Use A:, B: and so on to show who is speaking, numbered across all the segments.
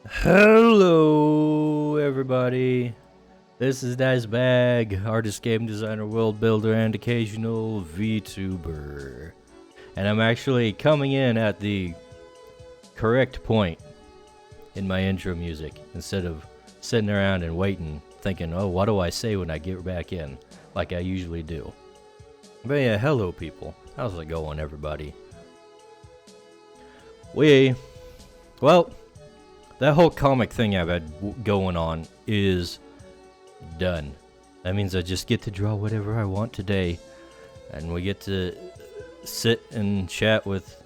A: Hello, everybody. This is Dice Bag, artist, game designer, world builder, and occasional VTuber. And I'm actually coming in at the correct point in my intro music instead of sitting around and waiting, thinking, oh, what do I say when I get back in, like I usually do. But yeah, hello, people. How's it going, everybody? Well, that whole comic thing I've had going on is done. That means I just get to draw whatever I want today. And we get to sit and chat with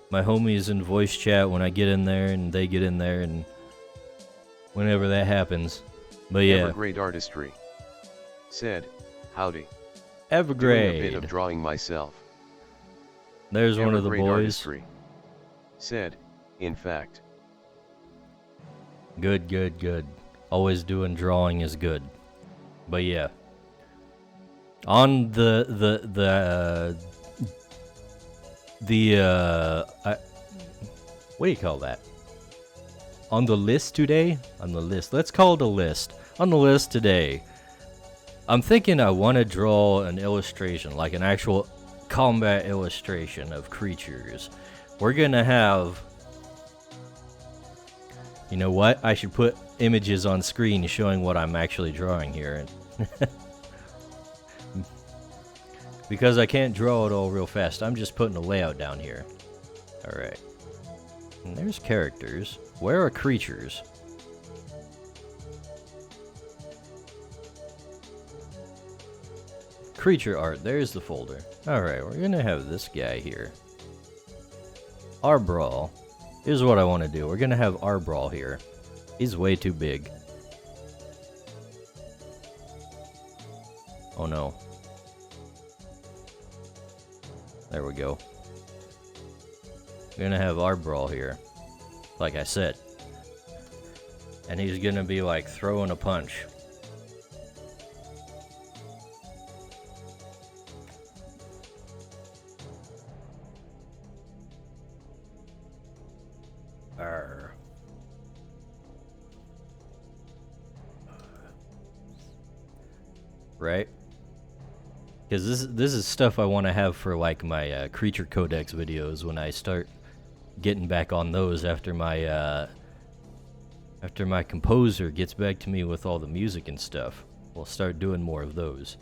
A: my homies in voice chat when I get in there and they get in there and whenever that happens. But yeah.
B: Evergrade Artistry said, howdy.
A: Evergrade.
B: Doing a bit of drawing myself.
A: There's
B: Evergrade
A: one of the boys.
B: Artistry said, in fact.
A: Good. Always doing drawing is good. But yeah. On what do you call that? On the list today? On the list. Let's call it a list. On the list today, I'm thinking I want to draw an illustration, like an actual combat illustration of creatures. We're gonna have... You know what? I should put images on screen showing what I'm actually drawing here. Because I can't draw it all real fast, I'm just putting a layout down here. Alright. And there's characters. Where are creatures? Creature art, there's the folder. Alright, we're gonna have this guy here. Arbrawl. Here's what I want to do. We're gonna have Arbrawl here. He's way too big. Oh no. There we go. We're gonna have Arbrawl here, like I said. And he's gonna be like throwing a punch. Arr. Right? Because this is stuff I want to have for like my creature codex videos when I start getting back on those after my composer gets back to me with all the music and stuff. We'll start doing more of those.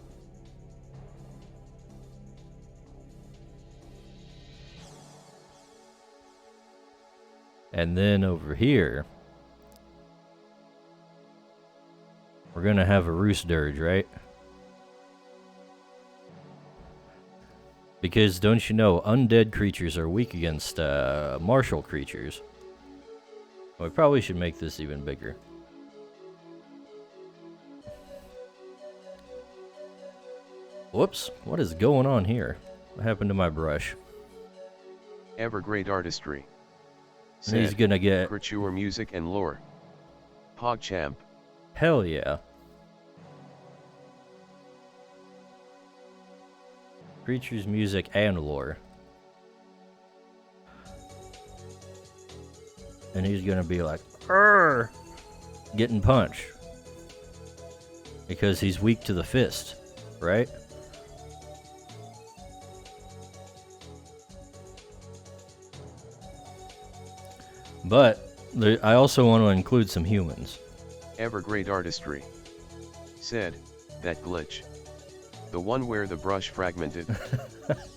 A: And then over here, we're gonna have a roost dirge, right? Because don't you know, undead creatures are weak against martial creatures. We probably should make this even bigger. Whoops, what is going on here? What happened to my brush?
B: Evergrade Artistry
A: And he's gonna get...
B: Creature music and lore. PogChamp.
A: Hell yeah. Creatures, music, and lore. And he's gonna be like, "Arr!" Getting punched. Because he's weak to the fist, right? But I also want to include some humans.
B: Evergrade Artistry said, that glitch. The one where the brush fragmented.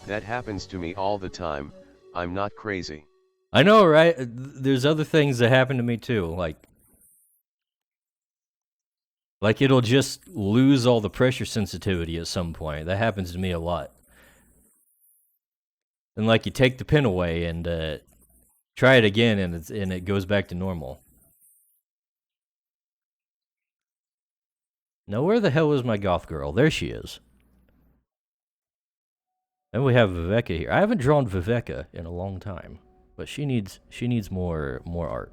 B: That happens to me all the time, I'm not crazy.
A: I know, right? There's other things that happen to me too, like it'll just lose all the pressure sensitivity at some point. That happens to me a lot. And like you take the pin away and try it again, and it goes back to normal. Now where the hell is my goth girl? There she is. And we have Viveka here. I haven't drawn Viveka in a long time, but she needs more art.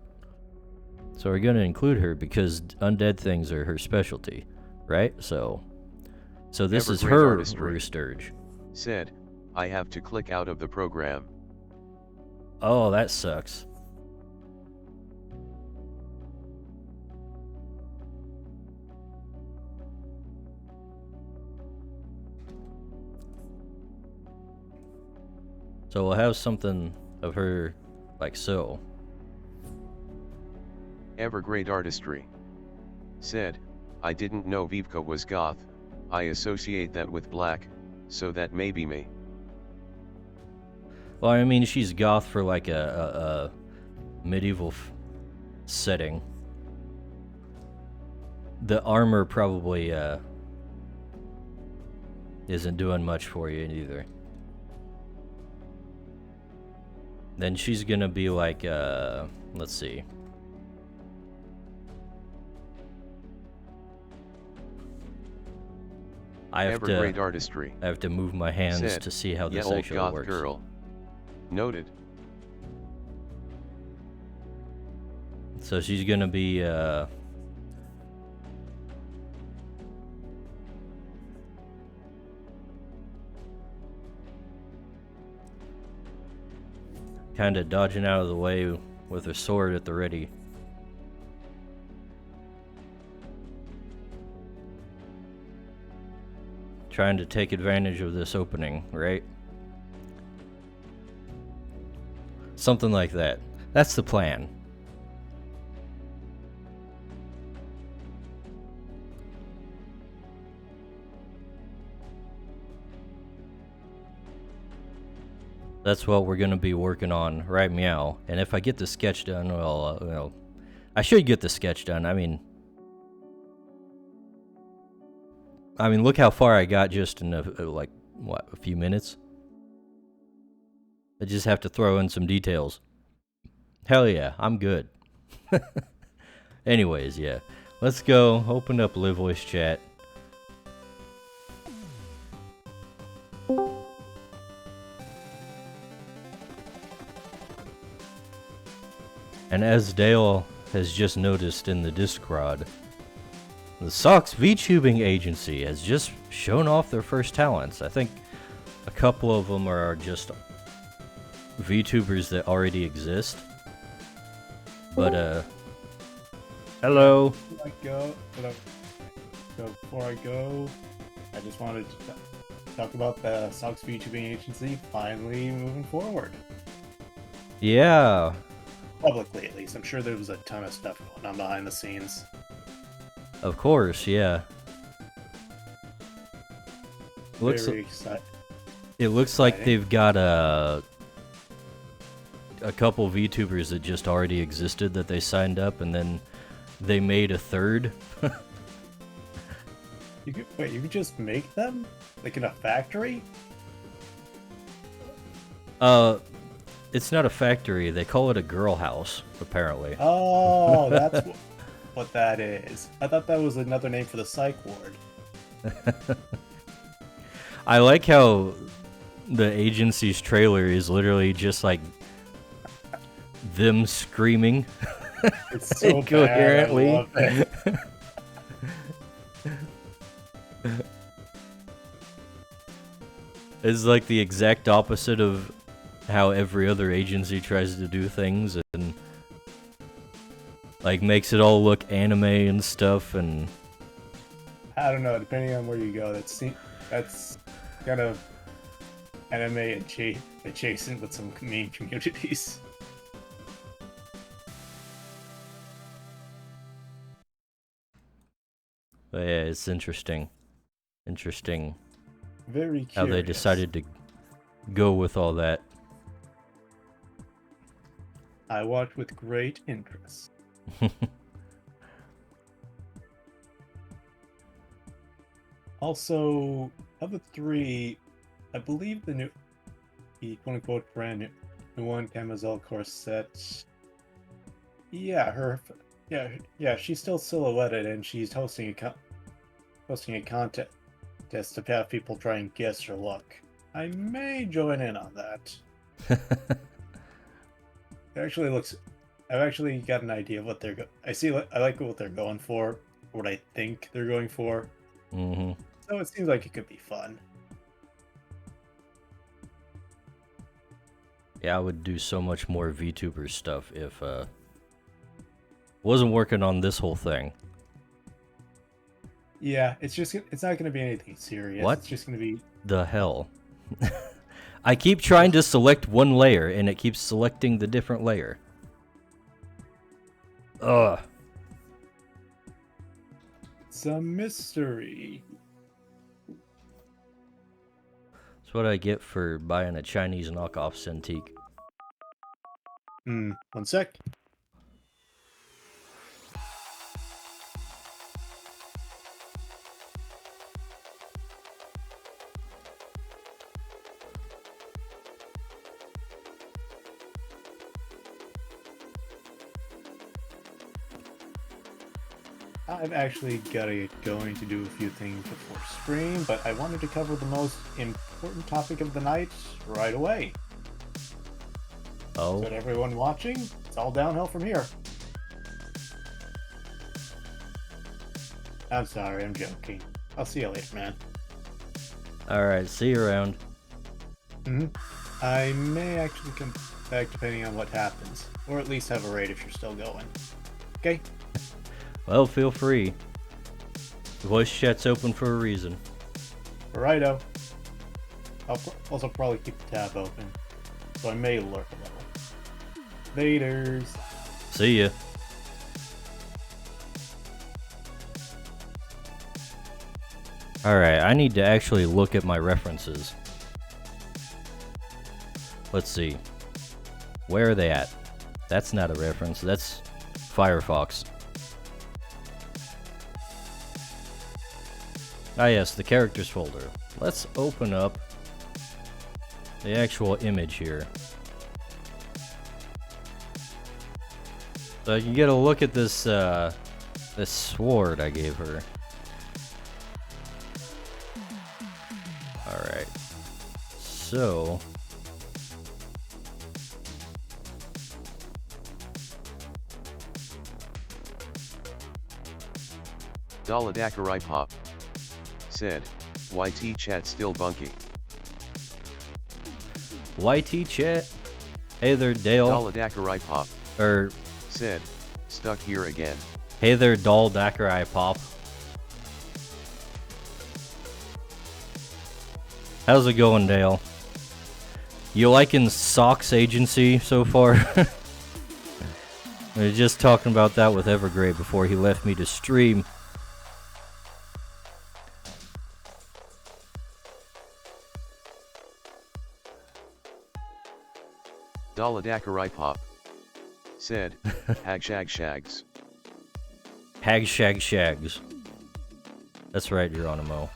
A: So we're gonna include her because undead things are her specialty, right? So this is
B: Evergreen
A: her
B: artistry.
A: Roosturge.
B: Said, I have to click out of the program.
A: Oh, that sucks. So we'll have something of her like so.
B: Evergreen artistry. Said, I didn't know Vivka was goth, I associate that with black, so that may be me.
A: Well, I mean, she's goth for like a medieval setting. The armor probably isn't doing much for you either. Then she's gonna be like, let's see. I have to move my hands
B: Said,
A: to see how this
B: old
A: actually
B: goth
A: works.
B: Girl. Noted.
A: So she's gonna be kind of dodging out of the way with her sword at the ready. Trying to take advantage of this opening, right? Something like that. That's the plan. That's what we're gonna be working on, right, meow? And if I get the sketch done, well, I should get the sketch done. I mean, look how far I got just in like a few minutes. I just have to throw in some details. Hell yeah, I'm good. Anyways, yeah, let's go open up Live Voice Chat. And as Dale has just noticed in the Discord, the Sox VTubing agency has just shown off their first talents. I think a couple of them are just VTubers that already exist. But, hello.
C: Before I go, I just wanted to talk about the Sox VTubing agency finally moving forward.
A: Yeah.
C: Publicly, at least. I'm sure there was a ton of stuff going on behind the scenes.
A: Of course, yeah.
C: Very excited.
A: It looks like they've got a couple VTubers that just already existed that they signed up, and then they made a third.
C: You could just make them? Like in a factory?
A: It's not a factory. They call it a girl house, apparently.
C: Oh, that's what that is. I thought that was another name for the psych ward.
A: I like how the agency's trailer is literally just like them screaming
C: It's so
A: incoherently.
C: bad. I love it.
A: It's like the exact opposite of how every other agency tries to do things, and like makes it all look anime and stuff. And
C: I don't know, depending on where you go, that's kind of anime adjacent with some main communities.
A: but yeah, it's interesting. Interesting
C: Very curious.
A: how they decided to go with all that.
C: I watched with great interest. Also, of the three, I believe the quote-unquote brand new one, Camisole Corset. Yeah, she's still silhouetted, and she's hosting a contest to have people try and guess her look. I may join in on that. It actually looks. I've actually got an idea of what they're. I like what they're going for. What I think they're going for.
A: Mm-hmm.
C: So it seems like it could be fun.
A: Yeah, I would do so much more VTuber stuff if wasn't working on this whole thing.
C: Yeah, it's not going to be anything serious.
A: What?
C: It's just going to be
A: The hell? I keep trying to select one layer and it keeps selecting the different layer. Ugh.
C: some mystery.
A: That's what I get for buying a Chinese knockoff Cintiq.
C: 1 sec. I've actually got to get going to do a few things before stream, but I wanted to cover the most important topic of the night right away.
A: Oh.
C: So to everyone watching, it's all downhill from here. I'm sorry, I'm joking. I'll see you later, man.
A: Alright, see you around.
C: I may actually come back depending on what happens, or at least have a raid if you're still going. Okay?
A: Well, feel free. The voice chat's open for a reason.
C: Righto. I'll also probably keep the tab open, so I may lurk a little. Laters.
A: See ya. Alright, I need to actually look at my references. Let's see. Where are they at? That's not a reference, that's Firefox. Ah yes, the characters folder. Let's open up the actual image here. So I can get a look at this this sword I gave her. Alright. So
B: Daladakarai Pop said, YT chat still bunking.
A: YT chat. Hey there, Dale.
B: Daladakarai Pop
A: Or
B: said, stuck here again.
A: hey there, Doll Dakarai Pop. How's it going, Dale? You liking Socks Agency so far? We were just talking about that with Evergrey before he left me to stream.
B: Daladakarai Pop said, Hagshag Shags.
A: Hag Shag Shags. That's right, Geronimo.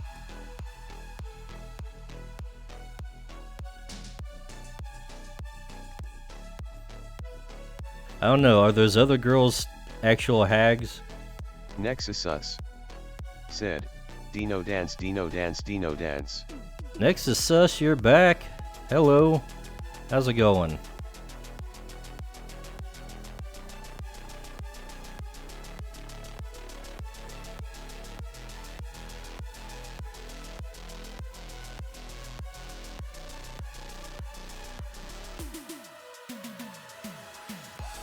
A: I don't know, are those other girls actual hags?
B: Nexusus said, Dino Dance, Dino Dance, Dino Dance.
A: Nexus Sus, you're back. Hello. How's it going?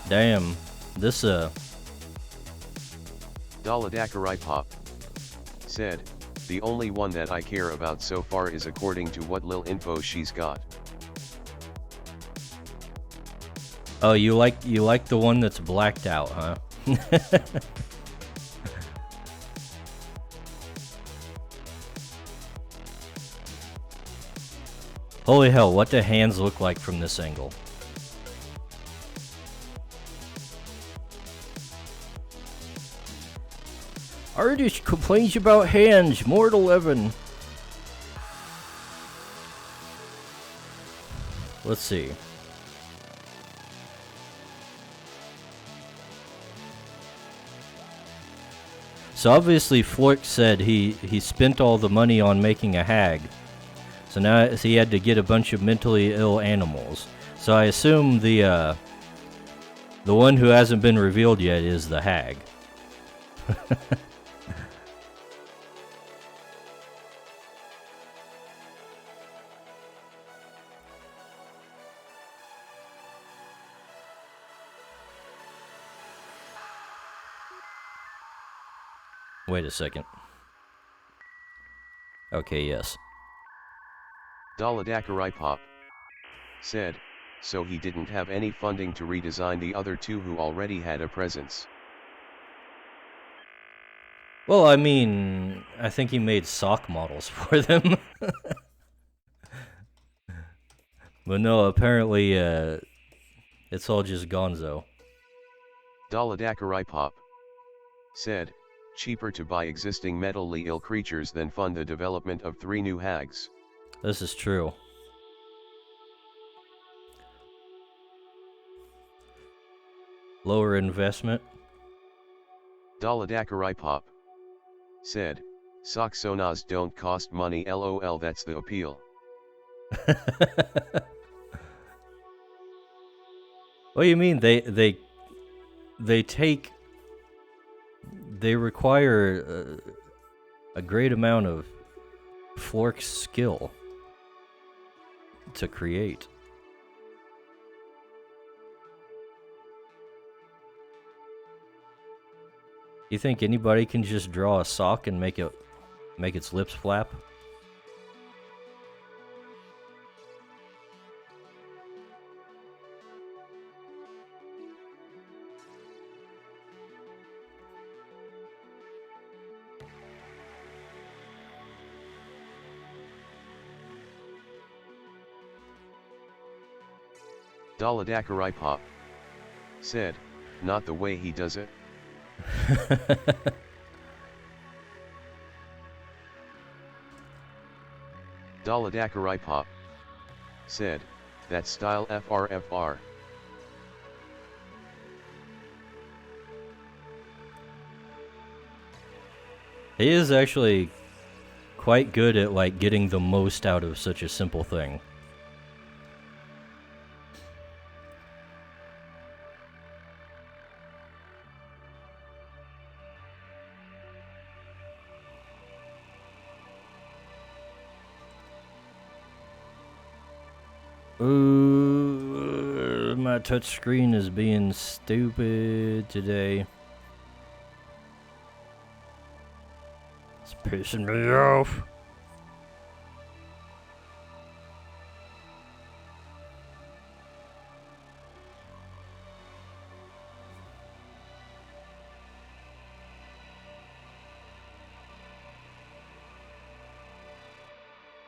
A: Damn, this
B: Daladakarai Pop said, the only one that I care about so far is according to what lil info she's got.
A: oh, you like the one that's blacked out, huh? Holy hell, what do hands look like from this angle? Artist complains about hands, Mort 11. Let's see. So obviously Flork said he spent all the money on making a hag. So now he had to get a bunch of mentally ill animals. So I assume the one who hasn't been revealed yet is the hag. Wait a second. Okay, yes.
B: Daladakaripop said, so he didn't have any funding to redesign the other two who already had a presence.
A: Well, I mean, I think he made sock models for them. But no, apparently, it's all just gonzo.
B: Daladakaripop said, cheaper to buy existing mentally ill creatures than fund the development of 3 new hags.
A: This is true. Lower investment.
B: Daladakaripop said, Soxonas don't cost money, lol, that's the appeal.
A: What do you mean? They require a great amount of Flork's skill to create. You think anybody can just draw a sock and make its lips flap?
B: Daladakaripop said, not the way he does it. Daladakaripop said, that style FRFR.
A: He is actually quite good at like getting the most out of such a simple thing. Ooh, my touch screen is being stupid today. It's pissing me off.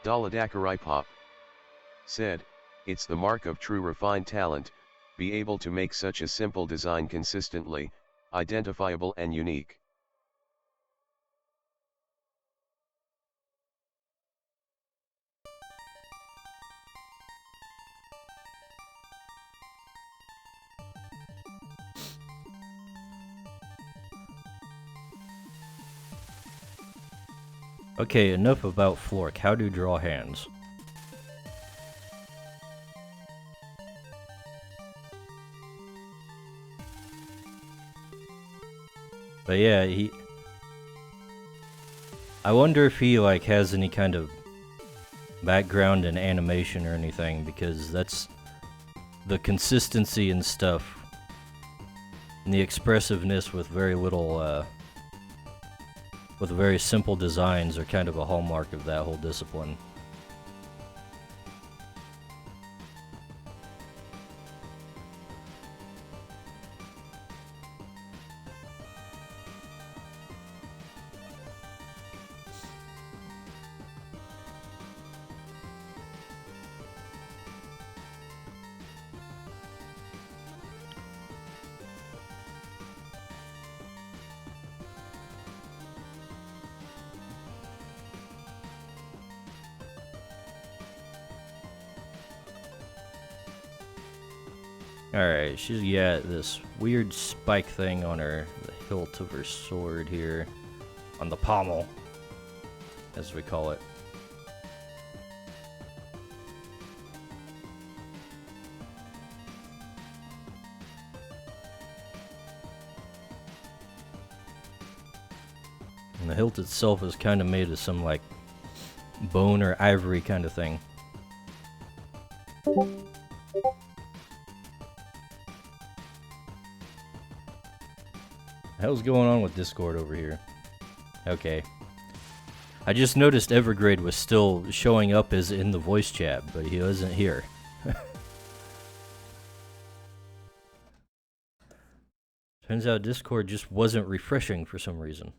B: Daladakaripop said, it's the mark of true refined talent, be able to make such a simple design consistently, identifiable and unique.
A: Okay, enough about Flork. How to draw hands. But yeah, I wonder if he like has any kind of background in animation or anything, because that's the consistency and stuff and the expressiveness with very little with very simple designs are kind of a hallmark of that whole discipline. Alright, she's got this weird spike thing on her, the hilt of her sword here. On the pommel, as we call it. And the hilt itself is kind of made of some like bone or ivory kind of thing. The hell's going on with Discord over here? Okay. I just noticed Evergrade was still showing up as in the voice chat, but he wasn't here. Turns out Discord just wasn't refreshing for some reason.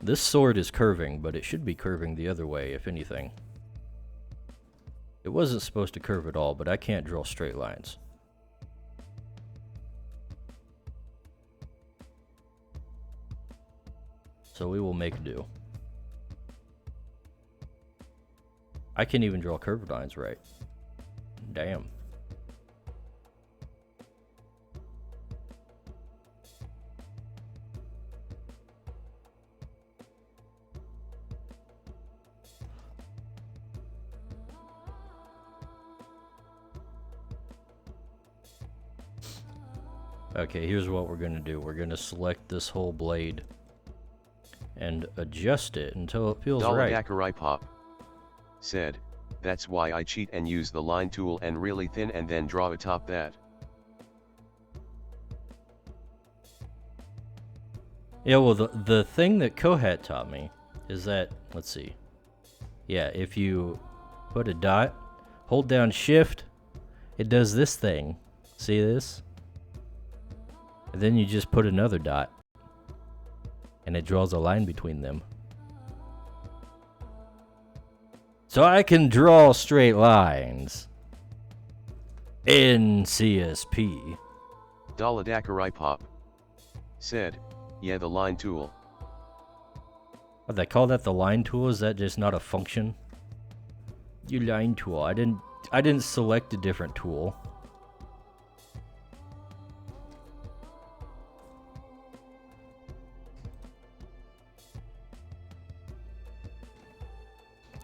A: This sword is curving, but it should be curving the other way, if anything. It wasn't supposed to curve at all, but I can't draw straight lines. So we will make do. I can't even draw curved lines right. Damn. Okay, here's what we're gonna do. We're gonna select this whole blade and adjust it until it feels right.
B: Dakarai Pop said, that's why I cheat and use the line tool and really thin and then draw atop that.
A: Yeah, well, the thing that Kohat taught me is that, let's see. Yeah, if you put a dot, hold down shift, it does this thing. See this? And then you just put another dot, and it draws a line between them. So I can draw straight lines in CSP.
B: Dakarai Pop said, yeah, the line tool.
A: What, they call that the line tool? Is that just not a function? Your line tool. I didn't select a different tool.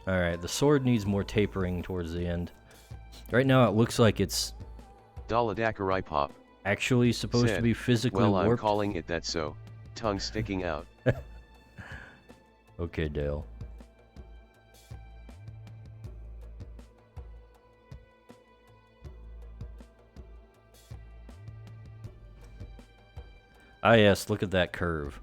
A: Alright, the sword needs more tapering towards the end. Right now it looks like it's
B: Dakarai Pop
A: actually supposed to be physically
B: well,
A: warped.
B: I'm calling it that, so tongue sticking out.
A: Okay, Dale. Ah yes, look at that curve.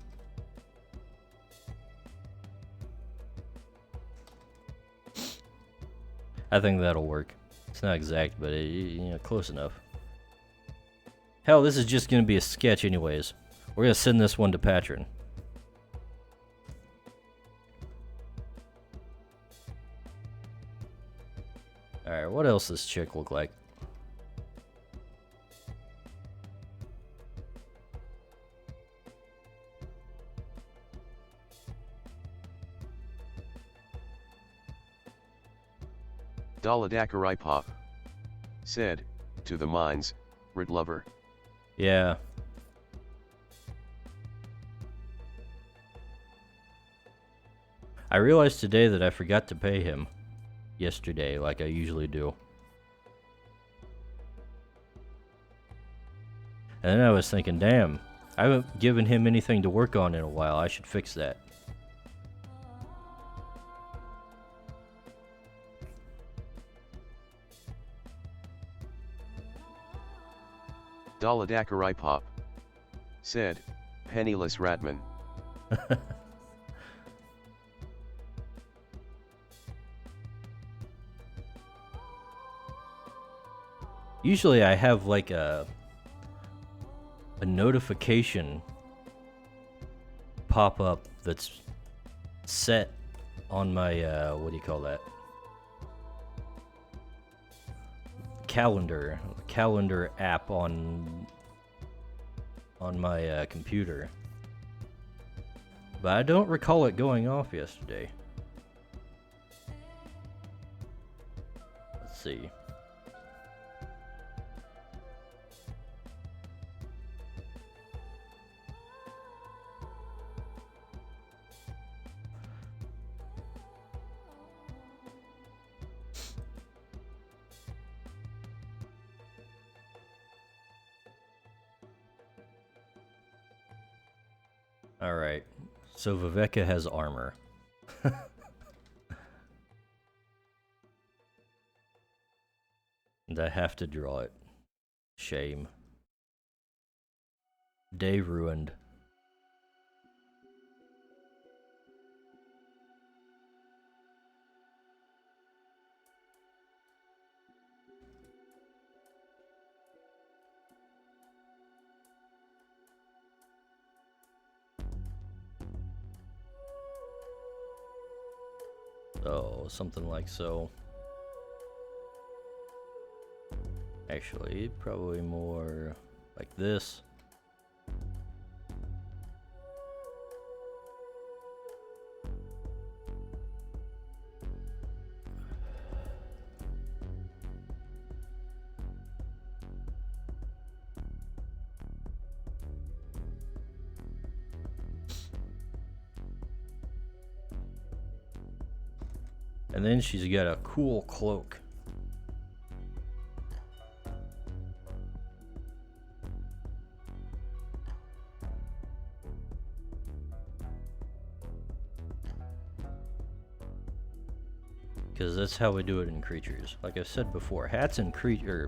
A: I think that'll work. It's not exact, but close enough. Hell, this is just gonna be a sketch anyways. We're gonna send this one to Patron. Alright, what else does this chick look like?
B: Dakarai Pop said, to the mines, Rit lover.
A: Yeah. I realized today that I forgot to pay him yesterday, like I usually do. And then I was thinking, damn, I haven't given him anything to work on in a while. I should fix that.
B: Dakarai Pop said, penniless Ratman.
A: Usually I have like a notification pop up that's set on my what do you call that? Calendar calendar app on my computer, but I don't recall it going off yesterday. Let's see. Alright, so Viveka has armor. And I have to draw it. Shame. Day ruined. So, something like so. Actually, probably more like this. And then she's got a cool cloak. Because that's how we do it in creatures. Like I've said before, hats and Pokemon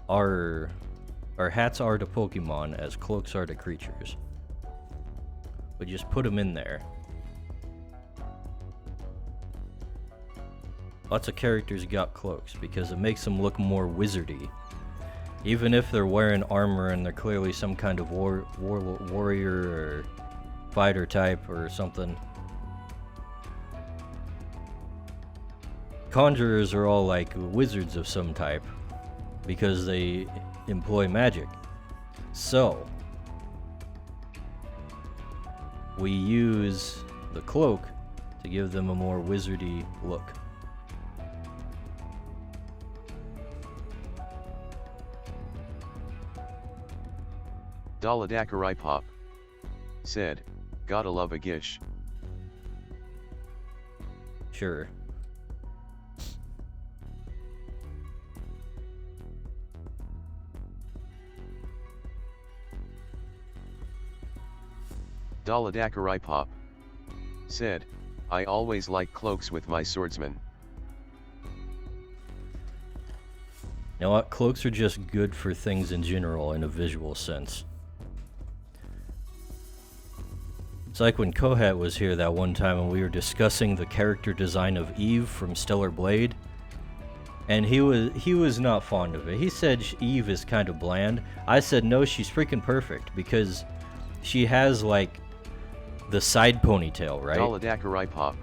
A: are, or hats are to Pokemon as cloaks are to creatures. We just put them in there. Lots of characters got cloaks because it makes them look more wizardy. Even if they're wearing armor and they're clearly some kind of warrior or fighter type or something. Conjurers are all like wizards of some type because they employ magic. So, we use the cloak to give them a more wizardy look.
B: Daladakarai Pop said, "Gotta love a gish."
A: Sure.
B: Daladakarai Pop said, "I always like cloaks with my swordsman."
A: You know what? Cloaks are just good for things in general in a visual sense. It's like when Kohat was here that one time and we were discussing the character design of Eve from Stellar Blade. And he was not fond of it. He said Eve is kind of bland. I said no, she's freaking perfect because she has like the side ponytail, right?
B: Daladakarai Pop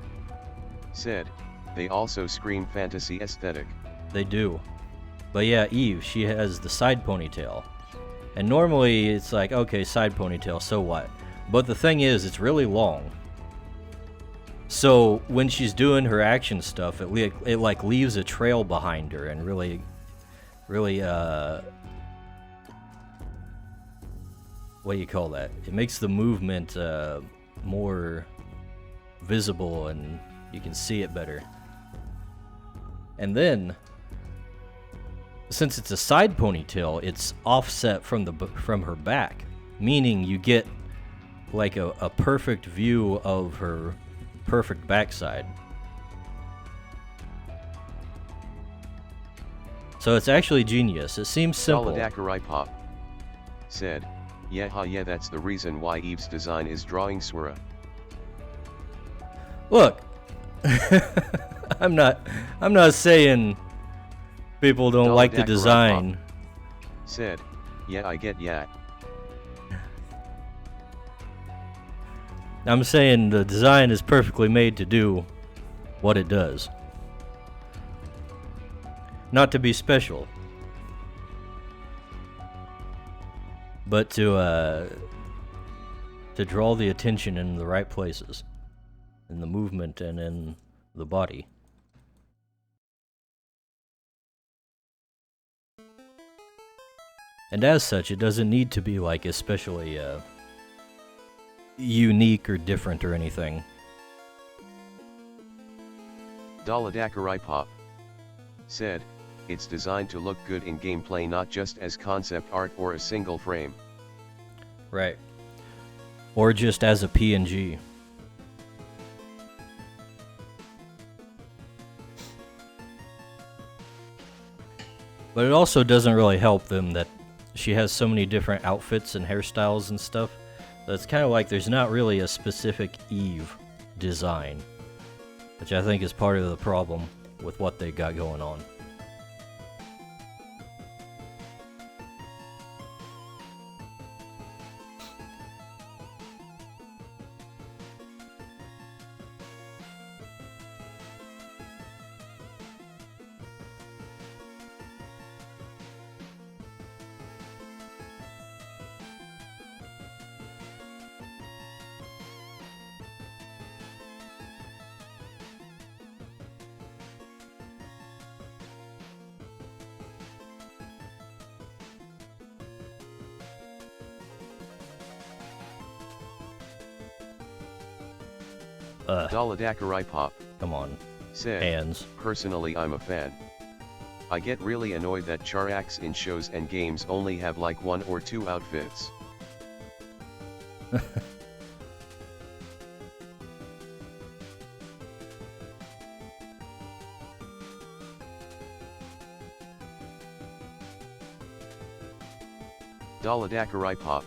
B: said, "They also scream fantasy aesthetic."
A: They do. But yeah, Eve, she has the side ponytail. And normally it's like, okay, side ponytail, so what? But the thing is, it's really long. So when she's doing her action stuff, it like leaves a trail behind her and really what do you call that? It makes the movement more visible and you can see it better. And then, since it's a side ponytail, it's offset from her back, meaning you get like a perfect view of her perfect backside. So it's actually genius. It seems simple.
B: Daladakarai Pop said, yeah, that's the reason why Eve's design is drawing Swara."
A: Look, I'm not saying people don't like the design.
B: Pop said, "Yeah, I get ya."
A: I'm saying the design is perfectly made to do what it does. Not to be special, but to draw the attention in the right places, in the movement and in the body. And as such, it doesn't need to be like especially unique or different or anything.
B: Daladakarai Pop said, it's designed to look good in gameplay, not just as concept art or a single frame.
A: Right. Or just as a PNG. But it also doesn't really help them that she has so many different outfits and hairstyles and stuff. So it's kind of like there's not really a specific Eve design, which I think is part of the problem with what they got going on.
B: Daladakarai Pop
A: Come on.
B: said,
A: Hands.
B: personally I'm a fan. I get really annoyed that Charaks in shows and games only have like 1 or 2 outfits. Daladakarai Pop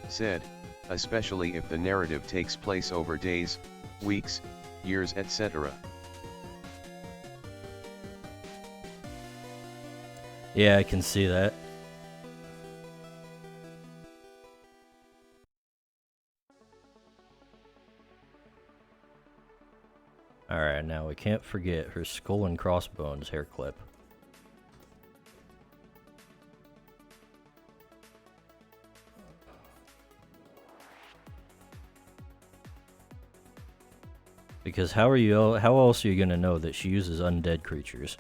B: said, especially if the narrative takes place over days, weeks, years, etc.
A: Yeah, I can see that. Alright, now we can't forget her skull and crossbones hair clip. Because how else are you gonna know that she uses undead creatures?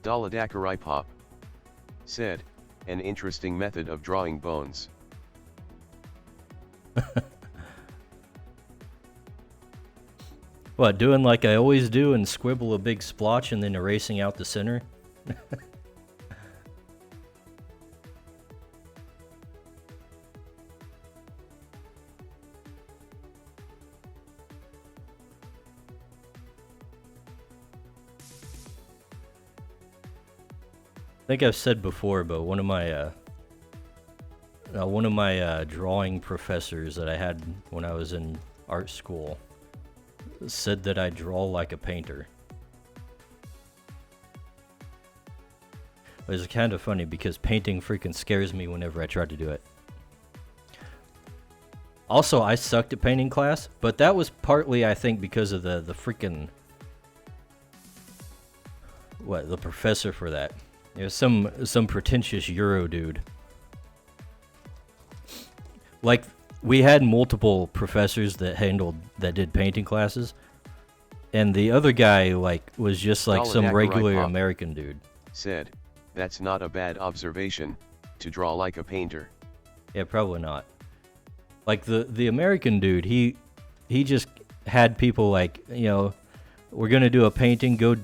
B: Daladakarai Pop said, an interesting method of drawing bones.
A: What, doing like I always do and scribble a big splotch and then erasing out the center? I think I've said before, but one of my drawing professors that I had when I was in art school said that I draw like a painter. It was kind of funny because painting freaking scares me whenever I try to do it. Also, I sucked at painting class, but that was partly, I think, because of the freaking... the professor for that. It was some pretentious Euro dude. Like, we had multiple professors that did painting classes, and the other guy, like, was just like some regular American dude.
B: Said, that's not a bad observation, to draw like a painter.
A: Yeah, probably not. Like, the American dude, he just had people like, you know, we're gonna do a painting, go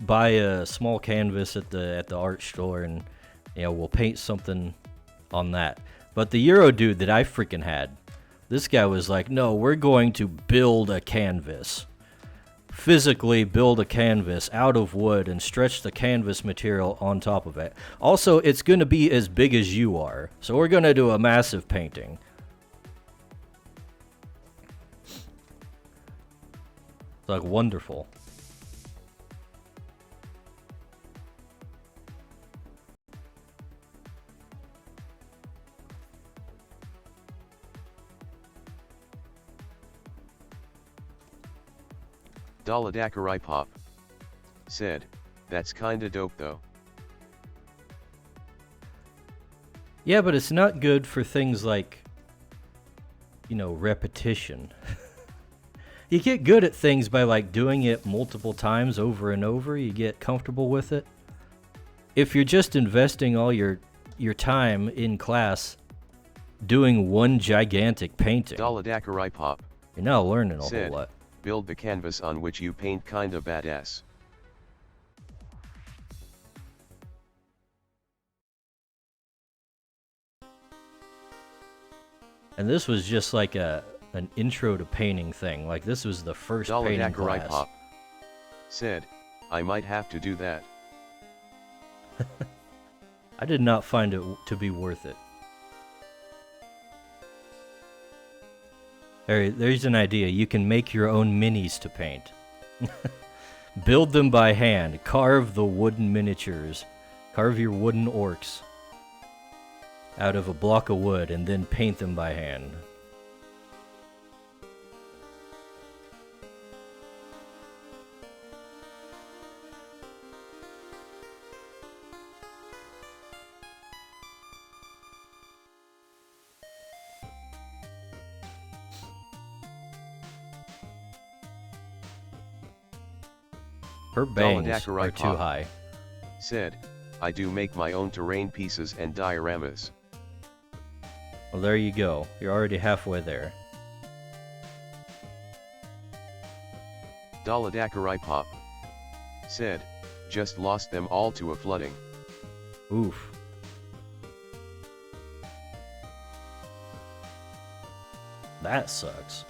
A: buy a small canvas at the art store and, you know, we'll paint something on that. But the Euro dude that I freaking had This guy was like, no, we're going to build a canvas. Physically build a canvas out of wood and stretch the canvas material on top of it. Also, it's going to be as big as you are. So we're going to do a massive painting. It's like wonderful.
B: Daladakarai Pop said, that's kinda dope though.
A: Yeah, but it's not good for things like, you know, repetition. You get good at things by like doing it multiple times over and over. You get comfortable with it. If you're just investing all your time in class doing one gigantic painting,
B: Daladakarai Pop
A: you're not learning a whole
B: said,
A: lot.
B: build the canvas on which you paint kinda badass.
A: And this was just like an intro to painting thing. Like this was the first painting
B: Daladakarai
A: class.
B: Pop said, I might have to do that.
A: I did not find it to be worth it. There's an idea. You can make your own minis to paint. Build them by hand. Carve the wooden miniatures. Carve your wooden orcs out of a block of wood and then paint them by hand. Her bangs are too high.
B: Said, I do make my own terrain pieces and dioramas.
A: Well, there you go. You're already halfway there.
B: Daladakarai Pop said, just lost them all to a flooding.
A: Oof. That sucks.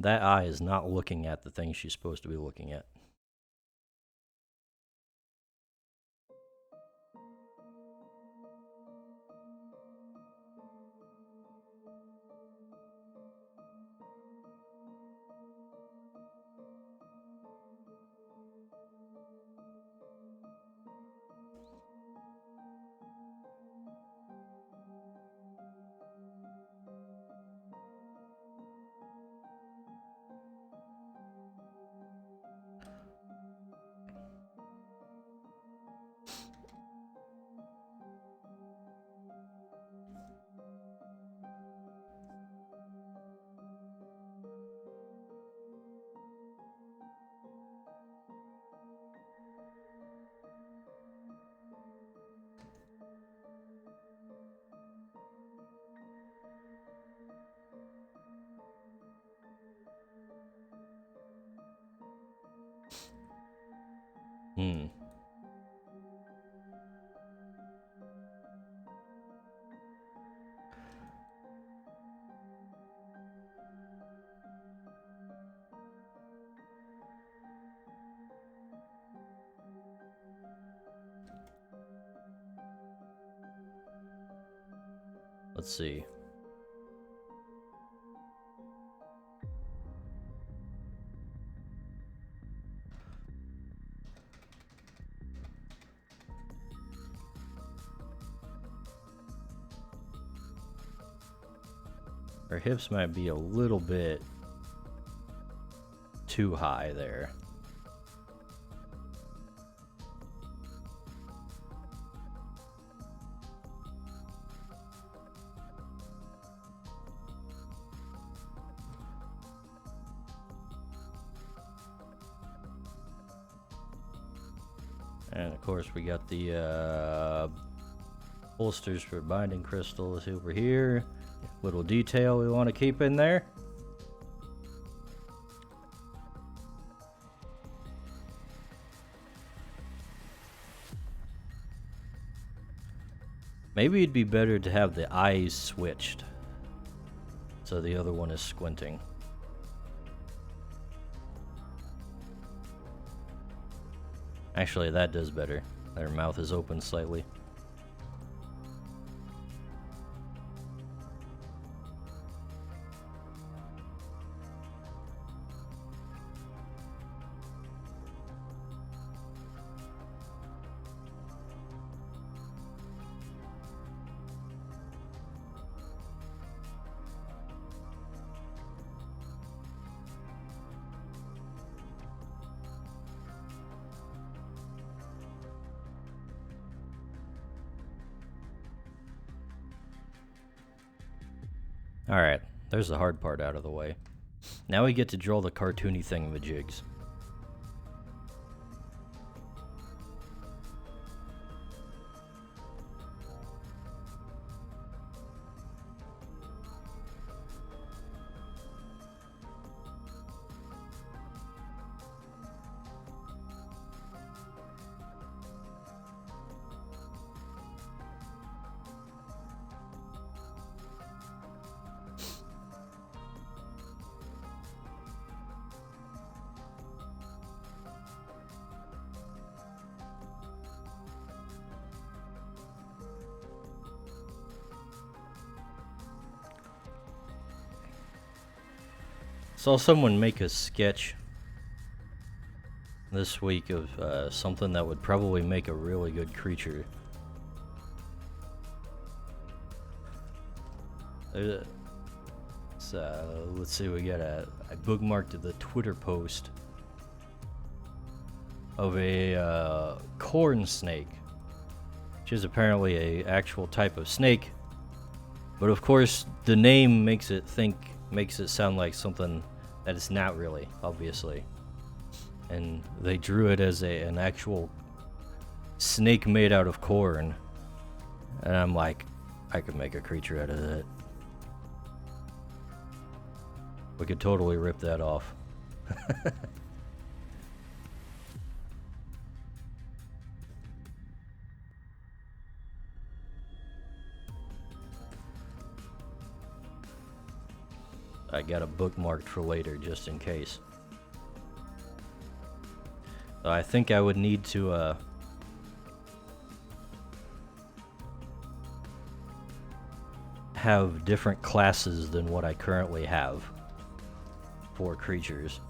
A: That eye is not looking at the thing she's supposed to be looking at. Hmm. Let's see. Her hips might be a little bit too high there. And of course we got the holsters for binding crystals over here. Little detail we want to keep in there. Maybe it'd be better to have the eyes switched, so the other one is squinting. Actually, that does better. Their mouth is open slightly. Alright, there's the hard part out of the way. Now we get to draw the cartoony thingamajigs. Saw someone make a sketch this week of something that would probably make a really good creature. Let's see, I bookmarked the Twitter post of a corn snake, which is apparently a actual type of snake, but of course the name makes it sound like something that it's not really, obviously. And they drew it as an actual snake made out of corn. And I'm like, I could make a creature out of that. We could totally rip that off. I got it bookmarked for later, just in case. So I think I would need to have different classes than what I currently have for creatures.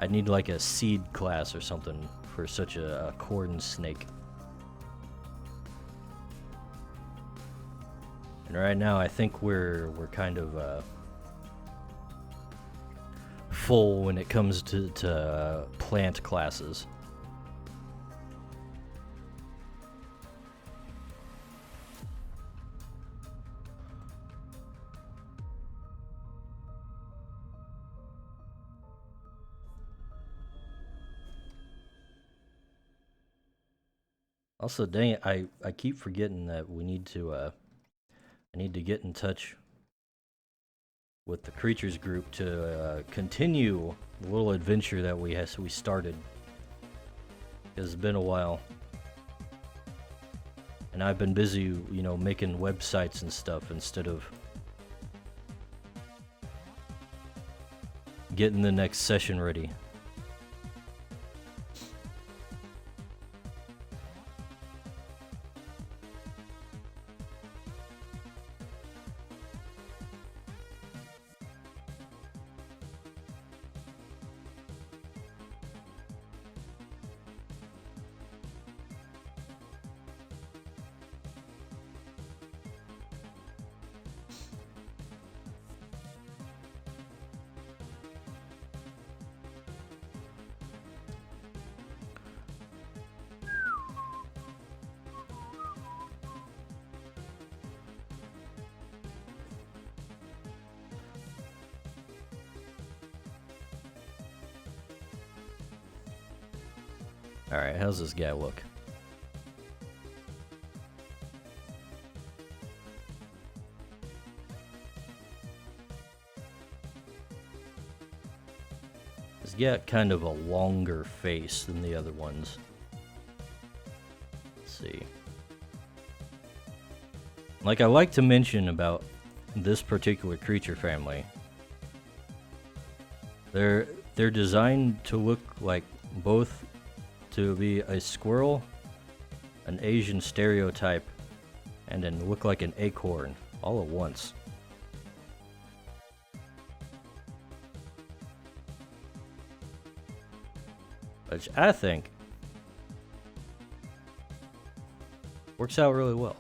A: I'd need like a seed class or something for such a corn snake. And right now I think we're kind of full when it comes to plant classes. Also, dang it, I keep forgetting that we need to I need to get in touch with the creatures group to continue the little adventure that we started. It's been a while, and I've been busy, you know, making websites and stuff instead of getting the next session ready. Alright, how's this guy look? He's got kind of a longer face than the other ones. Let's see. Like I like to mention about this particular creature family, they're designed to look like both to be a squirrel, an Asian stereotype, and then look like an acorn all at once. Which I think works out really well.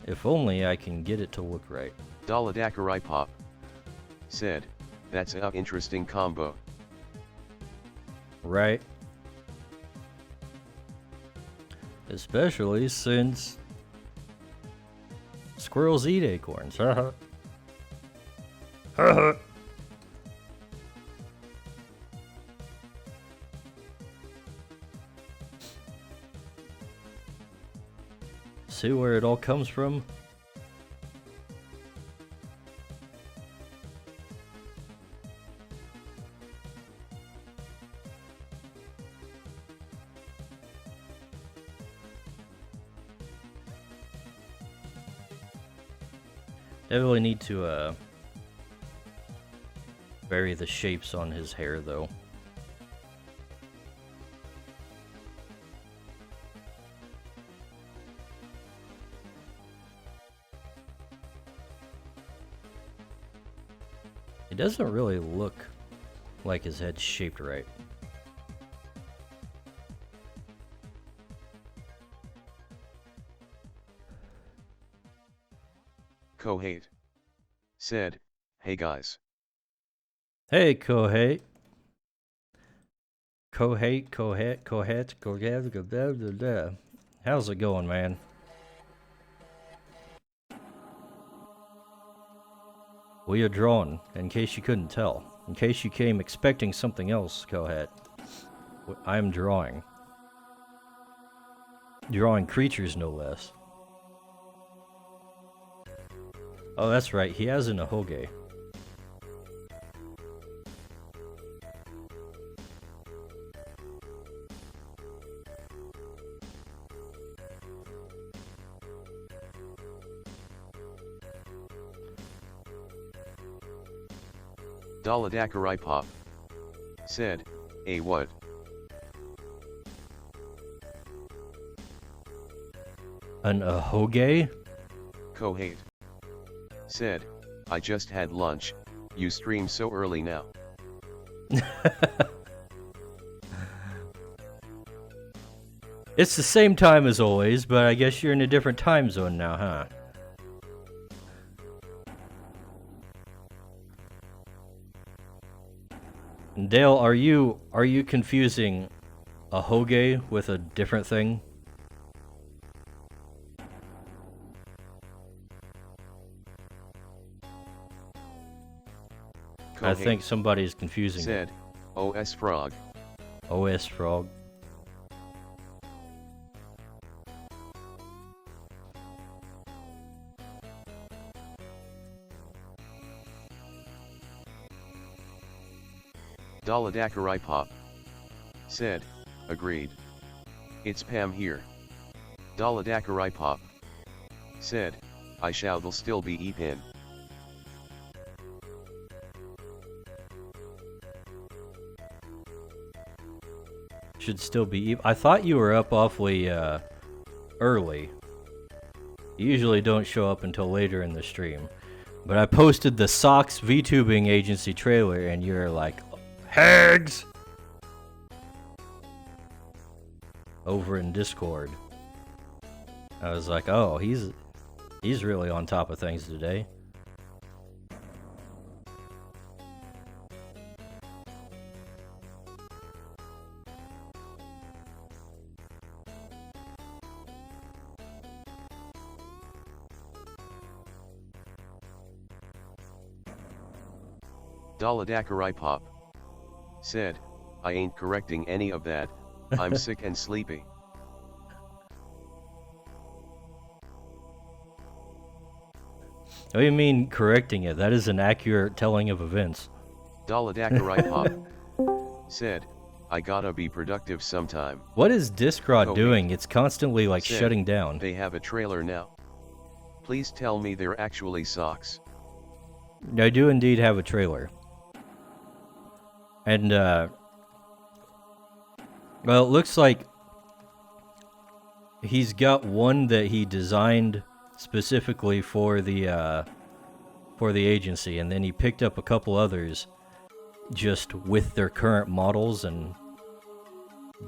A: If only I can get it to look right.
B: Daladakarai Pop said, "That's a interesting combo."
A: Right? Especially since squirrels eat acorns. Haha. Haha. See where it all comes from? Definitely need to vary the shapes on his hair though. It doesn't really look like his head's shaped right.
B: Kohate said, "Hey guys."
A: Hey, Kohate. Kohate. How's it going, man? We are drawing, in case you couldn't tell. In case you came expecting something else, Kohate. I'm drawing. Drawing creatures, no less. Oh, that's right, he has an ahoge.
B: Daladakarai Pop said, "A what?"
A: An ahoge?
B: Kohate said, "I just had lunch, you stream so early now."
A: It's the same time as always, but I guess you're in a different time zone now, huh? Dale, are you confusing a hoge with a different thing? I
B: Kohate
A: think somebody's confusing
B: said, "OS Frog."
A: OS Frog.
B: Daladakarai Pop said, "Agreed. It's Pam here." Daladakarai Pop said, "I shall still be Epin."
A: Should still be. I thought you were up awfully early. You usually don't show up until later in the stream. But I posted the Socks VTubing agency trailer and you're like, "Hags!" over in Discord. I was like, oh, he's really on top of things today.
B: Daladakarai Pop said, I ain't correcting any of that, I'm sick and sleepy.
A: What do you mean correcting it? That is an accurate telling of events.
B: Daladakaripe said, I gotta be productive sometime.
A: What is Discrod
B: Kobe
A: doing? It's constantly like
B: said,
A: shutting down.
B: They have a trailer now. Please tell me they're actually socks.
A: I do indeed have a trailer. And, well, it looks like he's got one that he designed specifically for the agency, and then he picked up a couple others just with their current models and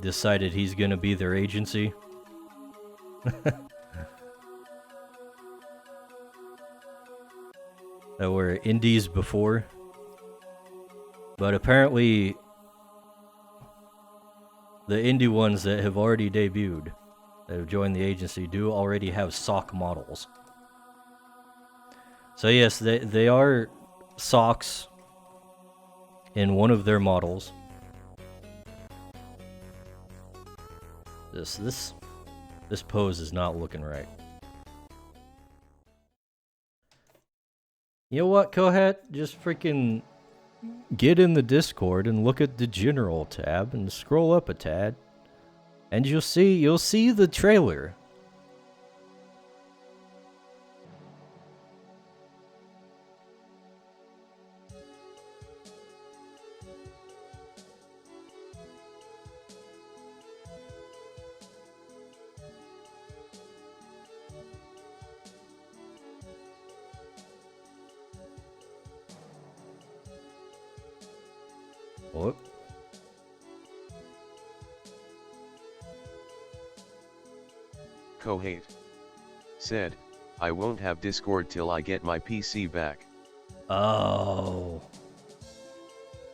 A: decided he's gonna be their agency. That were indies before. But apparently the indie ones that have already debuted, that have joined the agency, do already have sock models. So yes, they are socks in one of their models. This pose is not looking right. You know what, Kohat? Just freaking get in the Discord and look at the general tab and scroll up a tad, and you'll see the trailer. What?
B: Kohate said, I won't have Discord till I get my PC back.
A: Oh.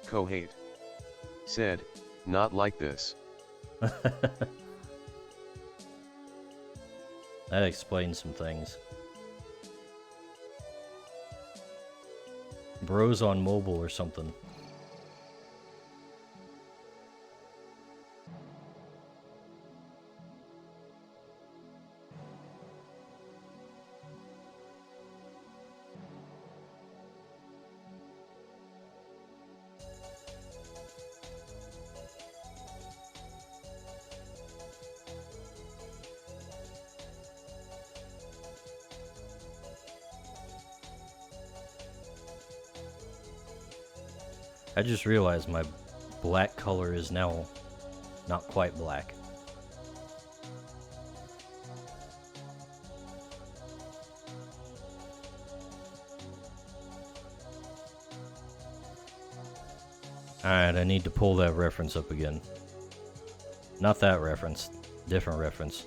B: Kohate said, not like this.
A: That explains some things. Bros on mobile or something. I just realized my black color is now not quite black. Alright, I need to pull that reference up again. Not that reference, different reference.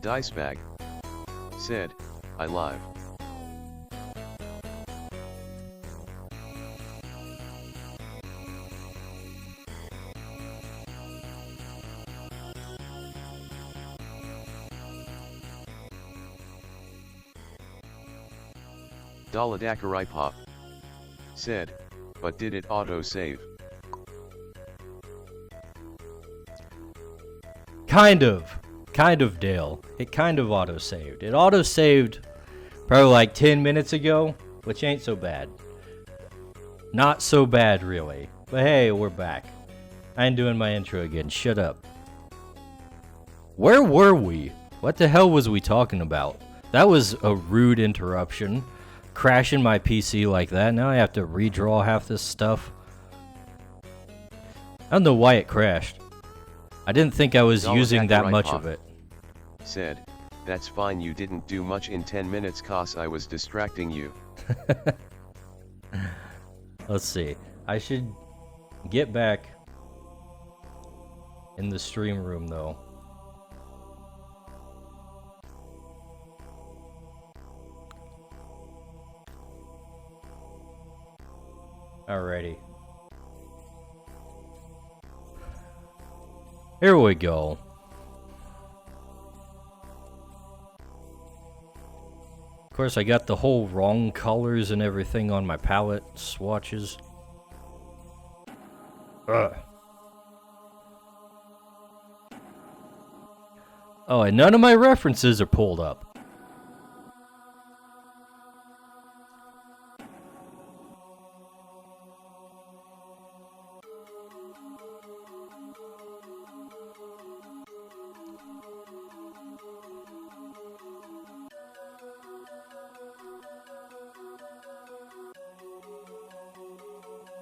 B: Dicebag said, I live. Daladakarai Pop said, but did it auto-save?
A: Kind of, Dale. It kind of auto-saved. It auto-saved probably like 10 minutes ago, which ain't so bad. Not so bad, really. But hey, we're back. I ain't doing my intro again. Shut up. Where were we? What the hell was we talking about? That was a rude interruption. Crashing my PC like that. Now I have to redraw half this stuff. I don't know why it crashed. I didn't think I was using that much of it.
B: Said, that's fine, you didn't do much in 10 minutes cause I was distracting you.
A: Let's see. I should get back in the stream room though. Alrighty. Here we go. Of course, I got the whole wrong colors and everything on my palette swatches. Ugh. Oh, and none of my references are pulled up.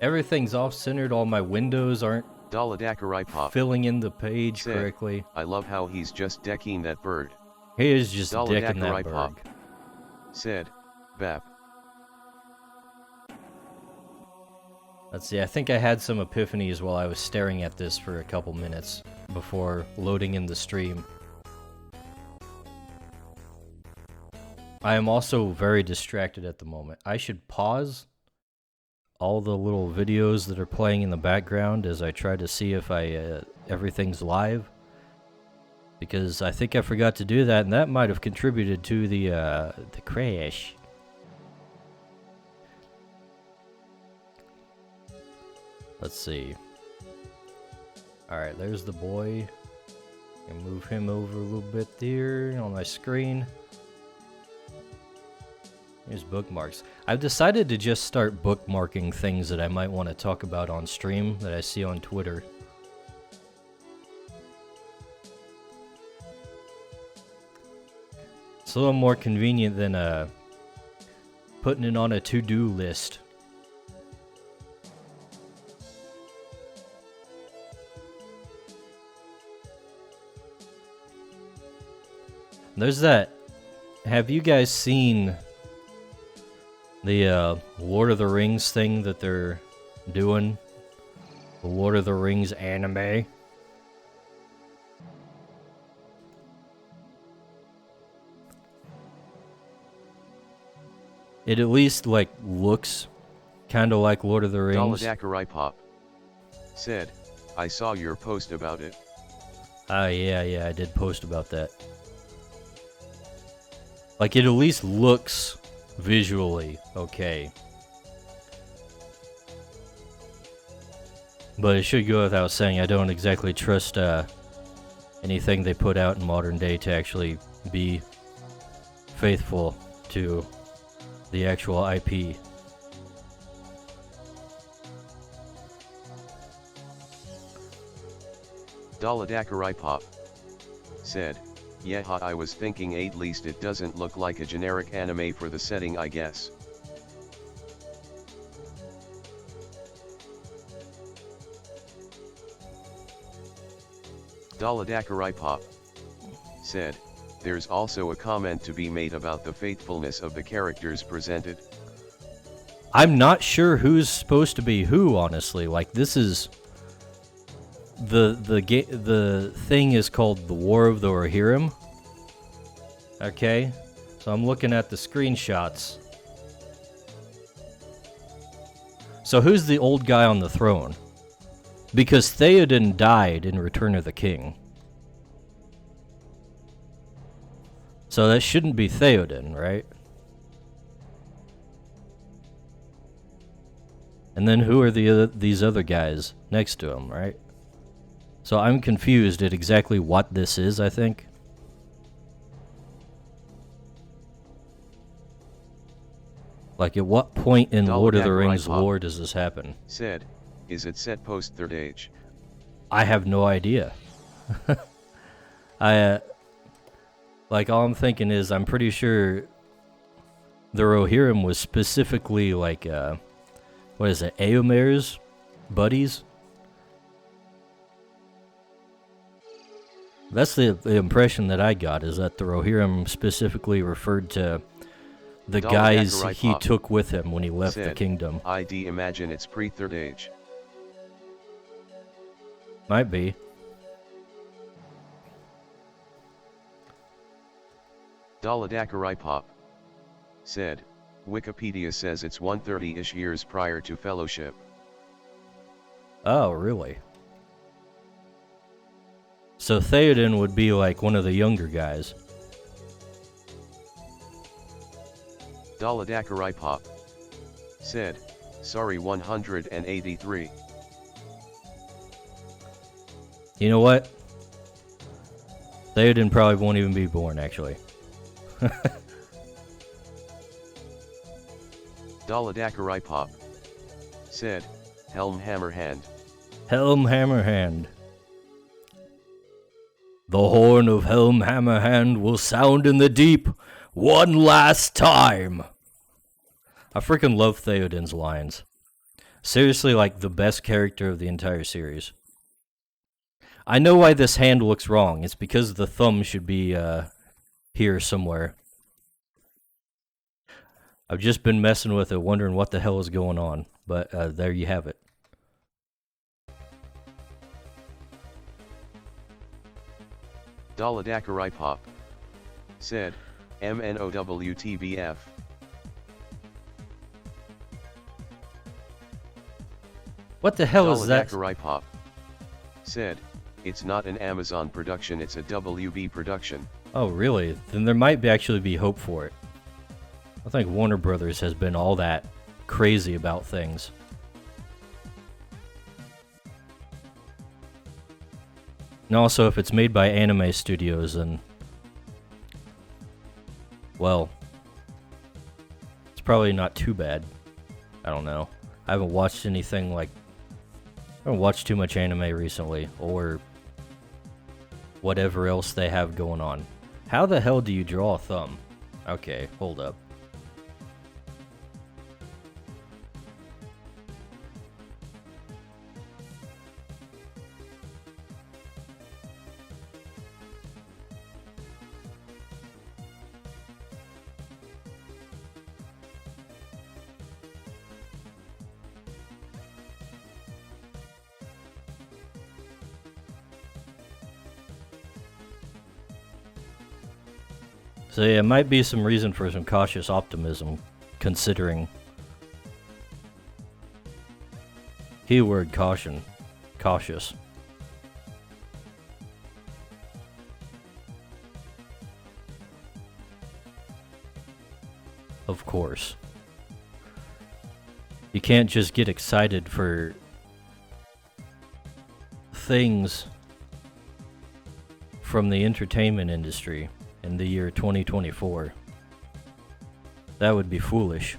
A: Everything's off-centered, all my windows aren't filling in the page
B: said,
A: correctly.
B: I love how he's just decking that bird.
A: He is just decking that bird.
B: Said, Bap.
A: Let's see, I think I had some epiphanies while I was staring at this for a couple minutes before loading in the stream. I am also very distracted at the moment. I should pause all the little videos that are playing in the background as I try to see if everything's live, because I think I forgot to do that, and that might have contributed to the crash. Let's see. Alright, there's the boy. And move him over a little bit there on my screen. Here's bookmarks. I've decided to just start bookmarking things that I might want to talk about on stream that I see on Twitter. It's a little more convenient than putting it on a to-do list. There's that. Have you guys seen the Lord of the Rings thing that they're doing? The Lord of the Rings anime? It at least like looks kind of like Lord of the Rings.
B: Daladakarai Pop said, I saw your post about it.
A: Yeah, I did post about that. Like, it at least looks visually okay. But it should go without saying, I don't exactly trust anything they put out in modern day to actually be faithful to the actual IP.
B: Daladakarai Pop said, yeah, I was thinking at least it doesn't look like a generic anime for the setting, I guess. Daladakarai Pop said, there's also a comment to be made about the faithfulness of the characters presented.
A: I'm not sure who's supposed to be who, honestly. Like, this is the thing is called the War of the Rohirrim, Okay, so I'm looking at the screenshots. So who's the old guy on the throne? Because Theoden died in Return of the King. So that shouldn't be Theoden, right? And then who are these other guys next to him, right? So I'm confused at exactly what this is, I think. Like, at what point in Lord of the Rings lore does this happen?
B: Said, is it set post Third Age?
A: I have no idea. Like, all I'm thinking is I'm pretty sure the Rohirrim was specifically, like, what is it, Eomer's buddies? That's the impression that I got, is that the Rohirrim specifically referred to the guys he took with him when he left the kingdom.
B: ID imagine it's pre-Third Age.
A: Might be.
B: Daladakarai Pop said, Wikipedia says it's 130-ish years prior to Fellowship.
A: Oh, really? So Theoden would be like one of the younger guys.
B: Daladakarai Pop said, sorry 183.
A: You know what? Theoden probably won't even be born, actually.
B: Daladakarai Pop said, Helm Hammerhand.
A: Helm Hammerhand. The horn of Helm Hammerhand will sound in the deep one last time. I freaking love Theoden's lines. Seriously, like the best character of the entire series. I know why this hand looks wrong. It's because the thumb should be here somewhere. I've just been messing with it, wondering what the hell is going on. But there you have it.
B: Daladakarai Pop said, MNOWTBF.
A: What the hell is that?
B: Daladakarai Pop said, it's not an Amazon production, it's a WB production.
A: Oh, really? Then there might actually be hope for it. I think Warner Brothers has been all that crazy about things. And also, if it's made by anime studios, then, well, it's probably not too bad. I don't know. I haven't watched anything like... I haven't watched too much anime recently, or whatever else they have going on. How the hell do you draw a thumb? Okay, hold up. So yeah, it might be some reason for some cautious optimism, considering... Keyword caution. Cautious. Of course. You can't just get excited for things from the entertainment industry in the year 2024. That would be foolish.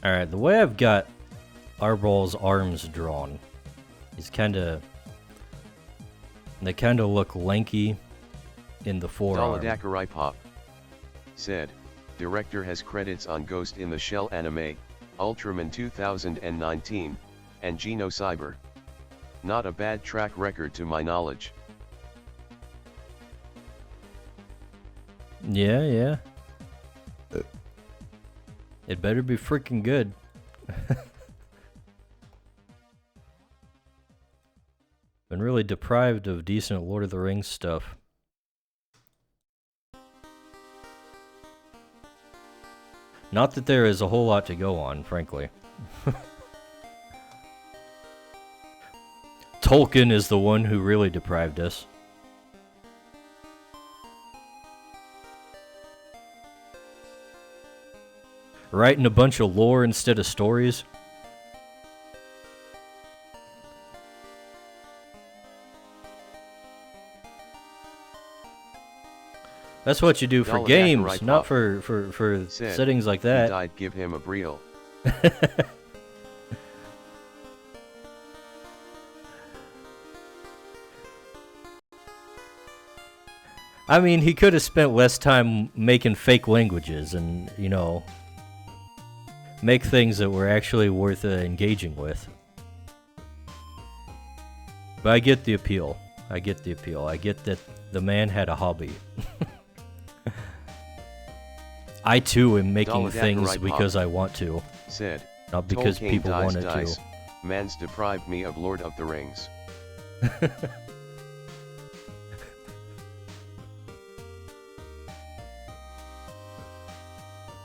A: Alright, the way I've got Arbal's arms drawn is kinda... They kinda look lanky in the forearm.
B: Daladakurai Pop said, director has credits on Ghost in the Shell anime, Ultraman 2019, and Geno Cyber. Not a bad track record to my knowledge.
A: Yeah, yeah. It better be freaking good. Been really deprived of decent Lord of the Rings stuff. Not that there is a whole lot to go on, frankly. Tolkien is the one who really deprived us. Writing a bunch of lore instead of stories. That's what you do for games, not for settings like that.
B: He died, give him a briel.
A: I mean, he could have spent less time making fake languages and, you know, make things that were actually worth engaging with. But I get the appeal. I get the appeal. I get that the man had a hobby. I too am making things because I want to.
B: Said,
A: not because
B: Tolkien
A: people
B: dies,
A: wanted
B: dies.
A: to.
B: Man's deprived me of Lord of the Rings.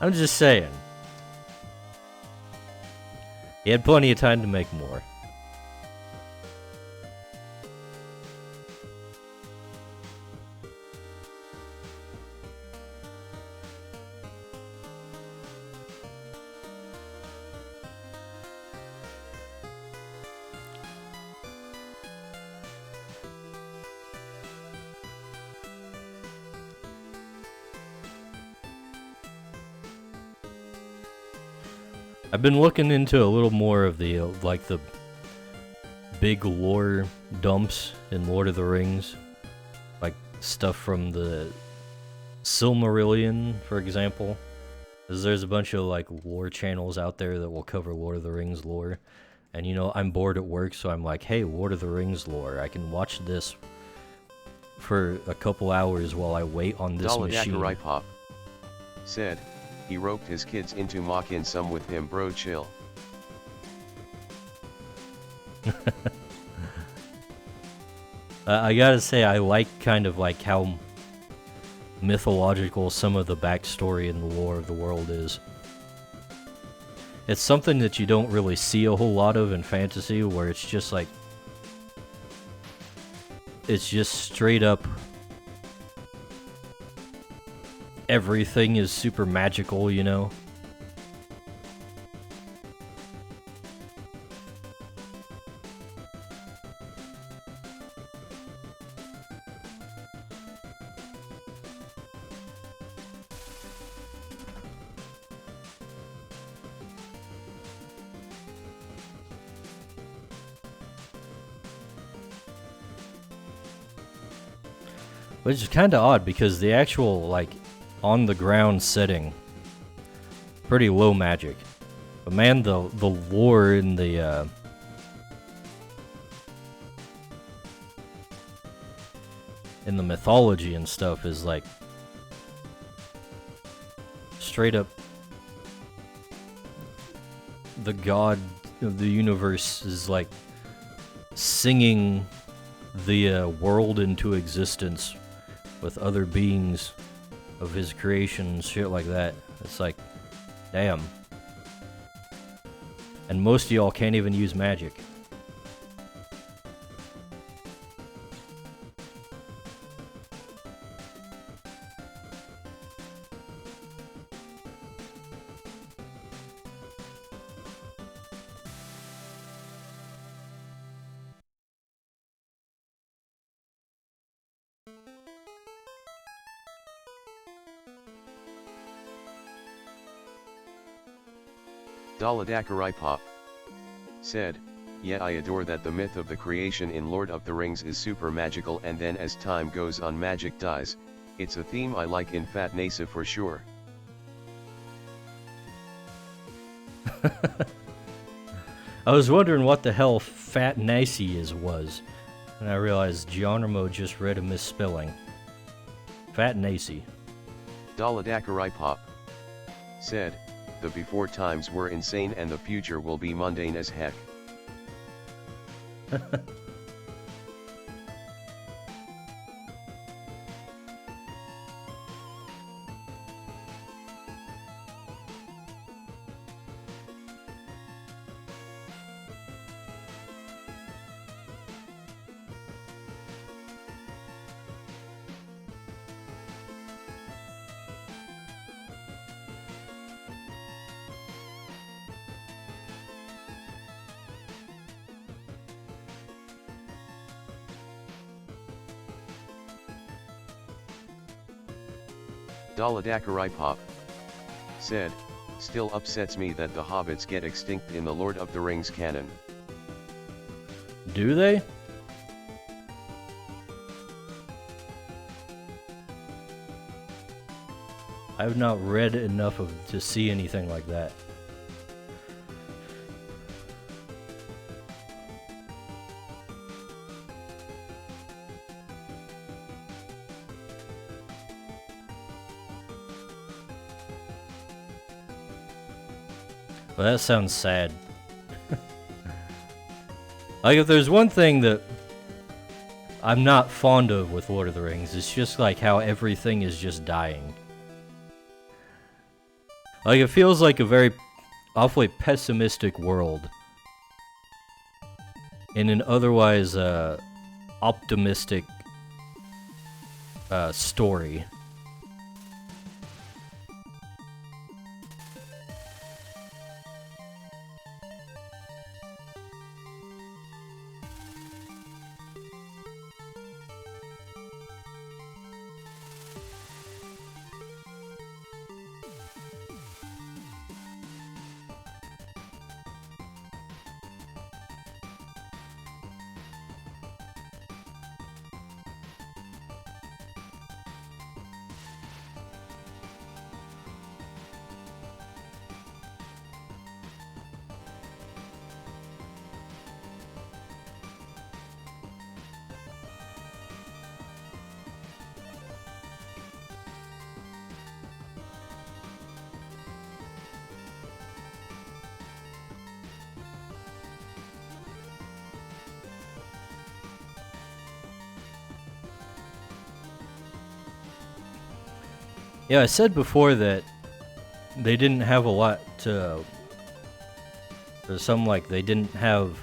A: I'm just saying. He had plenty of time to make more. I've been looking into a little more of the, like, the big lore dumps in Lord of the Rings. Like, stuff from the Silmarillion, for example. Because there's a bunch of, like, lore channels out there that will cover Lord of the Rings lore. And, you know, I'm bored at work, so I'm like, hey, Lord of the Rings lore. I can watch this for a couple hours while I wait on this machine.
B: Pop said, he roped his kids into mocking some with him, bro, chill.
A: I gotta say, I like kind of like how mythological some of the backstory and the lore of the world is. It's something that you don't really see a whole lot of in fantasy, where it's just like... It's just straight up... Everything is super magical, you know? Which is kind of odd, because the actual, like, on-the-ground setting, pretty low magic. But man, the lore in the, in the mythology and stuff is, like, straight up the god of the universe is, like, singing the world into existence with other beings of his creation, shit like that. It's like, damn. And most of y'all can't even use magic.
B: Daladakarai Pop said, "Yeah, I adore that the myth of the creation in Lord of the Rings is super magical, and then as time goes on magic dies. It's a theme I like in Fat Nasa for sure."
A: I was wondering what the hell Fat Nicey was, and I realized Geronimo just read a misspelling. Fat Nicey.
B: Daladakarai Pop said, "The before times were insane and the future will be mundane as heck." Daladakarai Pop said, "Still upsets me that the hobbits get extinct in the Lord of the Rings canon."
A: Do they? I've not read enough to see anything like that. Well, that sounds sad. Like, if there's one thing that I'm not fond of with Lord of the Rings, it's just like how everything is just dying. Like, it feels like a very awfully pessimistic world in an otherwise optimistic story. Yeah, I said before that they didn't have a lot to... There's some, like, they didn't have...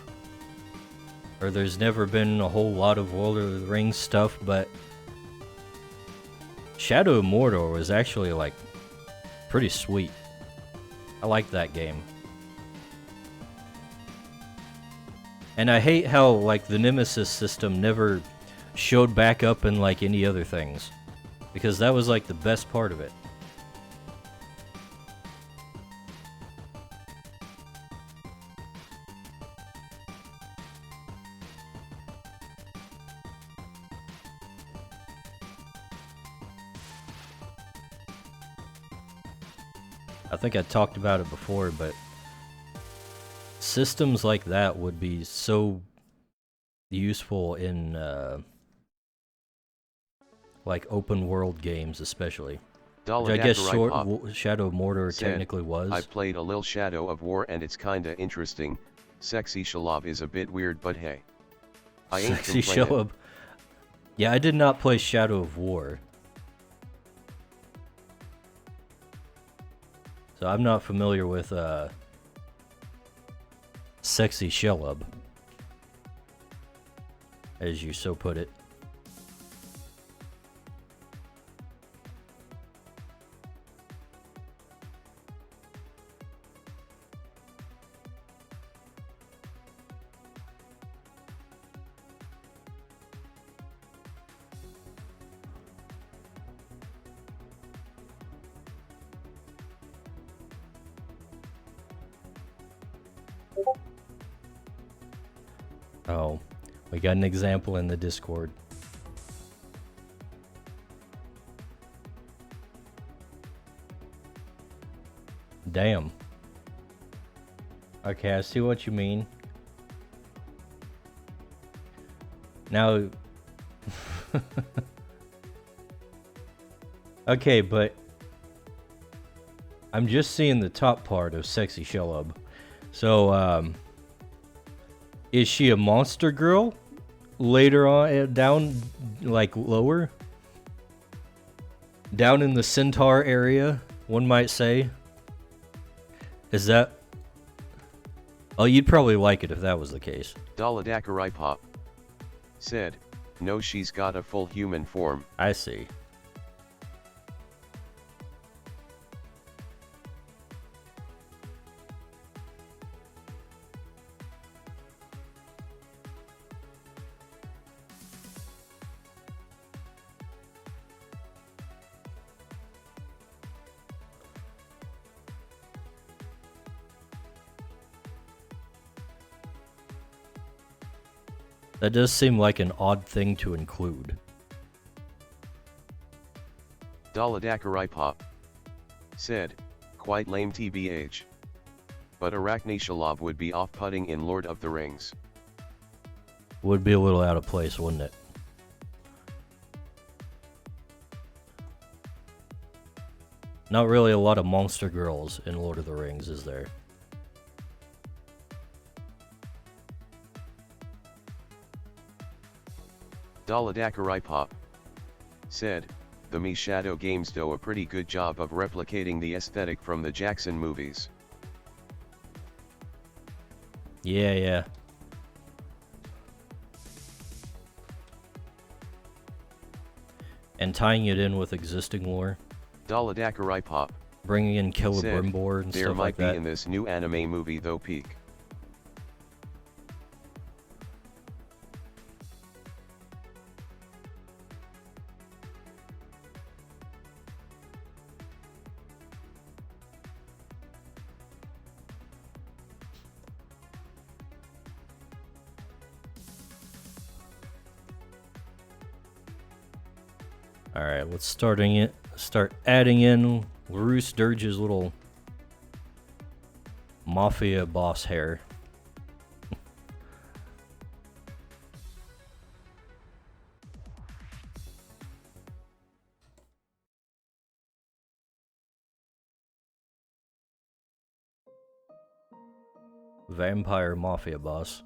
A: Or there's never been a whole lot of Lord of the Rings stuff, but... Shadow of Mordor was actually, like, pretty sweet. I like that game. And I hate how, like, the Nemesis system never showed back up in, like, any other things. Because that was, like, the best part of it. I think I talked about it before, but systems like that would be so useful in, like, open world games, especially. Which I guess Shadow of Mordor
B: said,
A: technically was.
B: "I played a little Shadow of War and it's kinda interesting. Sexy Shelob is a bit weird, but hey. I ain't
A: Sexy
B: complaining."
A: Shelob. Yeah, I did not play Shadow of War. So I'm not familiar with Sexy Shelob, as you so put it. Oh, we got an example in the Discord. Damn. Okay, I see what you mean. Now... Okay, but... I'm just seeing the top part of Sexy Shellub. So, is she a monster girl? Later on, down, like, lower? Down in the centaur area, one might say? Is that... Oh, you'd probably like it if that was the case.
B: Daladakarai Pop said, no, she's got a full human form.
A: I see. That does seem like an odd thing to include.
B: Daladakarai Pop said, quite lame tbh. But Arachne Shalab would be off-putting in Lord of the Rings.
A: Would be a little out of place, wouldn't it? Not really a lot of monster girls in Lord of the Rings, is there?
B: Daladakarai Pop said, the Me Shadow games do a pretty good job of replicating the aesthetic from the Jackson movies.
A: Yeah, yeah. And tying it in with existing lore.
B: Daladakarai Pop
A: Bringing in
B: said,
A: Celebrimbor and
B: there
A: stuff
B: might
A: like
B: be
A: that.
B: in this new anime movie though peak.
A: Alright, let's start adding in LaRue Sturge's little mafia boss hair. Vampire mafia boss.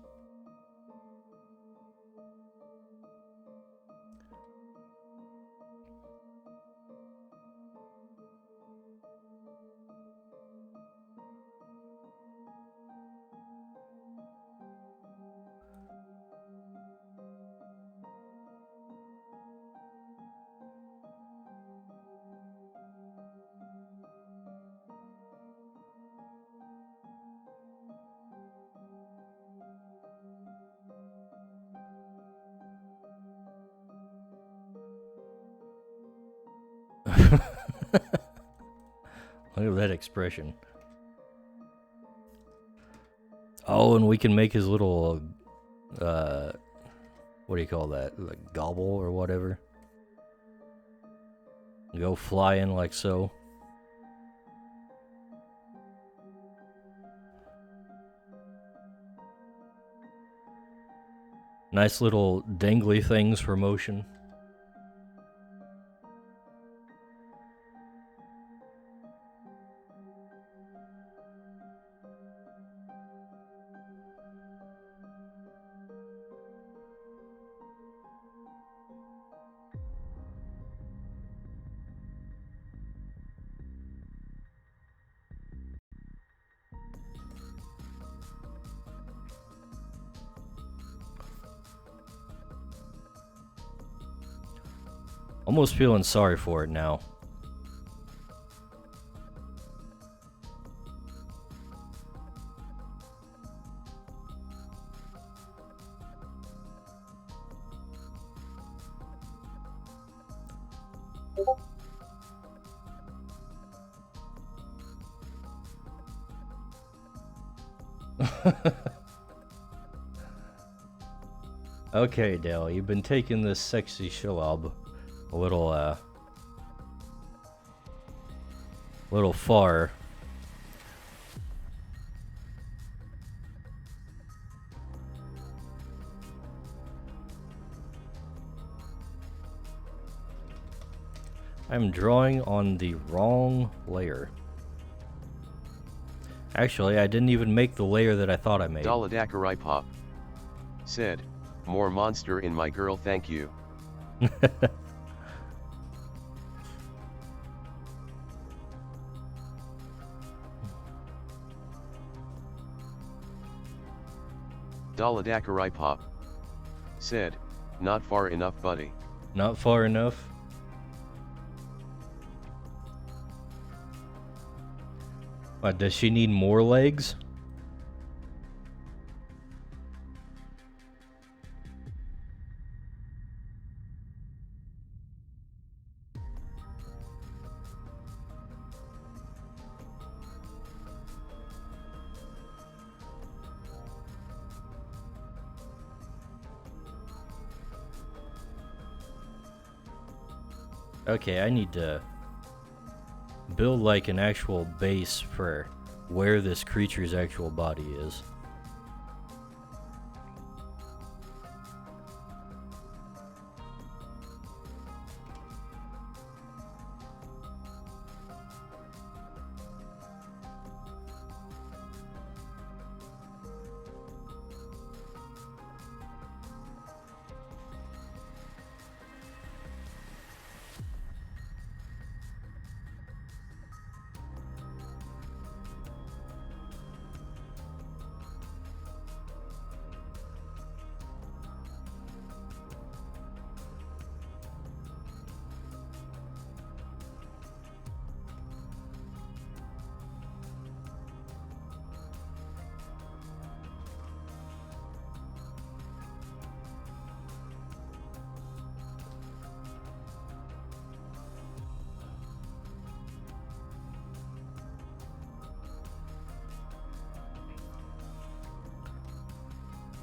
A: Look at that expression. Oh, and we can make his little, what do you call that? Like gobble or whatever. Go flying like so. Nice little dangly things for motion. Almost feeling sorry for it now. Okay, Dale, you've been taking this sexy shalab a little far. I'm drawing on the wrong layer. Actually, I didn't even make the layer that I thought I made.
B: Daladakarai Pop said, more monster in my girl, thank you. Daladakarai Pop said, not far enough, buddy.
A: Not far enough? What, does she need more legs? Okay, I need to build like an actual base for where this creature's actual body is.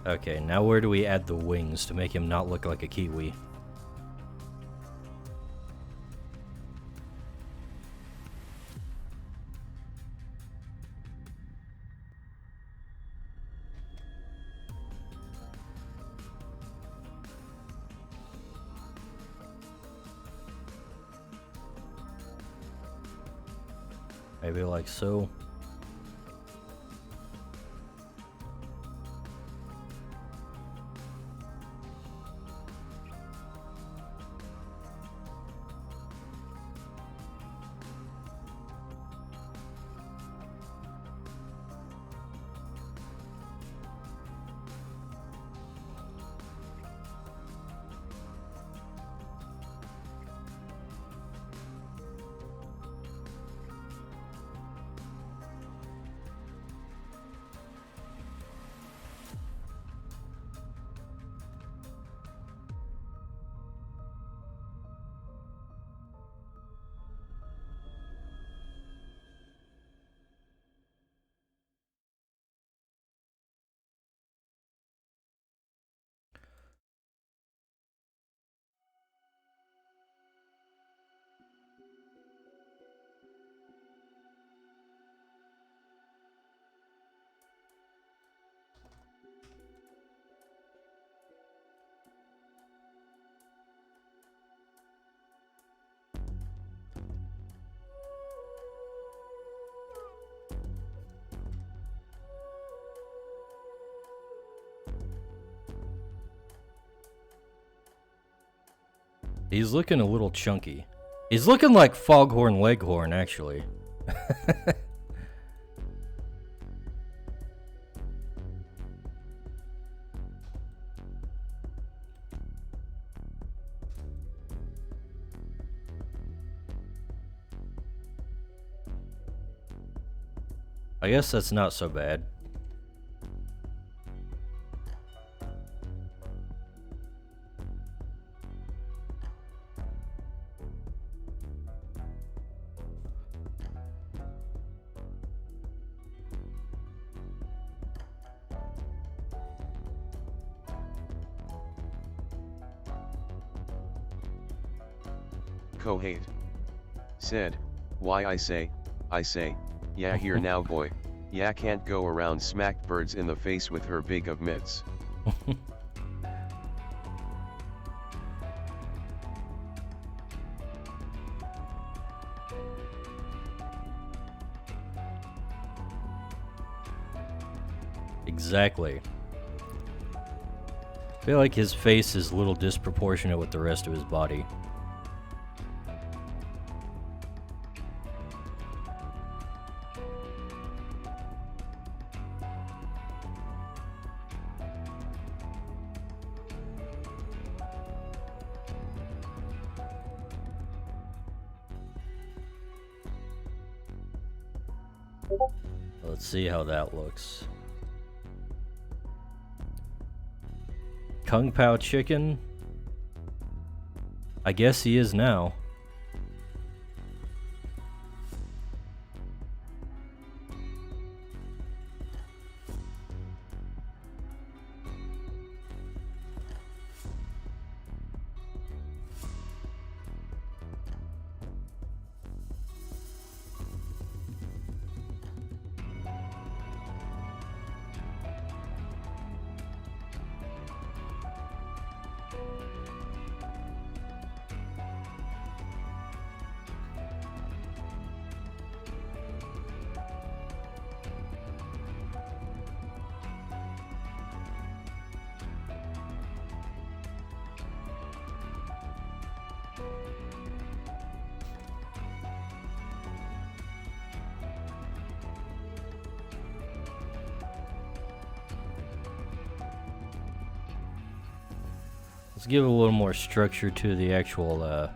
A: Okay, now where do we add the wings to make him not look like a kiwi? Maybe like so. He's looking a little chunky. He's looking like Foghorn Leghorn, actually. I guess that's not so bad.
B: Kohate. Said, why I say, yeah here now boy, yeah can't go around smacked birds in the face with her big of mitts.
A: Exactly. I feel like his face is a little disproportionate with the rest of his body. Let's see how that looks. Kung Pao chicken? I guess he is now. Let's give a little more structure to the actual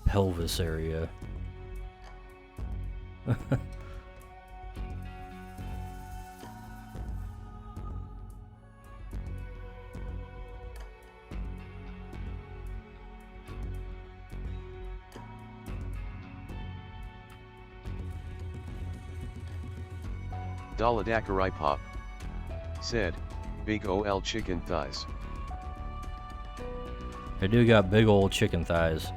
A: pelvis area.
B: Daladakarai Pop. Said, big ol' chicken thighs.
A: I do got big old chicken thighs.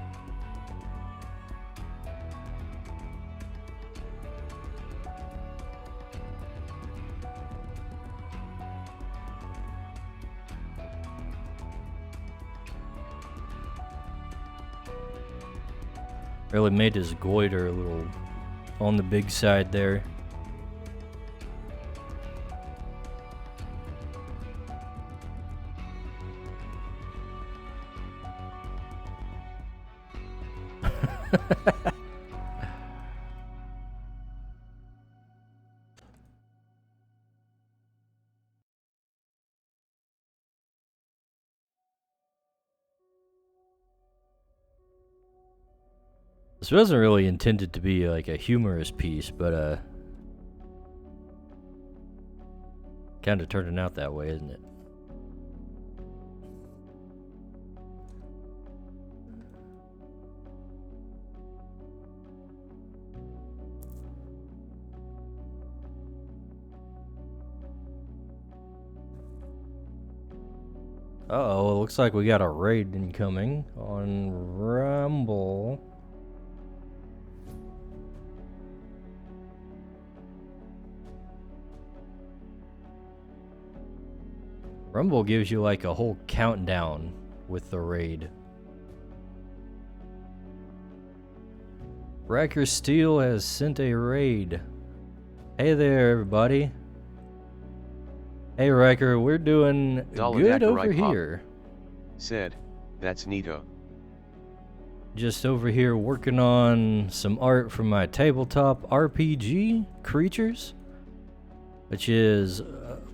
A: Really made his goiter a little on the big side there. This wasn't really intended to be like a humorous piece, but kind of turning out that way, isn't it? Uh-oh, it looks like we got a raid incoming on Rumble. Rumble gives you like a whole countdown with the raid. Riker Steel has sent a raid. Hey there, everybody. Hey Riker, we're doing good over here.
B: Said, that's neato.
A: Just over here working on some art for my tabletop RPG creatures, which is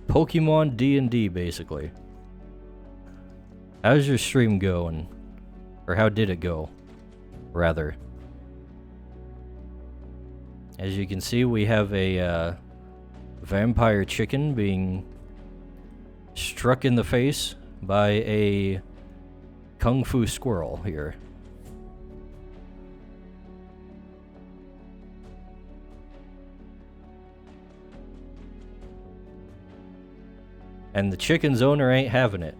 A: Pokemon D&D basically. How's your stream going? Or how did it go? Rather. As you can see, we have a vampire chicken being struck in the face by a kung fu squirrel here. And the chicken's owner ain't having it.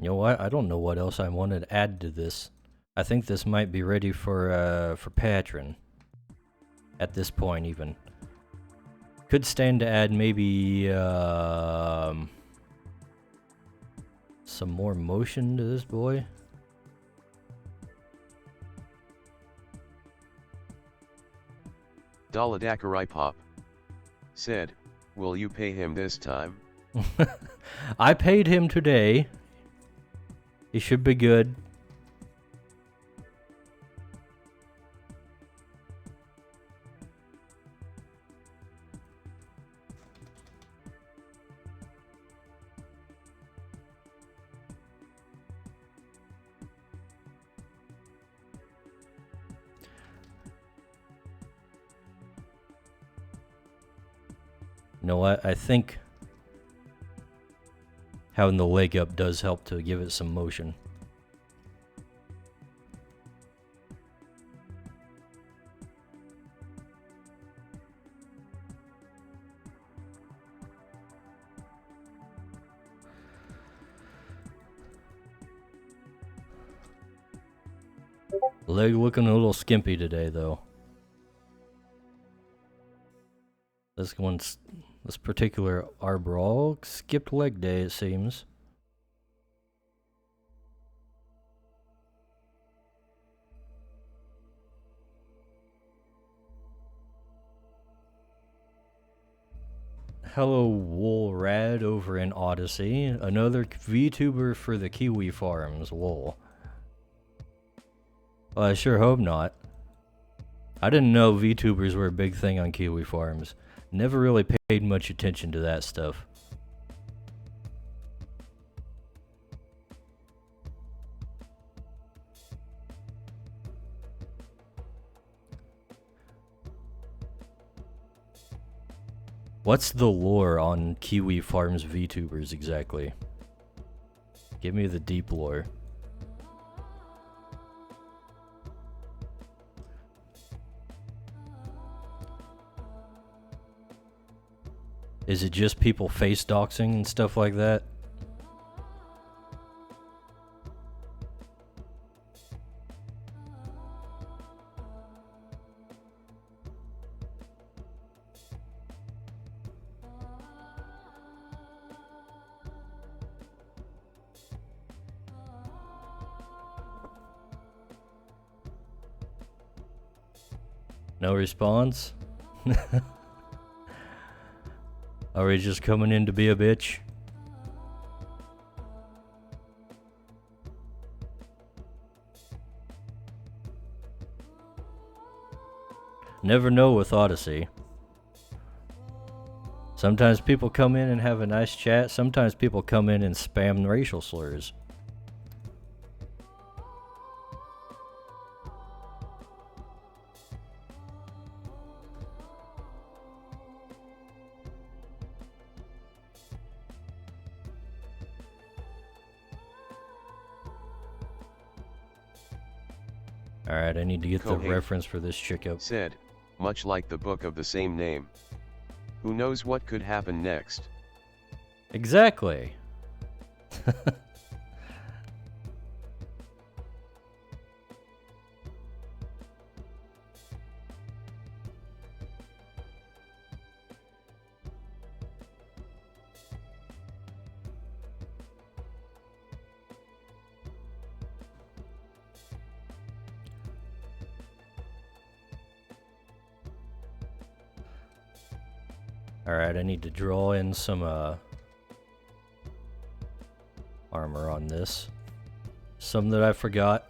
A: You know what? I don't know what else I want to add to this. I think this might be ready for patron. At this point, even. Could stand to add maybe some more motion to this boy.
B: Daladakarai Pop said, "Will you pay him this time?"
A: I paid him today. He should be good. You know what? I think having the leg up does help to give it some motion. Leg looking a little skimpy today, though. This particular Arbral skipped leg day, it seems. Hello, Woolrad over in Odyssey. Another VTuber for the Kiwi Farms, lol. Well, I sure hope not. I didn't know VTubers were a big thing on Kiwi Farms. Never really paid much attention to that stuff. What's the lore on Kiwi Farms VTubers exactly? Give me the deep lore. Is it just people face doxing and stuff like that? No response? Are we just coming in to be a bitch? Never know with Odyssey. Sometimes people come in and have a nice chat, sometimes people come in and spam racial slurs. Alright, I need to get the
B: Kohei
A: reference for this chick up.
B: said, much like the book of the same name. Who knows what could happen next?
A: Exactly. Alright, I need to draw in some armor on this. Some that I forgot.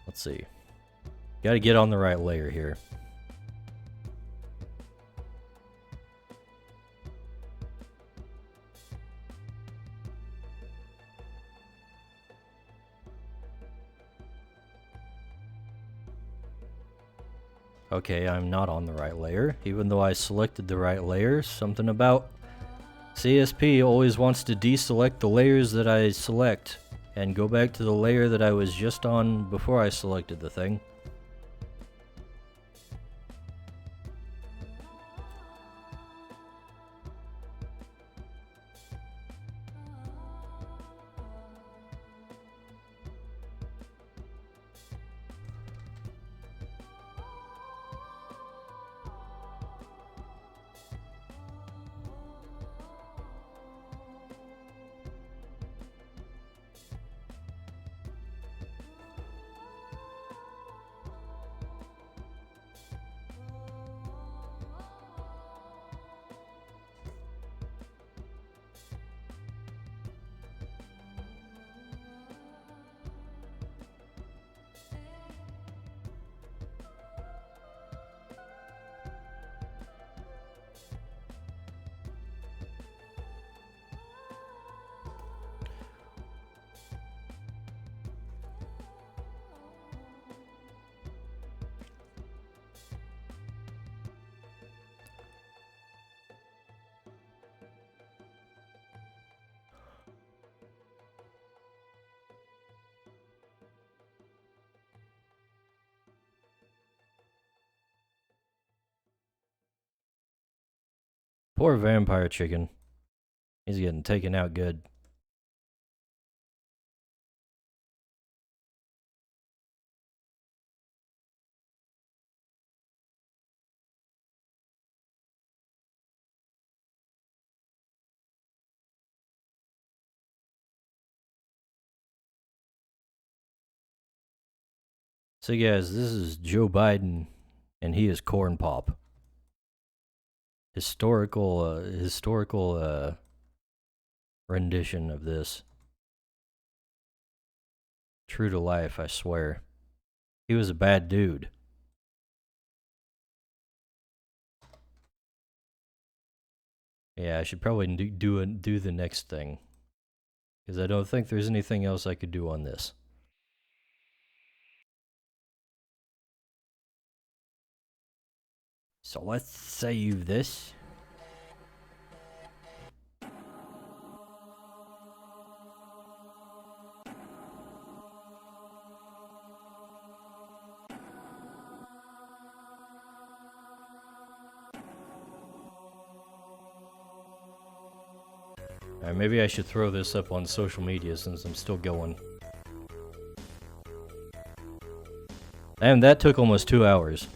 A: Let's see. Gotta get on the right layer here. Okay, I'm not on the right layer, even though I selected the right layer. Something about CSP always wants to deselect the layers that I select. and go back to the layer that I was just on before I selected the thing. Poor vampire chicken. He's getting taken out good. So guys, this is Joe Biden, and he is Corn Pop. Historical rendition of this. True to life, I swear. He was a bad dude. Yeah, I should probably do the next thing, because I don't think there's anything else I could do on this. So let's save this. Alright, maybe I should throw this up on social media since I'm still going. And that took almost 2 hours.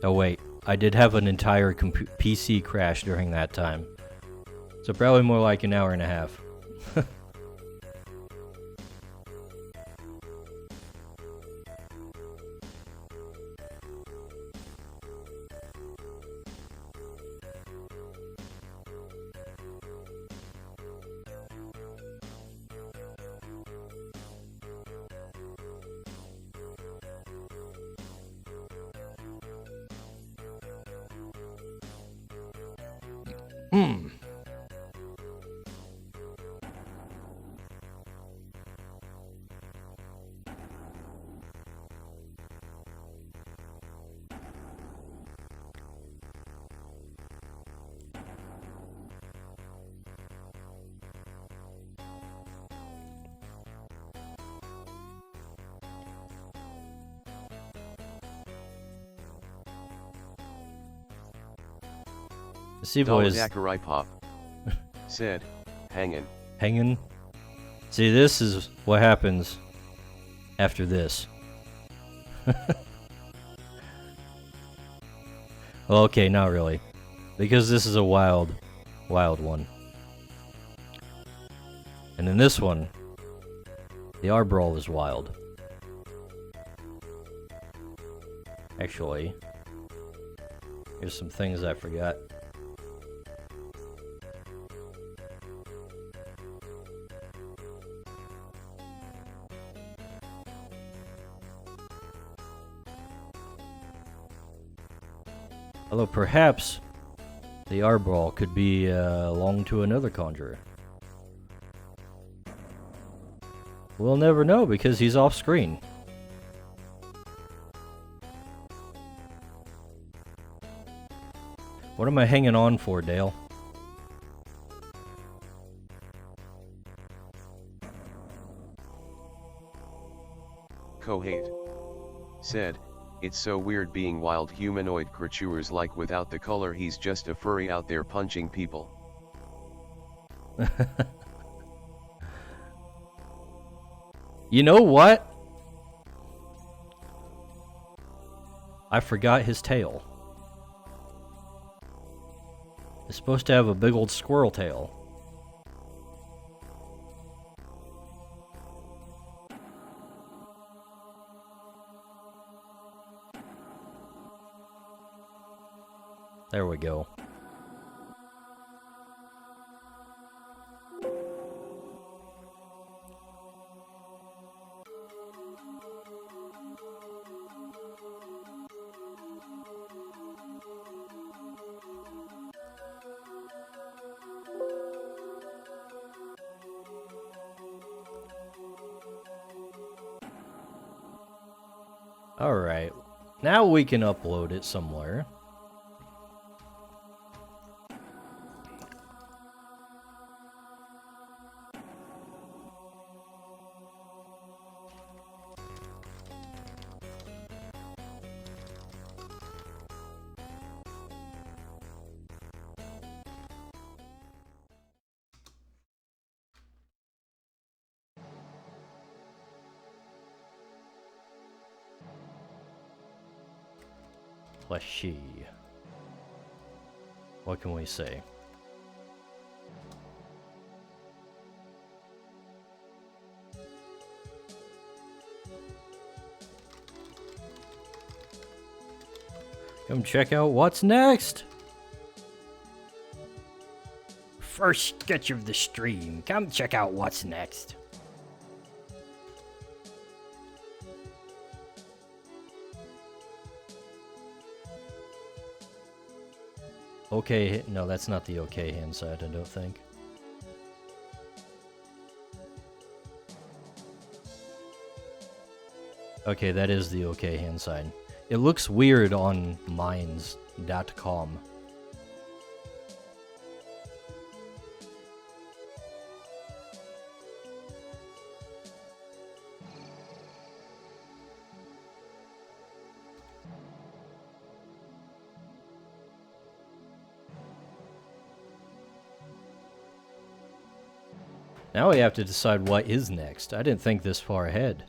A: Oh wait, I did have an entire PC crash during that time. So probably more like an hour and a half. See, boys.
B: Zachary Pop said, hangin'.
A: Hanging. See, this is what happens after this. Well, okay, not really. Because this is a wild one. And in this one, the Arbrawl is wild. Actually, here's some things I forgot. Although perhaps the Arbrawl could be belong to another conjurer. We'll never know because he's off screen. What am I hanging on for, Dale?
B: Kohate said, "It's so weird being wild humanoid creatures like without the color he's just a furry out there punching people."
A: You know what? I forgot his tail. It's supposed to have a big old squirrel tail. There we go. Alright, now we can upload it somewhere. Let's see. What can we say? Come check out what's next! First sketch of the stream. Come check out what's next. Okay, no, that's not the okay hand side, I don't think. Okay, that is the okay hand side. It looks weird on Minds.com. Now we have to decide what is next. I didn't think this far ahead.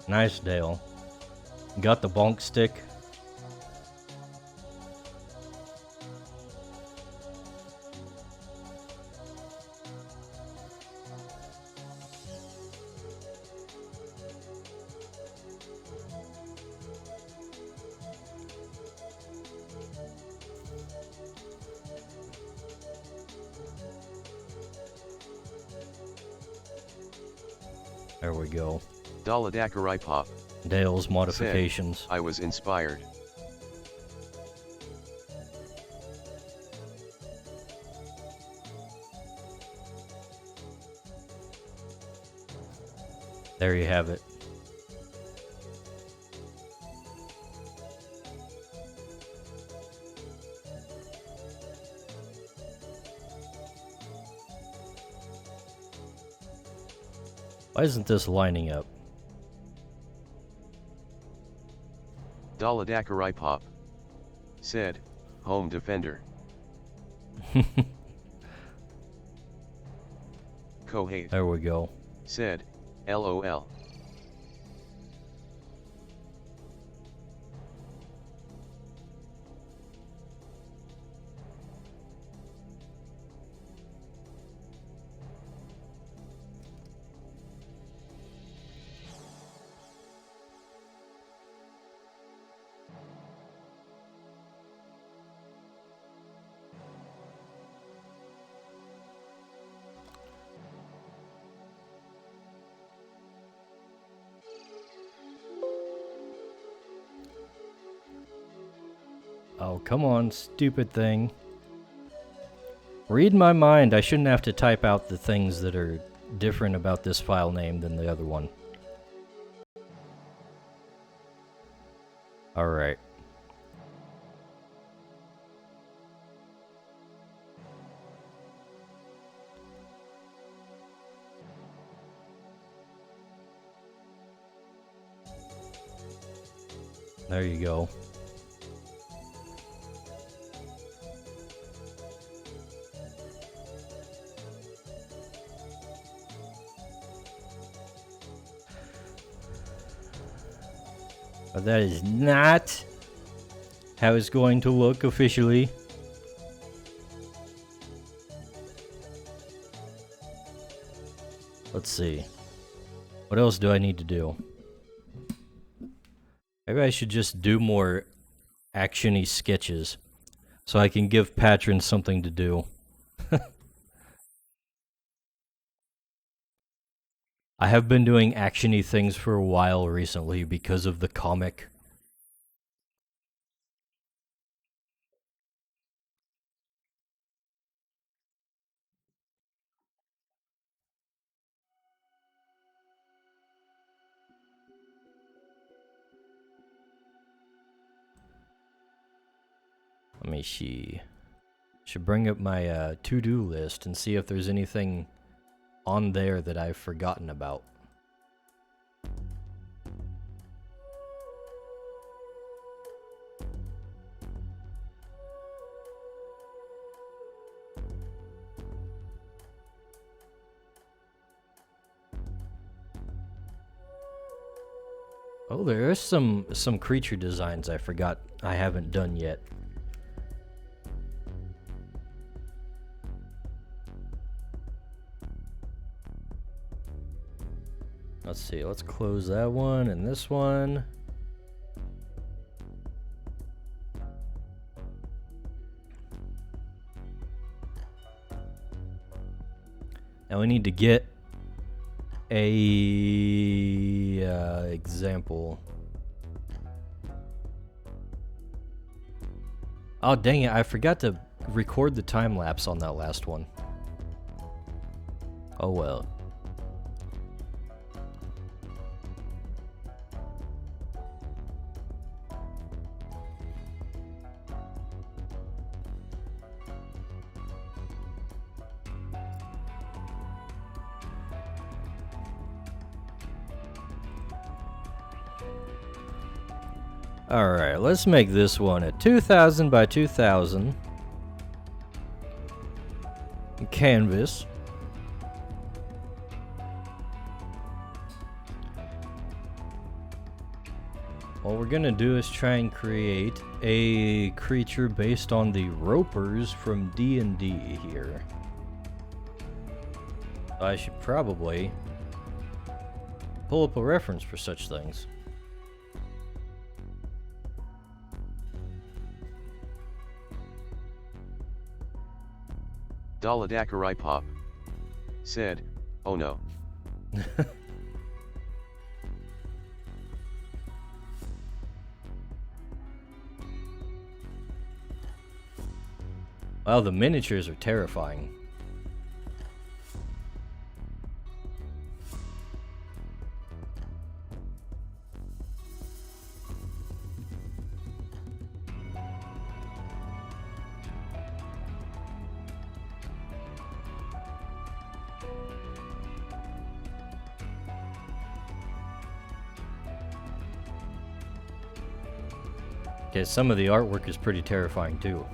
A: Nice, Dale. Got the bonk stick. There we go.
B: Daladakarai Pop
A: Dale's
B: said,
A: modifications.
B: "I was inspired."
A: There you have it. Why isn't this lining up?
B: Daladakarai Pop said, "Home defender." Kohate
A: There we go.
B: said, "LOL."
A: Oh, come on, stupid thing. Read my mind. I shouldn't have to type out the things that are different about this file name than the other one. Alright. There you go. But that is not how it's going to look officially. Let's see. What else do I need to do? Maybe I should just do more action-y sketches so I can give patrons something to do. I have been doing action-y things for a while recently because of the comic. Let me see. Should bring up my to-do list and see if there's anything on there that I've forgotten about. Oh, there is some creature designs I forgot I haven't done yet. Let's see, let's close that one and this one. Now we need to get a example. Oh dang it, I forgot to record the time lapse on that last one. Oh well. Alright, let's make this one a 2000 by 2000 canvas. What we're gonna do is try and create a creature based on the ropers from D&D here. I should probably pull up a reference for such things.
B: Daladakarai Pop said, "Oh no."
A: Wow, the miniatures are terrifying. Okay, some of the artwork is pretty terrifying too.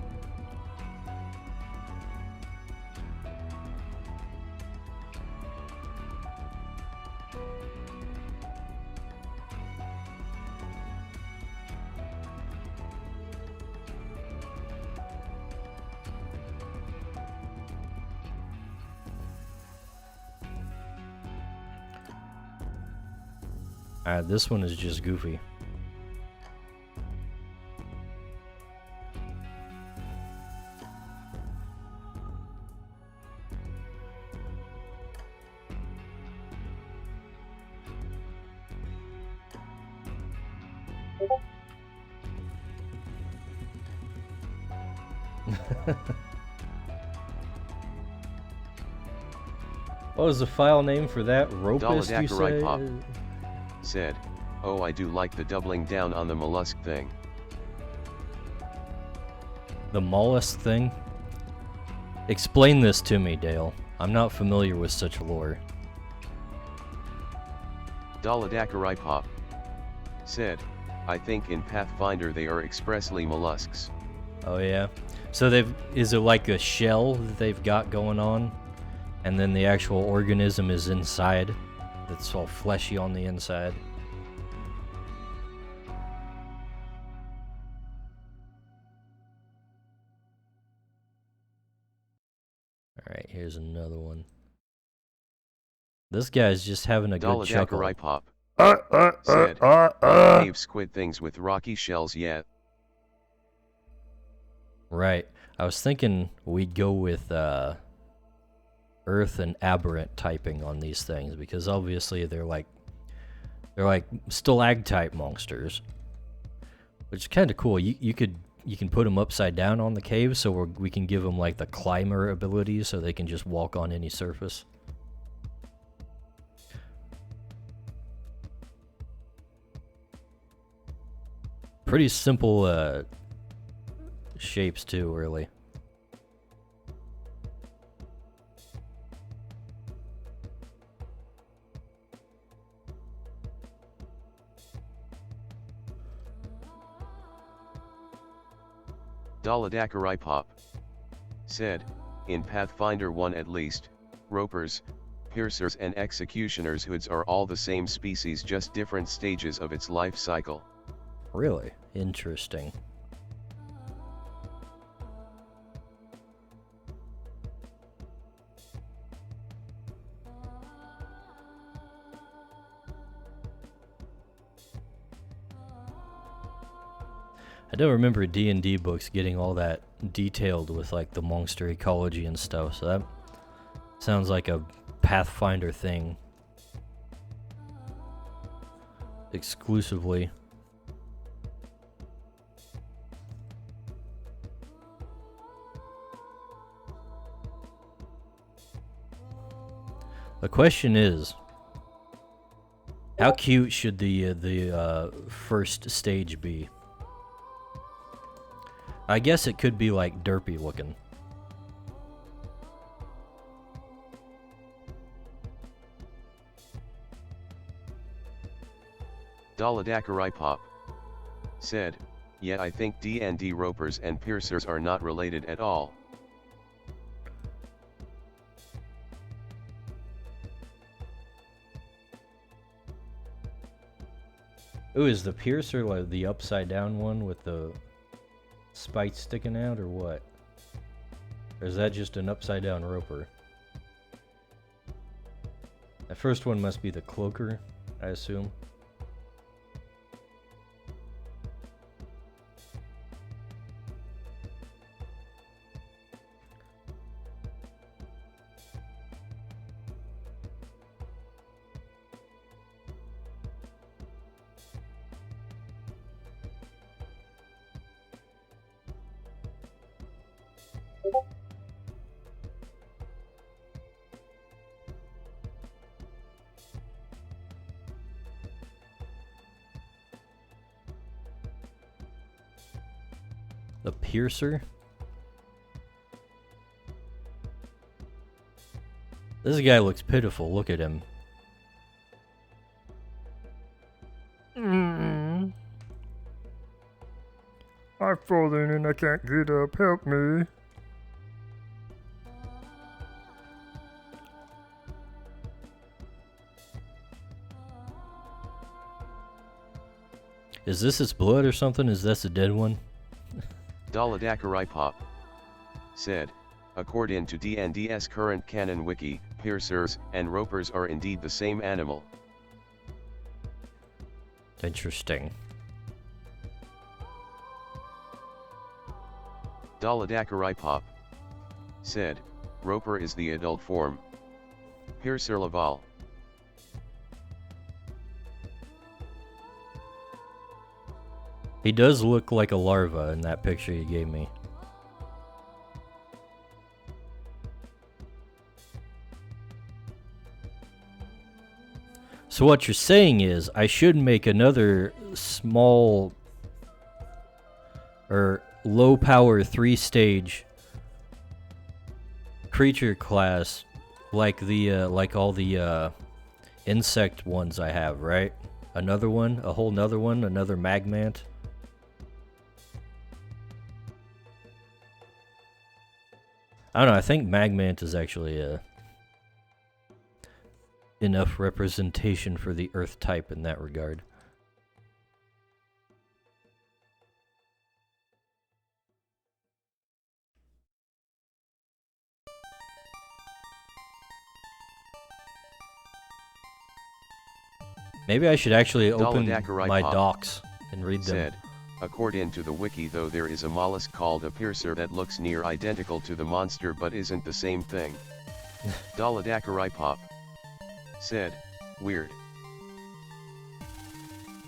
A: This one is just goofy. What was the file name for that? Ropist, you say?
B: Pop said, "Oh, I do like the doubling down on the mollusk thing."
A: The mollusk thing? Explain this to me, Dale. I'm not familiar with such lore.
B: Daladakarai Pop said, "I think in Pathfinder they are expressly mollusks."
A: Oh yeah? So is it like a shell that they've got going on? And then the actual organism is inside? It's all fleshy on the inside? Alright, here's another one. This guy's just having a good chuckle.
B: Daladakarai Pop said, "Cave squid things with rocky shells yet."
A: Right. I was thinking we'd go with Earth and Aberrant typing on these things, because obviously they're like stalactite monsters, which is kind of cool. You can put them upside down on the cave, so we can give them like the climber abilities, so they can just walk on any surface. Pretty simple shapes too, really.
B: Daladakarai Pop said, "In Pathfinder 1 at least, ropers, piercers and executioners hoods are all the same species, just different stages of its life cycle."
A: Really? Interesting. I don't remember D&D books getting all that detailed with like the monster ecology and stuff, so that sounds like a Pathfinder thing. Exclusively. The question is, how cute should the first stage be? I guess it could be like derpy looking.
B: Daladakarai Pop said, "Yet I think D&D ropers and piercers are not related at all."
A: Ooh, is the piercer like the upside down one with the spikes sticking out, or what? Or is that just an upside down roper? The first one must be the cloaker, I assume. The piercer? This guy looks pitiful, look at him.
D: I've fallen and I can't get up, help me.
A: Is this its blood or something? Is this a dead one?
B: Daladakarai Pop said, "According to D&D's current canon wiki, piercers and ropers are indeed the same animal."
A: Interesting.
B: Daladakarai Pop said, "Roper is the adult form. Piercer Laval."
A: He does look like a larva in that picture you gave me. So what you're saying is I should make another small or low power 3-stage creature class like all the insect ones I have, right? Another one, a whole nother one, another Magmant. I don't know, I think Magmant is actually enough representation for the Earth type in that regard. Maybe I should actually open my docs and read them.
B: Said, according to the wiki, though, there is a mollusk called a piercer that looks near identical to the monster but isn't the same thing. Daladakarai Pop said, weird.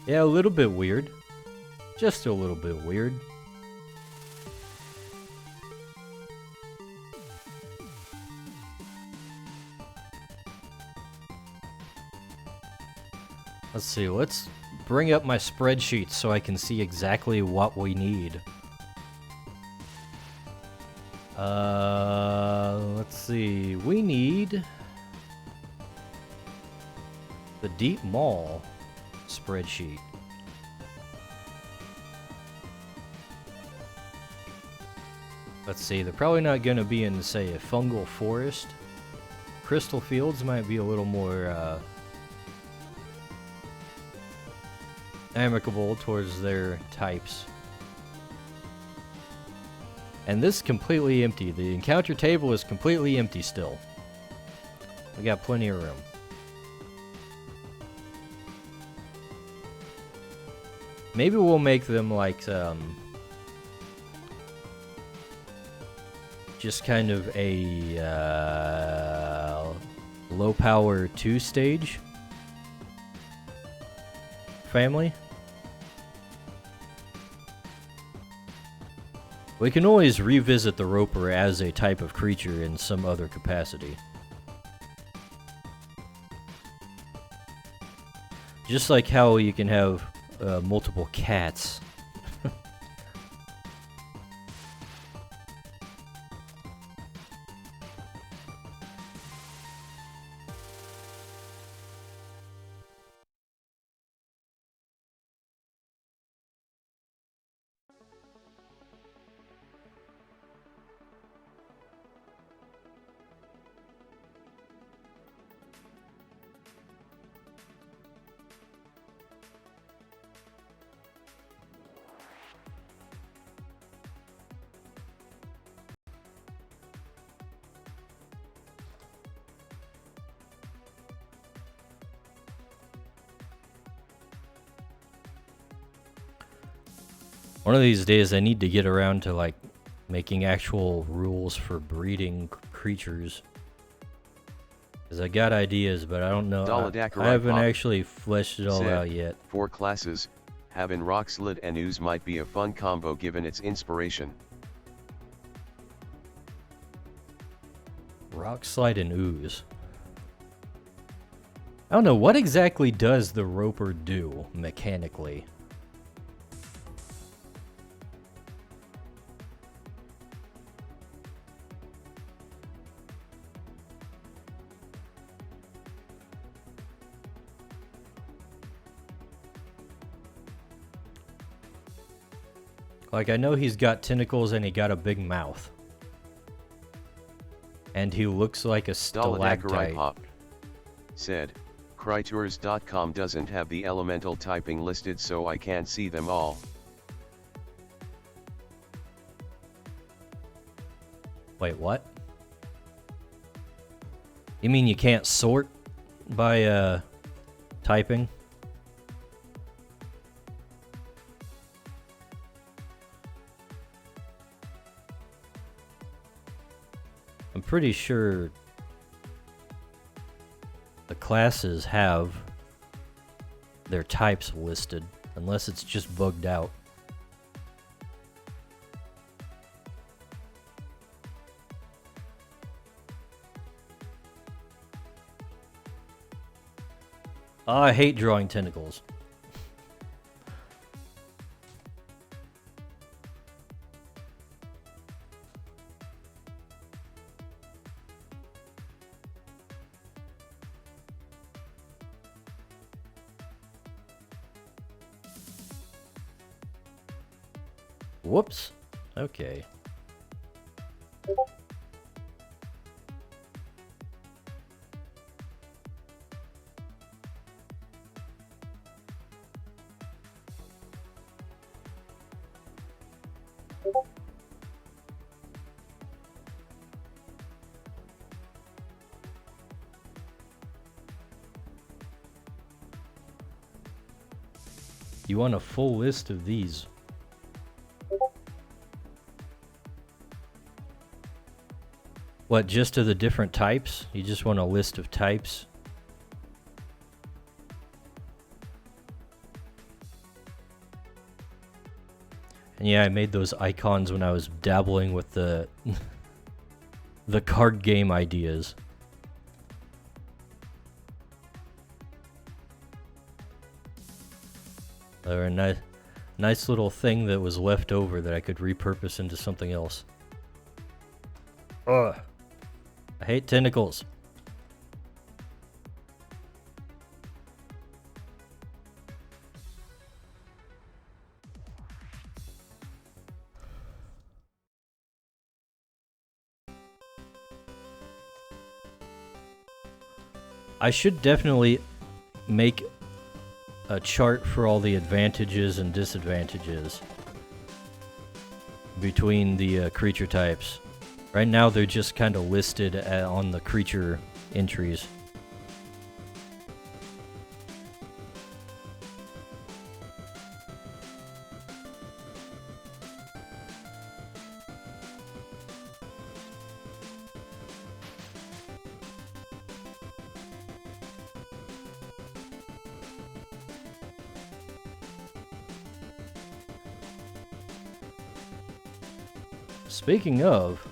A: Yeah, a little bit weird. Just a little bit weird. Let's see, let's bring up my spreadsheet so I can see exactly what we need. Let's see, we need the Deep Mall spreadsheet. Let's see, they're probably not going to be in, say, a fungal forest. Crystal fields might be a little more amicable towards their types. And this is completely empty. The encounter table is completely empty still. We got plenty of room. Maybe we'll make them like just kind of a low power 2-stage family. We can always revisit the Roper as a type of creature in some other capacity. Just like how you can have multiple cats. One of these days I need to get around to like making actual rules for breeding creatures. Because I got ideas, but I don't know. I haven't actually fleshed it all out yet.
B: 4 classes, having rock slid and ooze might be a fun combo given its inspiration.
A: Rock slide and ooze. I don't know, what exactly does the Roper do mechanically? Like, I know he's got tentacles and he got a big mouth. And he looks like a stalactite.
B: Said, Crytours.com doesn't have the elemental typing listed, so I can't see them all.
A: Wait, what? You mean you can't sort by typing? I'm pretty sure the classes have their types listed, unless it's just bugged out. I hate drawing tentacles. Whoops. Okay. You want a full list of these. What, just of the different types? You just want a list of types? And yeah, I made those icons when I was dabbling with the the card game ideas. They were a nice little thing that was left over that I could repurpose into something else. Ugh. I hate tentacles. I should definitely make a chart for all the advantages and disadvantages between the creature types. Right now they're just kind of listed on the creature entries. Speaking of,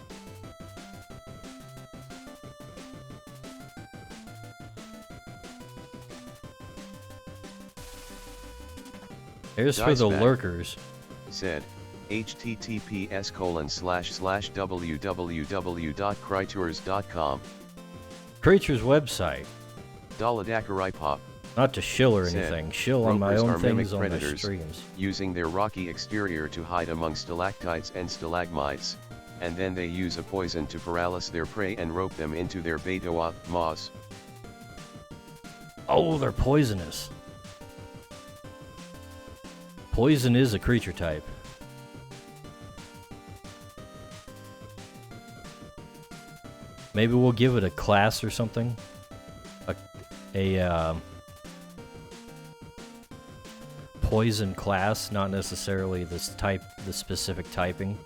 A: here's for the
B: Diceback
A: lurkers.
B: Said, https://www.crytours.com.
A: Creature's website.
B: Daladakarai
A: Not to shill or
B: Said,
A: anything. Shill on my
B: ropers
A: own
B: are mimic
A: things on my
B: predators,
A: streams.
B: using their rocky exterior to hide among stalactites and stalagmites, and then they use a poison to paralyze their prey and rope them into their betoa maws.
A: Oh, they're poisonous. Poison is a creature type. Maybe we'll give it a class or something. A poison class, not necessarily this type, the specific typing.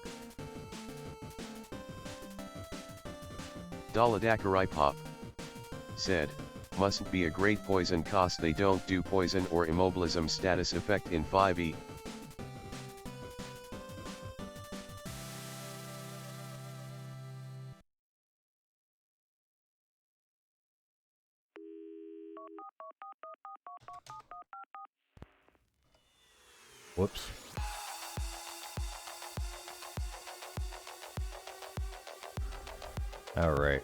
B: Daladakarai said, mustn't be a great poison cause they don't do poison or immobilism status effect in 5e.
A: Whoops. Alright.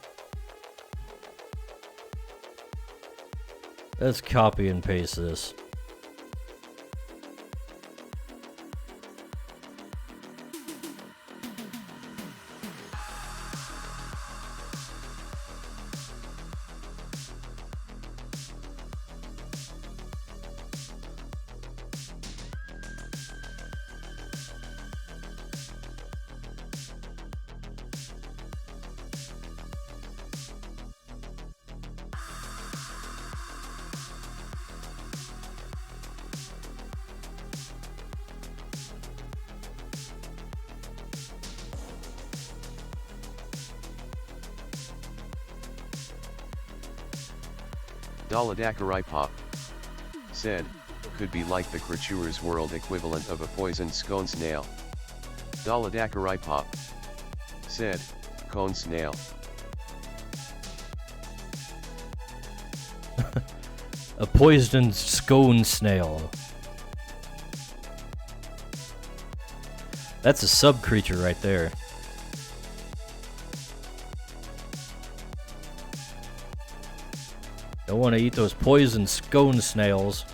A: Let's copy and paste this.
B: Daladakarai said, could be like the creature's world equivalent of a poisoned scone snail. Daladakarai said, cone snail.
A: A poisoned scone snail. That's a sub-creature right there. Don't want to eat those poison scone snails.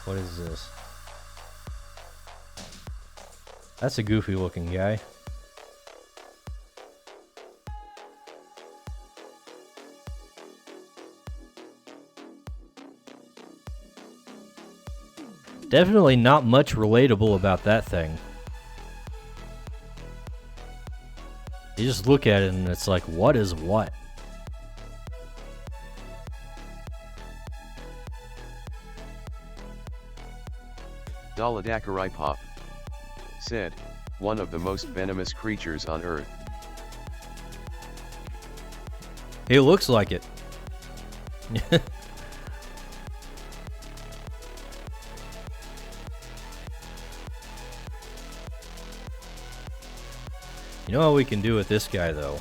A: What is this? That's a goofy looking guy. Definitely not much relatable about that thing. You just look at it and it's like, what is what?
B: Daladakaripop said, one of the most venomous creatures on Earth.
A: It looks like it. You know what we can do with this guy, though?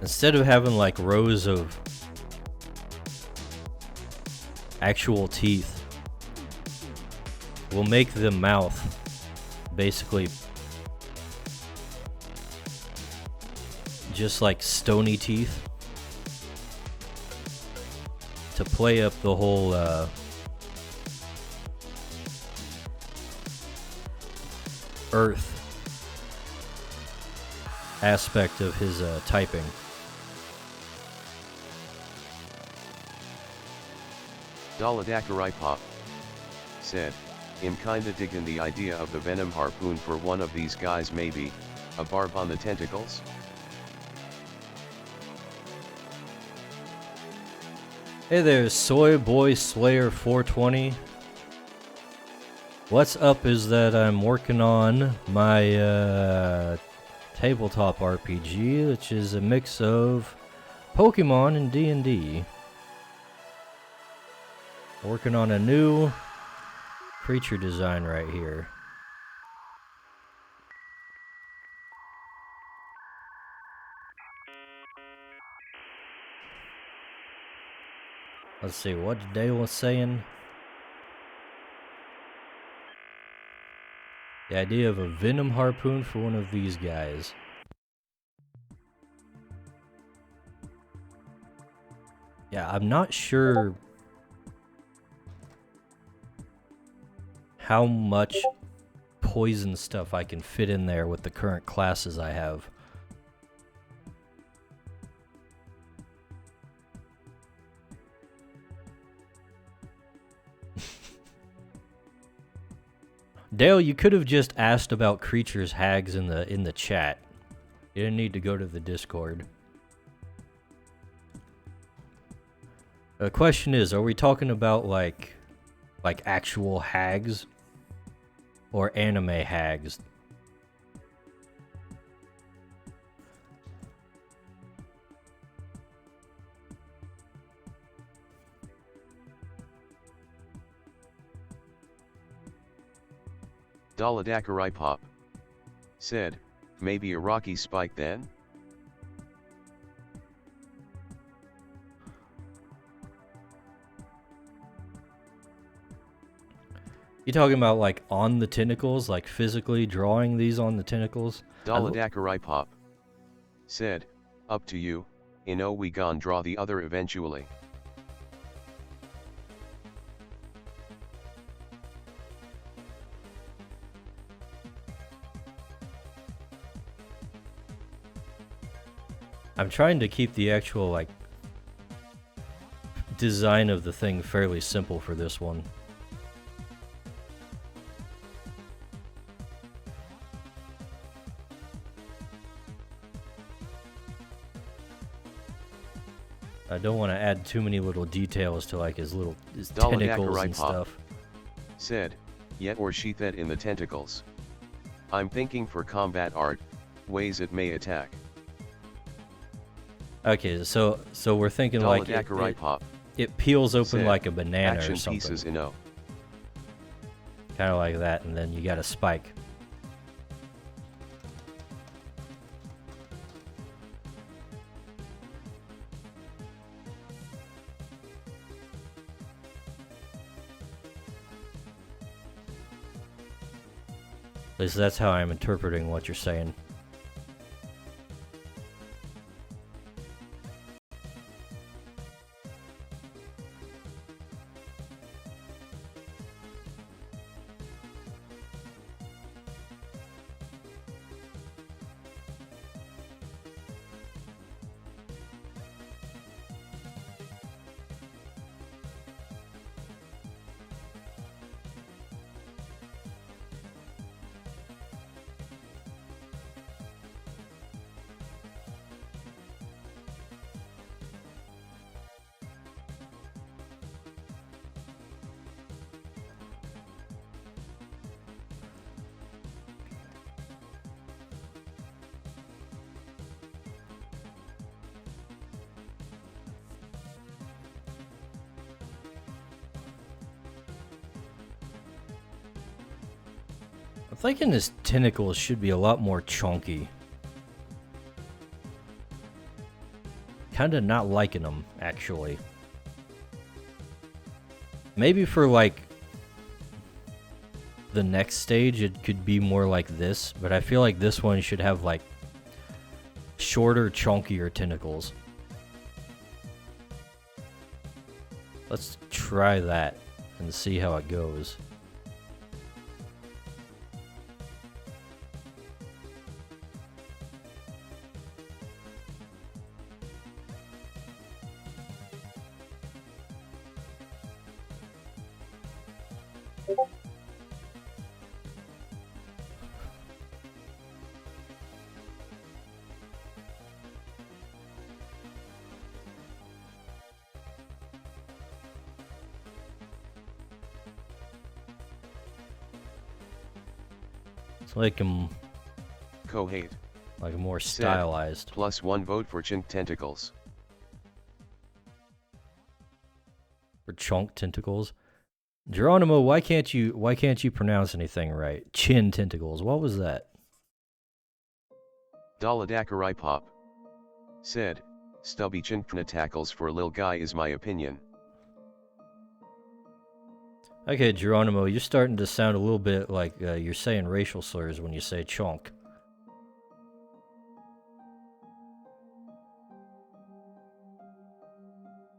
A: Instead of having like rows of actual teeth, we'll make the mouth basically just like stony teeth to play up the whole earth aspect of his typing.
B: Daladakaripop said, I'm kinda diggin' the idea of the venom harpoon for one of these guys, maybe a barb on the tentacles?
A: Hey there, Soy Boy Slayer 420. What's up is that I'm working on my tabletop RPG, which is a mix of Pokemon and D&D. Working on a new creature design right here. Let's see, what Dale was saying? The idea of a venom harpoon for one of these guys. Yeah, I'm not sure how much poison stuff I can fit in there with the current classes I have. Dale, you could have just asked about creatures hags in the chat. You didn't need to go to the Discord. The question is, are we talking about like actual hags or anime hags?
B: Daladakaripop said, maybe a rocky spike then?
A: You talking about like on the tentacles, like physically drawing these on the tentacles?
B: Daladakaripop said, up to you, we gon' draw the other eventually.
A: I'm trying to keep the actual, like, design of the thing fairly simple for this one. I don't want to add too many little details to like his tentacles and stuff.
B: Said, yet or sheathed in the tentacles. I'm thinking for combat art, ways it may attack.
A: Okay, so we're thinking like it peels open
B: said,
A: like a banana
B: action
A: or something.
B: Pieces in O.
A: Kind of like that, and then you got a spike. At least that's how I'm interpreting what you're saying. I'm thinking his tentacles should be a lot more chunky. Kinda not liking them, actually. Maybe for like the next stage it could be more like this, but I feel like this one should have like shorter, chunkier tentacles. Let's try that and see how it goes. It's like
B: Kohate.
A: Like a more stylized.
B: +1 vote for chink tentacles.
A: For chunk tentacles. Geronimo, why can't you pronounce anything right? Chin tentacles. What was that?
B: Daladakarai Pop. Said, stubby chin tentacles for lil guy is my opinion.
A: Okay, Geronimo, you're starting to sound a little bit like you're saying racial slurs when you say chunk.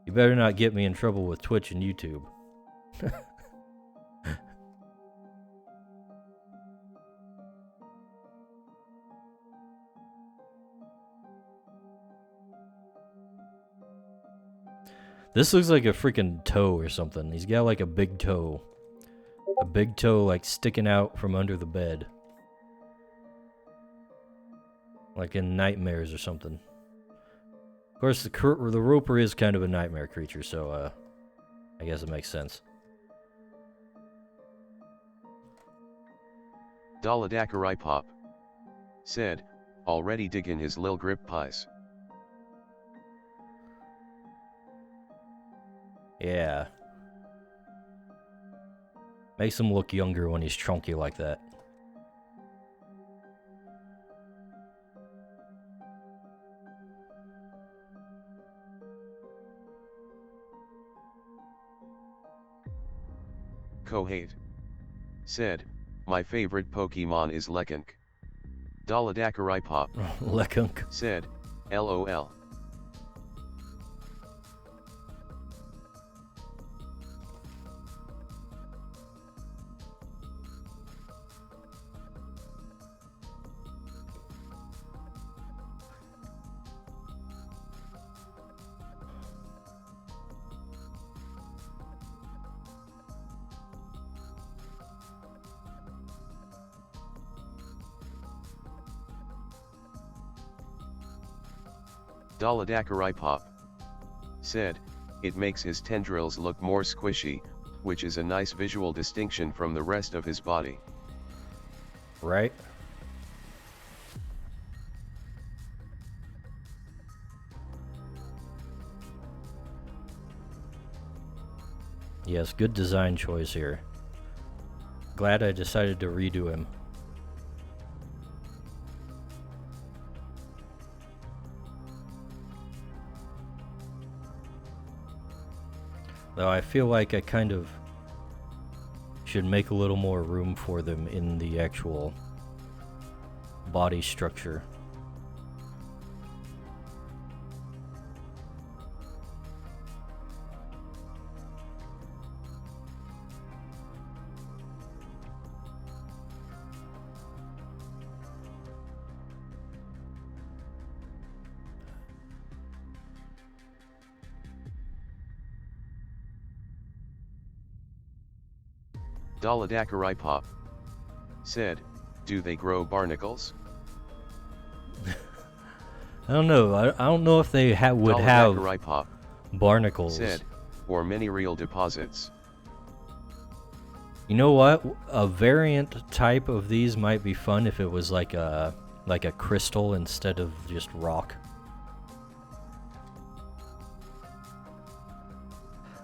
A: You better not get me in trouble with Twitch and YouTube. This looks like a freaking toe or something. He's got like a big toe. A big toe like sticking out from under the bed. Like in nightmares or something. Of course, the roper is kind of a nightmare creature, so I guess it makes sense.
B: Daladakarai Pop. Said, already digging his lil grip pies.
A: Yeah. Makes him look younger when he's chunky like that.
B: Kohate. Said, my favorite Pokemon is Lekunk. Daladakarai Pop.
A: Lekunk.
B: Said, LOL. Daladakarai said, it makes his tendrils look more squishy, which is a nice visual distinction from the rest of his body.
A: Right? Yes, good design choice here. Glad I decided to redo him. Though I feel like I kind of should make a little more room for them in the actual body structure.
B: Daladakarai said, do they grow barnacles?
A: I don't know. I don't know if they would have
B: Daladakarai
A: barnacles.
B: said, or many real deposits.
A: You know what? A variant type of these might be fun if it was like a crystal instead of just rock.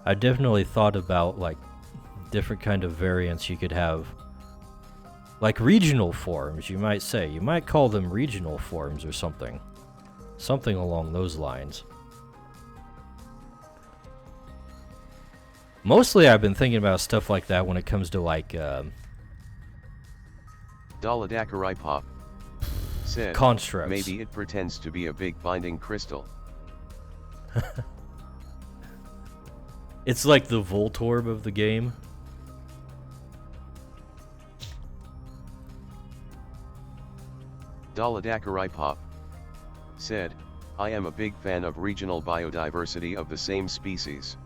A: I definitely thought about like different kind of variants you could have. Like regional forms, you might say. You might call them regional forms or something. Something along those lines. Mostly I've been thinking about stuff like that when it comes to like
B: Daladakarai said,
A: constructs.
B: maybe it pretends to be a big binding crystal.
A: It's like the Voltorb of the game.
B: Daladakarai said, I am a big fan of regional biodiversity of the same species.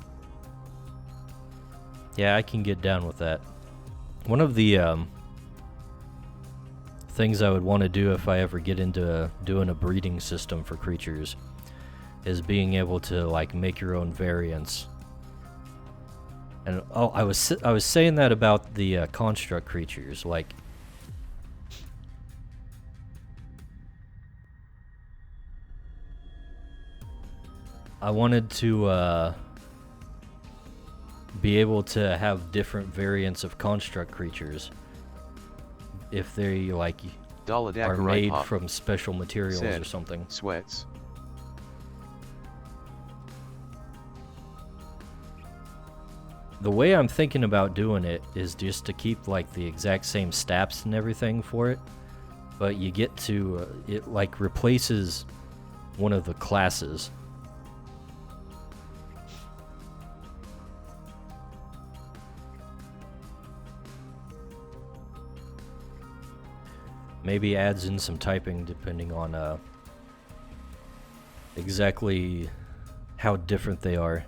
A: Yeah, I can get down with that. One of the things I would want to do if I ever get into doing a breeding system for creatures is being able to like make your own variants. And oh, I was saying that about the construct creatures, like I wanted to be able to have different variants of construct creatures if they like are made from special materials
B: said,
A: or something.
B: Sweats.
A: The way I'm thinking about doing it is just to keep like the exact same stats and everything for it, but you get to it like replaces one of the classes. Maybe adds in some typing depending on exactly how different they are.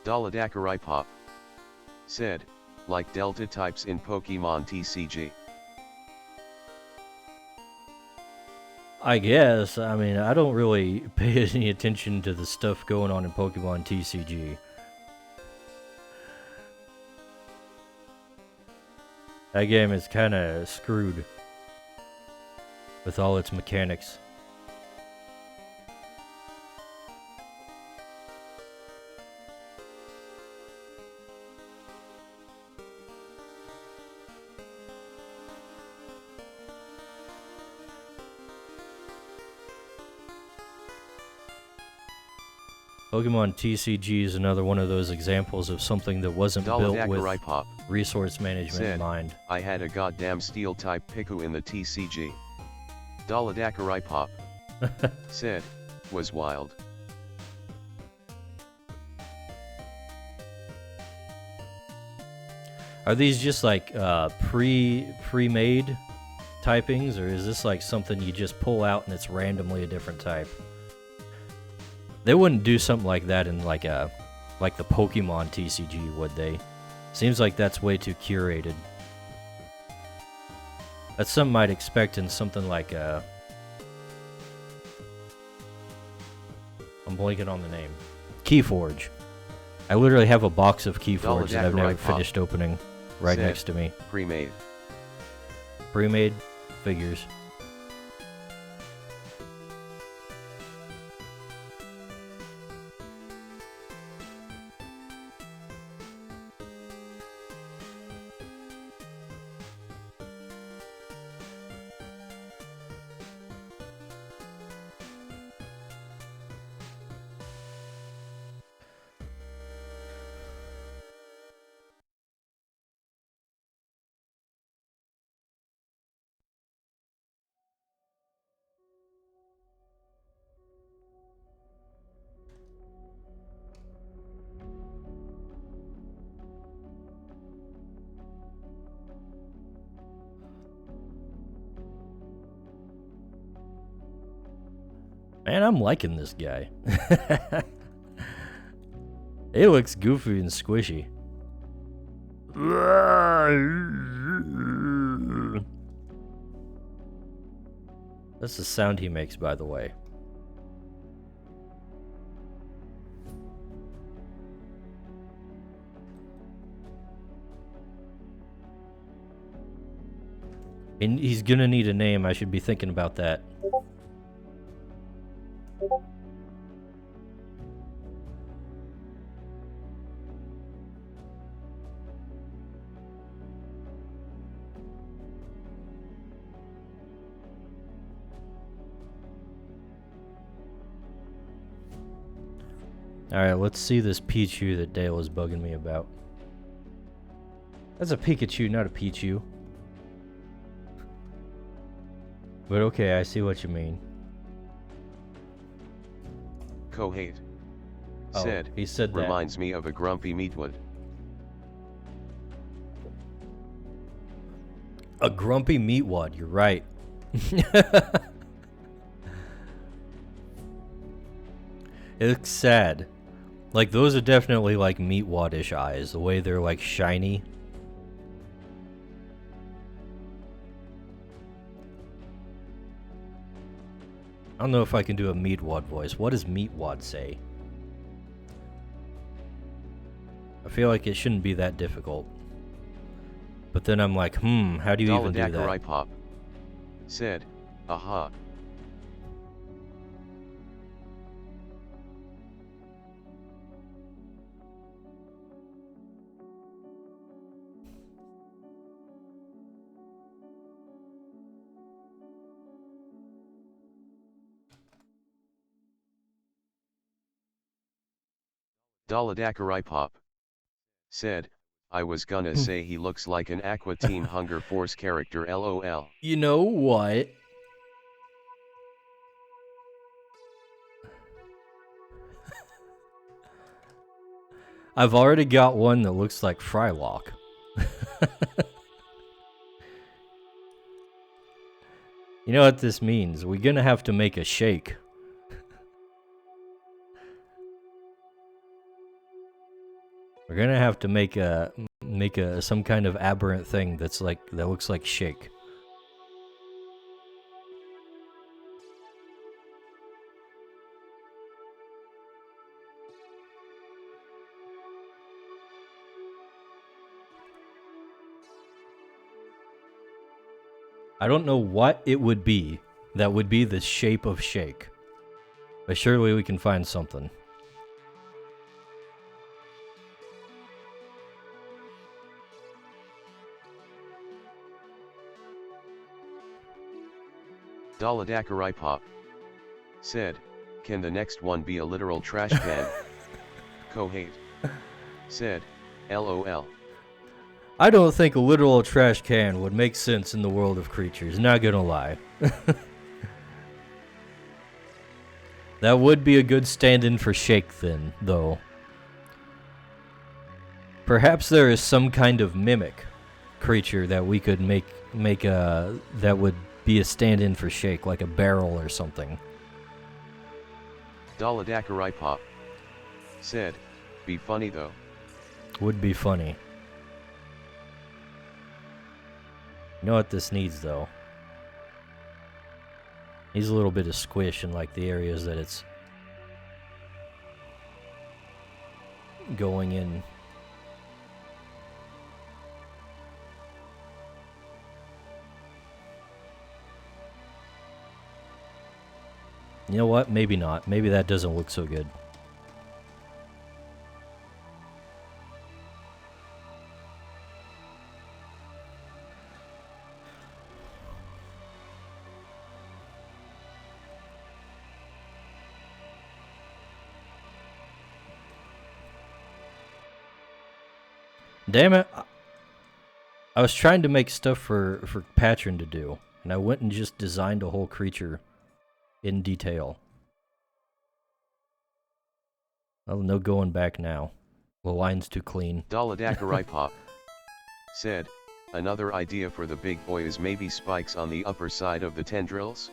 B: Daladakarai said, like delta types in Pokemon TCG.
A: I guess. I mean, I don't really pay any attention to the stuff going on in Pokemon TCG. That game is kind of screwed with all its mechanics. Pokemon TCG is another one of those examples of something that wasn't built with resource management in mind.
B: I had a goddamn steel-type Piku in the TCG. Daladakarai said, was wild.
A: Are these just like pre-made typings, or is this like something you just pull out and it's randomly a different type? They wouldn't do something like that in like the Pokemon TCG, would they? Seems like that's way too curated. That's something I'd expect in something like I'm blanking on the name. Keyforge. I literally have a box of Keyforge that I've never finished opening right next to me.
B: Pre-made.
A: Pre-made figures. Man, I'm liking this guy. It looks goofy and squishy. That's the sound he makes, by the way. And he's gonna need a name. I should be thinking about that. Alright, let's see this Pichu that Dale is bugging me about. That's a Pikachu, not a Pichu. But okay, I see what you mean.
B: Kohate.
A: Oh,
B: Said,
A: he said that.
B: reminds me of a grumpy meatwood.
A: A grumpy meatwad, you're right. It looks sad. Like, those are definitely like meatwad-ish eyes, the way they're like shiny. I don't know if I can do a meatwad voice. What does meatwad say? I feel like it shouldn't be that difficult. But then I'm like, how do you even do that?
B: Pop. Said, aha. Daladakarai Pop. Said, I was gonna say he looks like an Aqua Teen Hunger Force character LOL.
A: You know what? I've already got one that looks like Frylock. You know what this means? We're gonna have to make a shake. We're gonna have to make some kind of aberrant thing that looks like shake. I don't know what it would be that would be the shape of shake, but surely we can find something.
B: Daladakarai Pop. Said, can the next one be a literal trash can? Kohate. Said, LOL.
A: I don't think a literal trash can would make sense in the world of creatures, not gonna lie. That would be a good stand-in for shake then, though. Perhaps there is some kind of mimic creature that we could make make a that would be a stand-in for Shake, like a barrel or something.
B: Daladakarai Pop said, "Be funny though."
A: Would be funny. You know what this needs though? Needs a little bit of squish in like the areas that it's going in. You know what? Maybe not. Maybe that doesn't look so good. Damn it. I was trying to make stuff for Patron to do, and I went and just designed a whole creature in detail. Oh, no going back now. The line's too clean.
B: Daladakarai Pop said, "Another idea for the big boy is maybe spikes on the upper side of the tendrils?"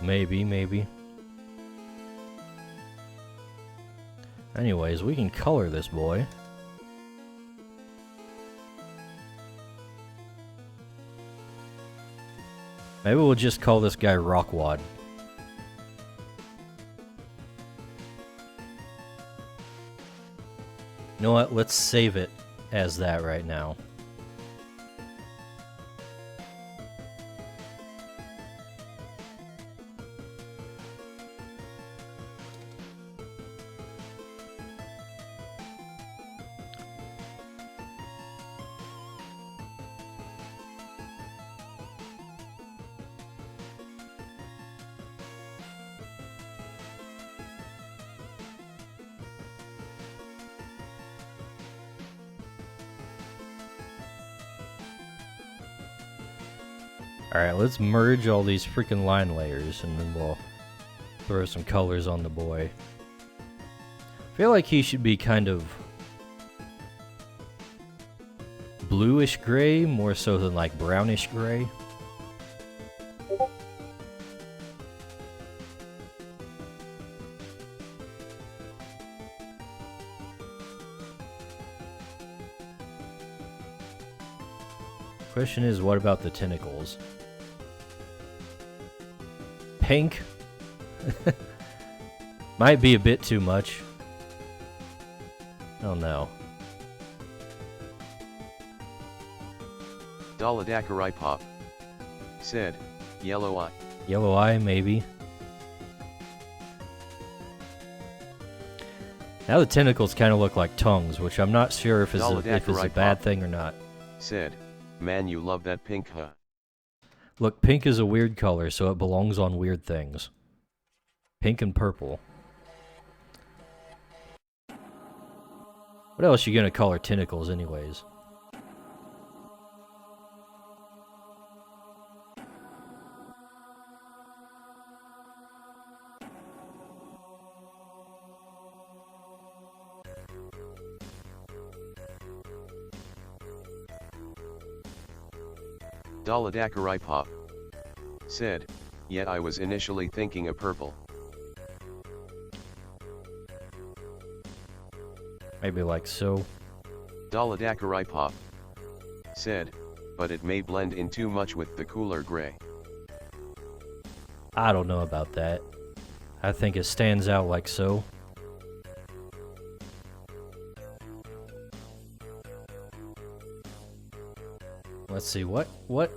A: Maybe. Anyways, we can color this boy. Maybe we'll just call this guy Rockwad. You know what? Let's save it as that right now. Alright, let's merge all these freaking line layers and then we'll throw some colors on the boy. I feel like he should be kind of bluish gray more so than like brownish gray. Question is, what about the tentacles? Pink? Might be a bit too much. Oh no.
B: Daladakarai Pop said, "Yellow eye."
A: Yellow eye, maybe. Now the tentacles kind of look like tongues, which I'm not sure if it's a bad thing or not.
B: Said, "Man, you love that pink, huh?"
A: Look, pink is a weird color, so it belongs on weird things. Pink and purple. What else you gonna color tentacles anyways?
B: Daladakarai Pop said, "Yet I was initially thinking a purple."
A: Maybe like so.
B: Daladakarai Pop said, "But it may blend in too much with the cooler gray."
A: I don't know about that. I think it stands out like so. Let's see, what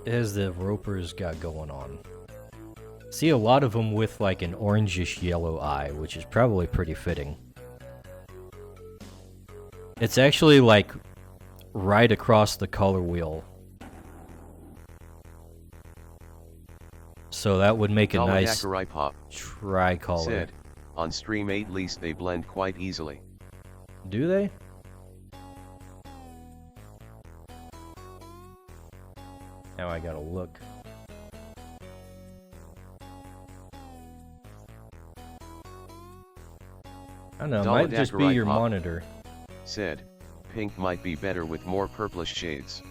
A: has the Ropers got going on? See a lot of them with like an orangish yellow eye, which is probably pretty fitting. It's actually like right across the color wheel. So that would make a nice
B: Daladakarai Pop
A: tricolor.
B: said, "On stream 8 least they blend quite easily."
A: Do they? Now I gotta look. I don't know, it might just be your monitor.
B: Said, "Pink might be better with more purplish shades."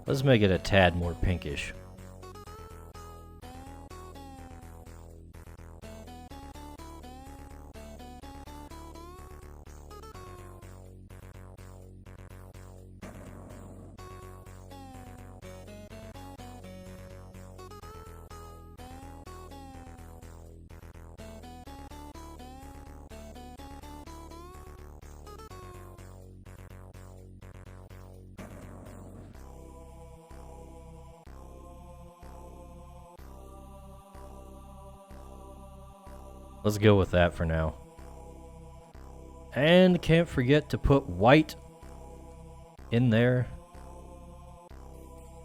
A: Let's make it a tad more pinkish. Let's go with that for now. And can't forget to put white in there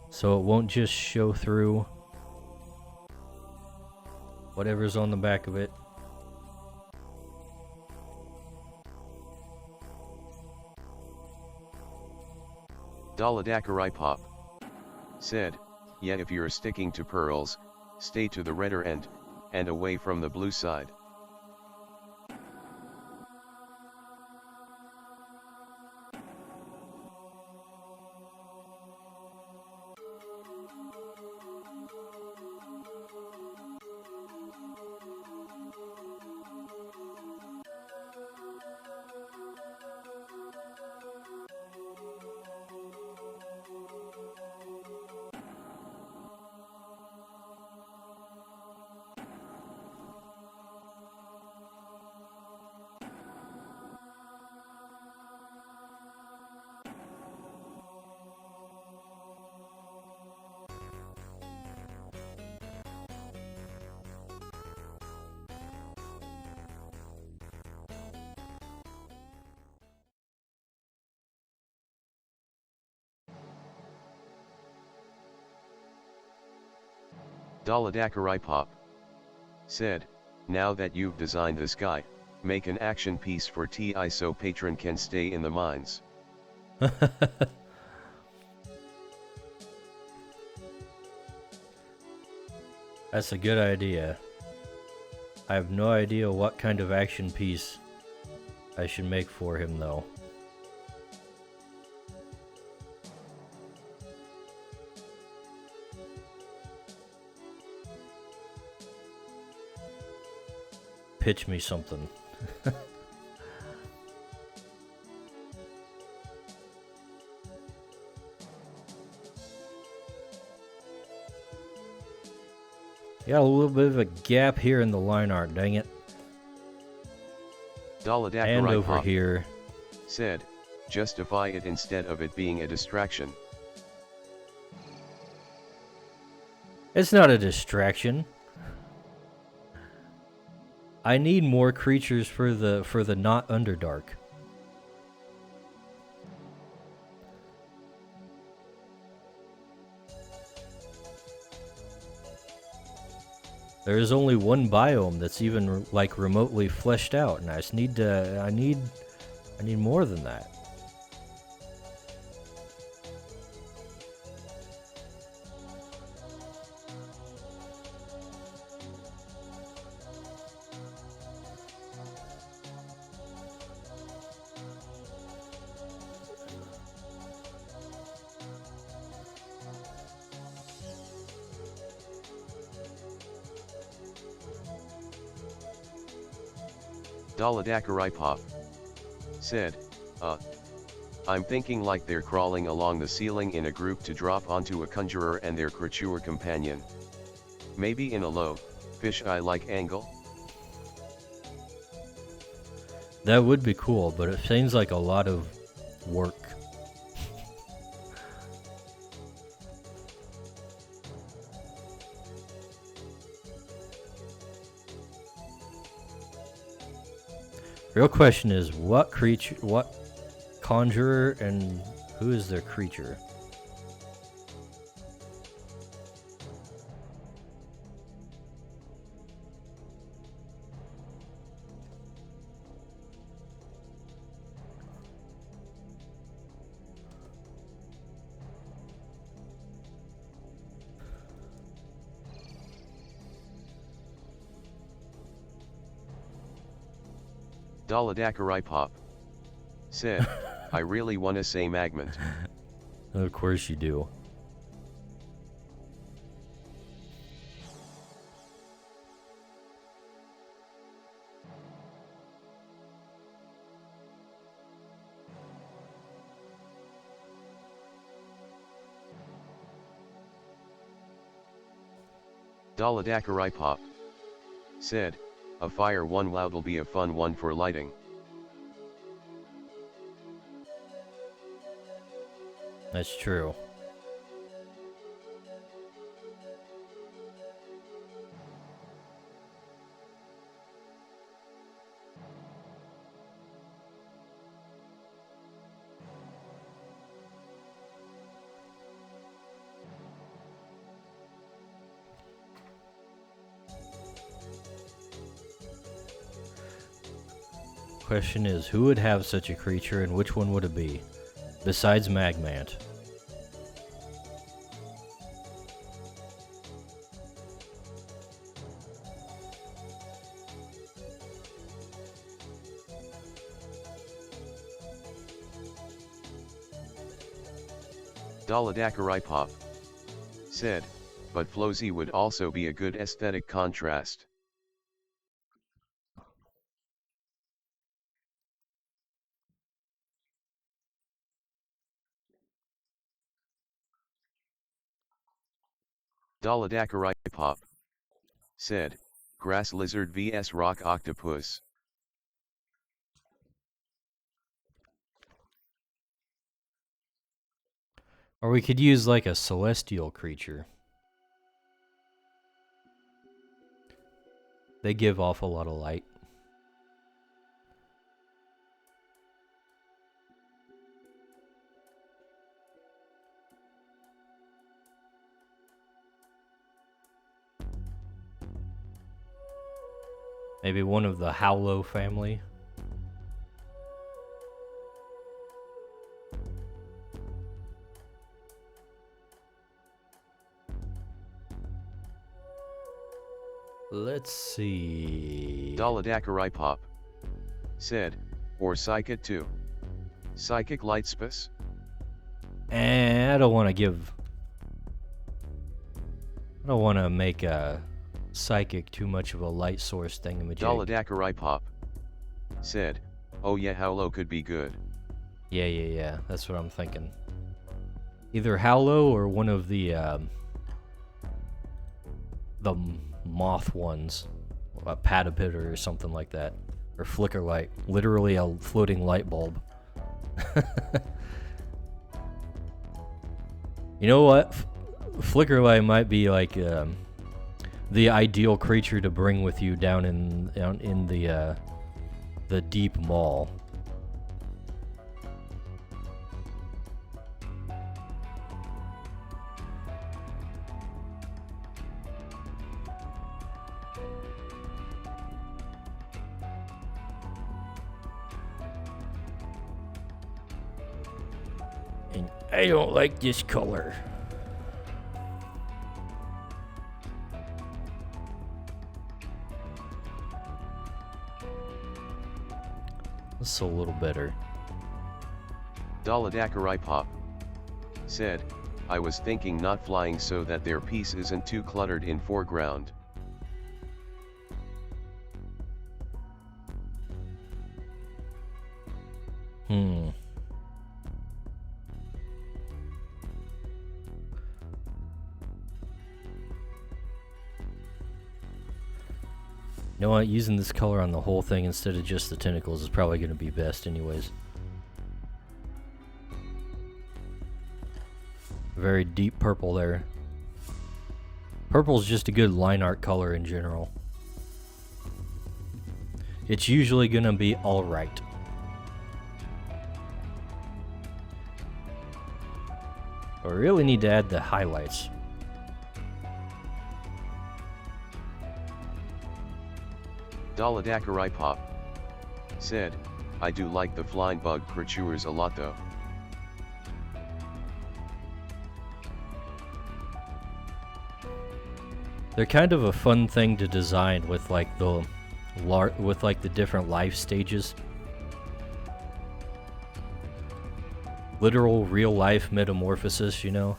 A: so it won't just show through whatever's on the back of it.
B: Daladakarai Pop said, yeah, if you're sticking to pearls, stay to the redder end, and away from the blue side. Daladakarai Pop said, now that you've designed this guy, make an action piece for TI so patron can stay in the mines.
A: That's a good idea. I have no idea what kind of action piece I should make for him though. Pitch me something. Got a little bit of a gap here in the line art, dang it. And over here.
B: Said, justify it instead of it being a distraction.
A: It's not a distraction. I need more creatures for the not Underdark. There is only one biome that's even like remotely fleshed out, and I just need to. I need more than that.
B: Daladakarai Pop said, I'm thinking like they're crawling along the ceiling in a group to drop onto a conjurer and their creature companion. Maybe in a low, fish-eye-like angle?
A: That would be cool, but it seems like a lot of work. Real question is, what creature, what conjurer, and who is their creature?
B: Daladakarai Pop said, I really wanna say Magment.
A: Of course you do.
B: Daladakarai Pop said, a fire one loud'll be a fun one for lighting.
A: That's true. Question is, who would have such a creature and which one would it be? Besides Magmant.
B: Daladakarai Pop said, but Flozy would also be a good aesthetic contrast. Daladakarai Pop said, grass lizard vs rock octopus.
A: Or we could use like a celestial creature. They give off a lot of light. Maybe one of the Howlow family. Let's see.
B: Daladakarai Pop said, or Psychic too. Psychic Lightspus.
A: And I don't want to give. I don't want to make a psychic too much of a light source thingamajig.
B: Daladakarai Pop said, oh yeah, Howlow could be good.
A: Yeah. That's what I'm thinking. Either Howlow or one of the moth ones, a Patapiter or something like that, or Flicker Light, literally a floating light bulb. You know what? Flicker Light might be like the ideal creature to bring with you down in the deep mall. And I don't like this color. This is a little better.
B: Daladakarai Pop said, I was thinking not flying so that their piece isn't too cluttered in foreground.
A: You know what? Using this color on the whole thing instead of just the tentacles is probably going to be best anyways. Very deep purple there. Purple's just a good line art color in general. It's usually going to be alright. I really need to add the highlights.
B: Daladakarai Pop said, I do like the flying bug creatures a lot though.
A: They're kind of a fun thing to design with like the different life stages. Literal real life metamorphosis, you know.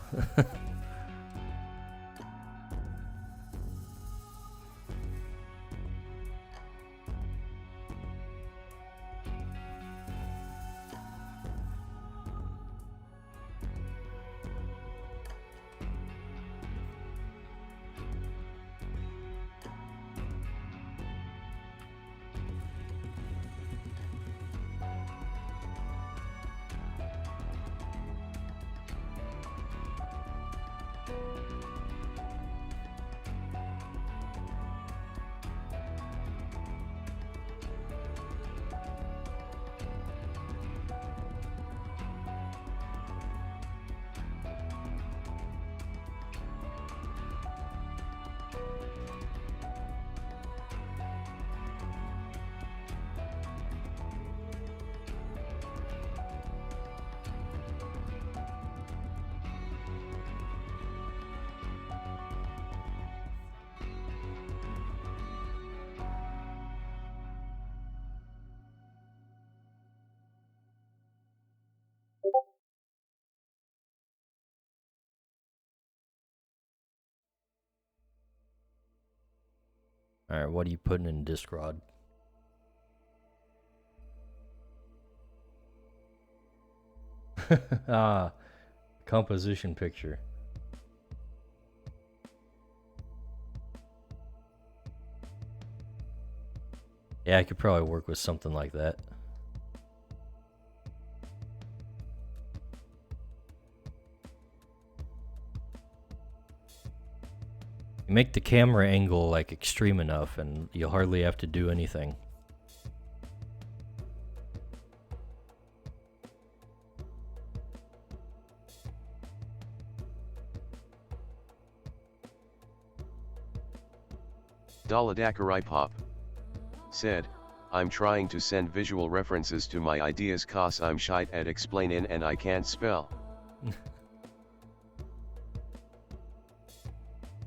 A: Alright, what are you putting in Discrod? Ah, composition picture. Yeah, I could probably work with something like that. You make the camera angle like extreme enough and you hardly have to do anything.
B: Daladakarai Pop said, I'm trying to send visual references to my ideas cause I'm shite at explaining and I can't spell.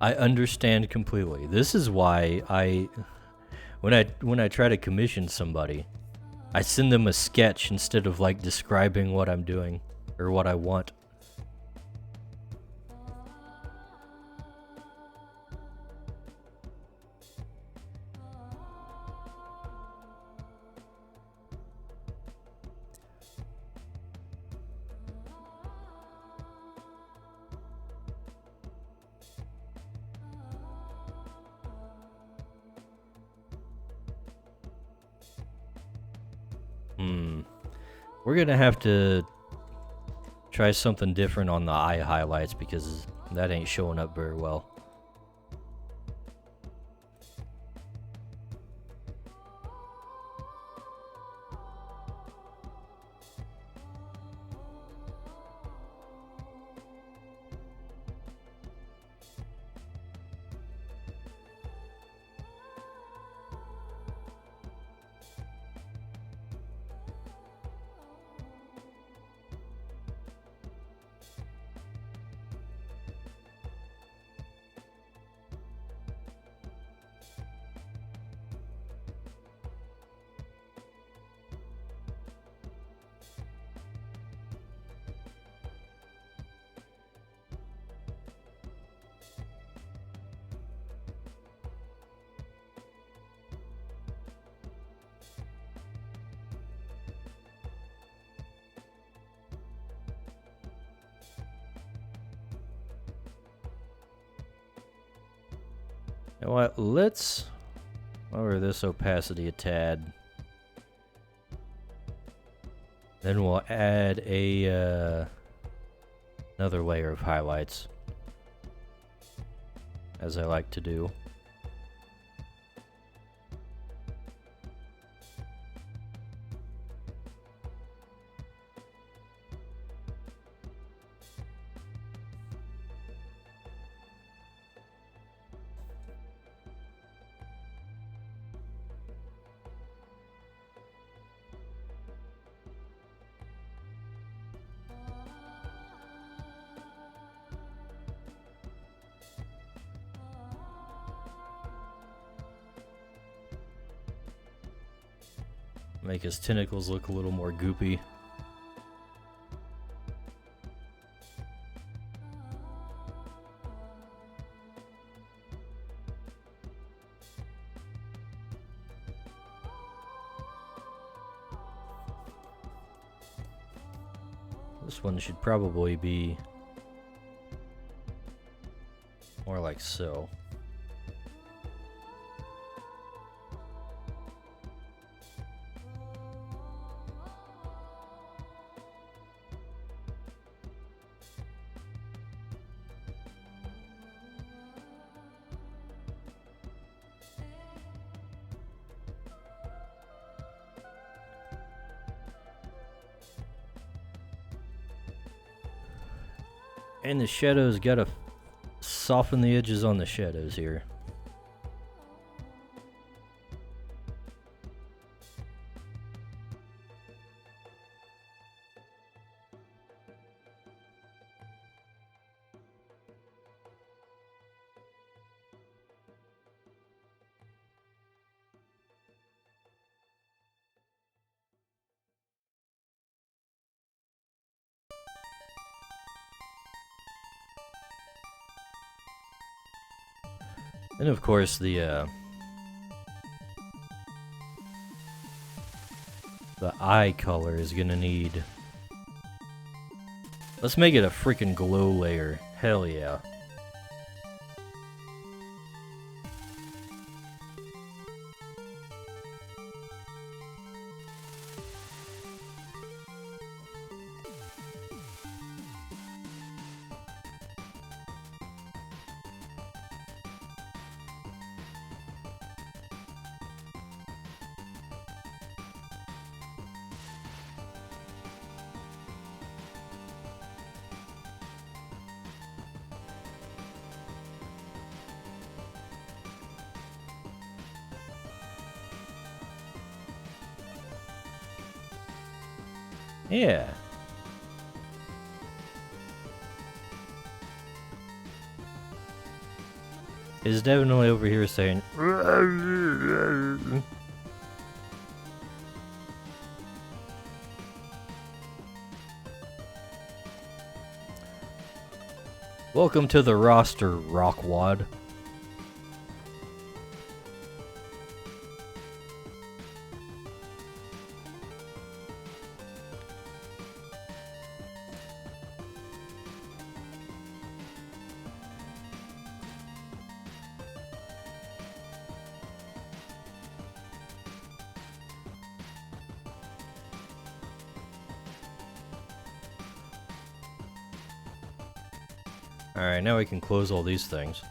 A: I understand completely. This is why when I try to commission somebody, I send them a sketch instead of like describing what I'm doing or what I want. We're gonna have to try something different on the eye highlights because that ain't showing up very well. You know what? Let's lower this opacity a tad. Then we'll add a another layer of highlights, as I like to do. Make his tentacles look a little more goopy. This one should probably be more like so. And the shadows, gotta soften the edges on the shadows here. And of course the The eye color is gonna need... Let's make it a freaking glow layer. Hell yeah. Yeah. It's definitely over here saying... Welcome to the roster, Rockwad. Alright, now we can close all these things.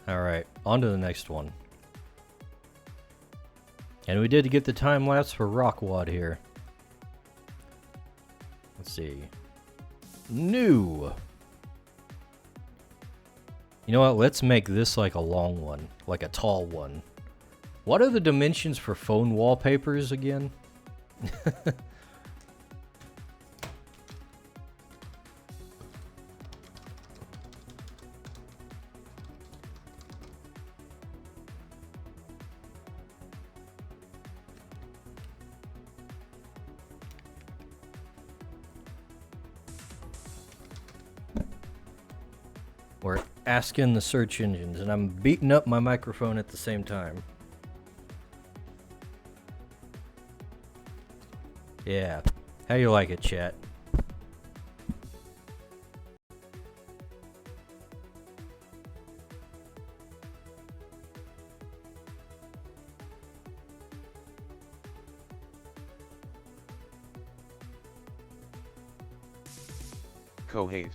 A: Alright, on to the next one. And we did get the time lapse for Rockwad here. Let's see. New! You know what, let's make this like a long one. Like a tall one. What are the dimensions for phone wallpapers again? We're asking the search engines, and I'm beating up my microphone at the same time. Yeah. How you like it, chat?
B: Kohate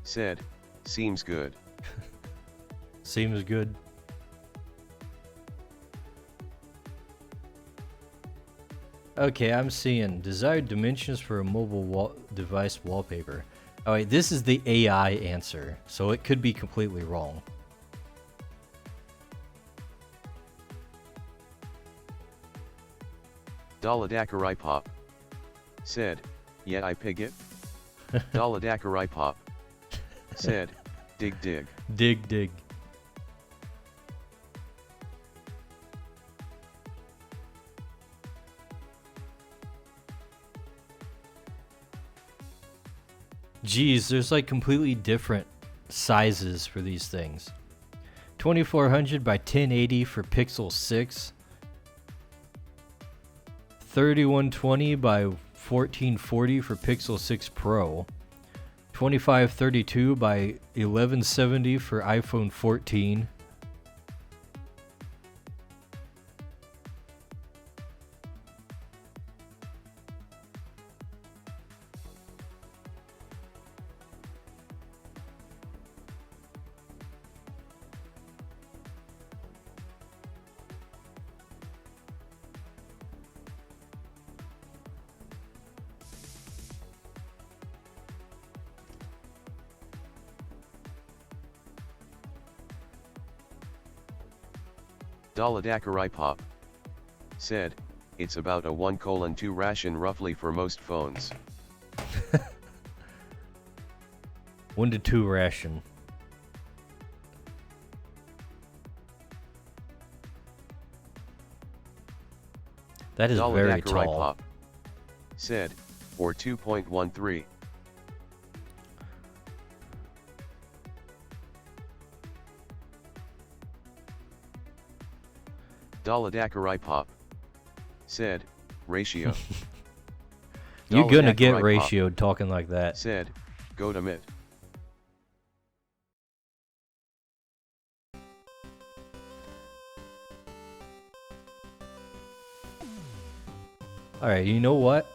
B: said, seems good.
A: Seems good. Okay, I'm seeing desired dimensions for a mobile device wallpaper. Oh wait, this is the AI answer, so it could be completely wrong.
B: Daladakarai Pop said, yeah I pig it. Daladakarai Pop said, dig dig.
A: Dig dig. Geez, there's like completely different sizes for these things. 2400 by 1080 for Pixel 6. 3120 by 1440 for Pixel 6 Pro. 2532 by 1170 for iPhone 14.
B: Daladakarai Pop said, it's about a 1:2 ration roughly for most phones.
A: 1 to 2 ration. That is very
B: Daladakarai
A: tall.
B: Pop said, or 2.13. Daladakarai Pop said, ratio.
A: You're gonna get
B: Daladakarai Pop
A: ratioed talking like that.
B: said, go to mit.
A: Alright, you know what?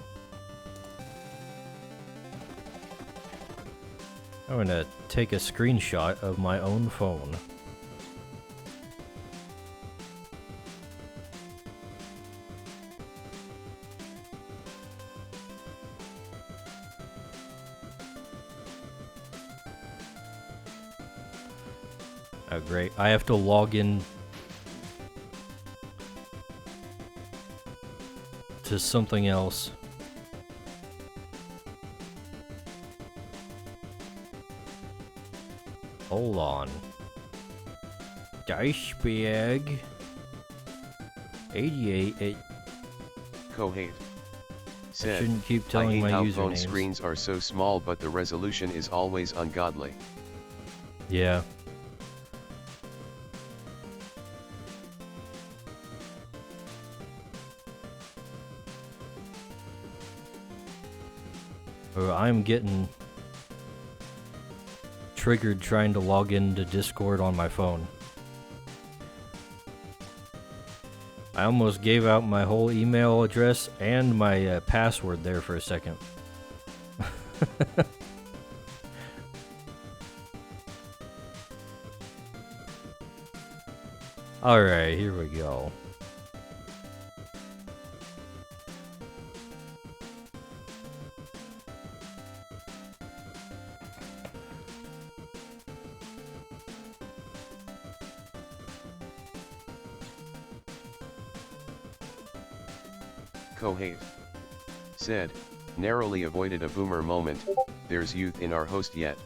A: I'm gonna take a screenshot of my own phone. Oh great, I have to log in to something else. Hold on. Dice bag 88.
B: Kohate
A: I
B: said,
A: shouldn't keep
B: I
A: telling
B: hate
A: my
B: how phone
A: usernames.
B: screens are so small but the resolution is always ungodly.
A: Yeah. I'm getting triggered trying to log into Discord on my phone. I almost gave out my whole email address and my password there for a second. Alright, here we go.
B: Kohate said, narrowly avoided a boomer moment, there's youth in our host yet.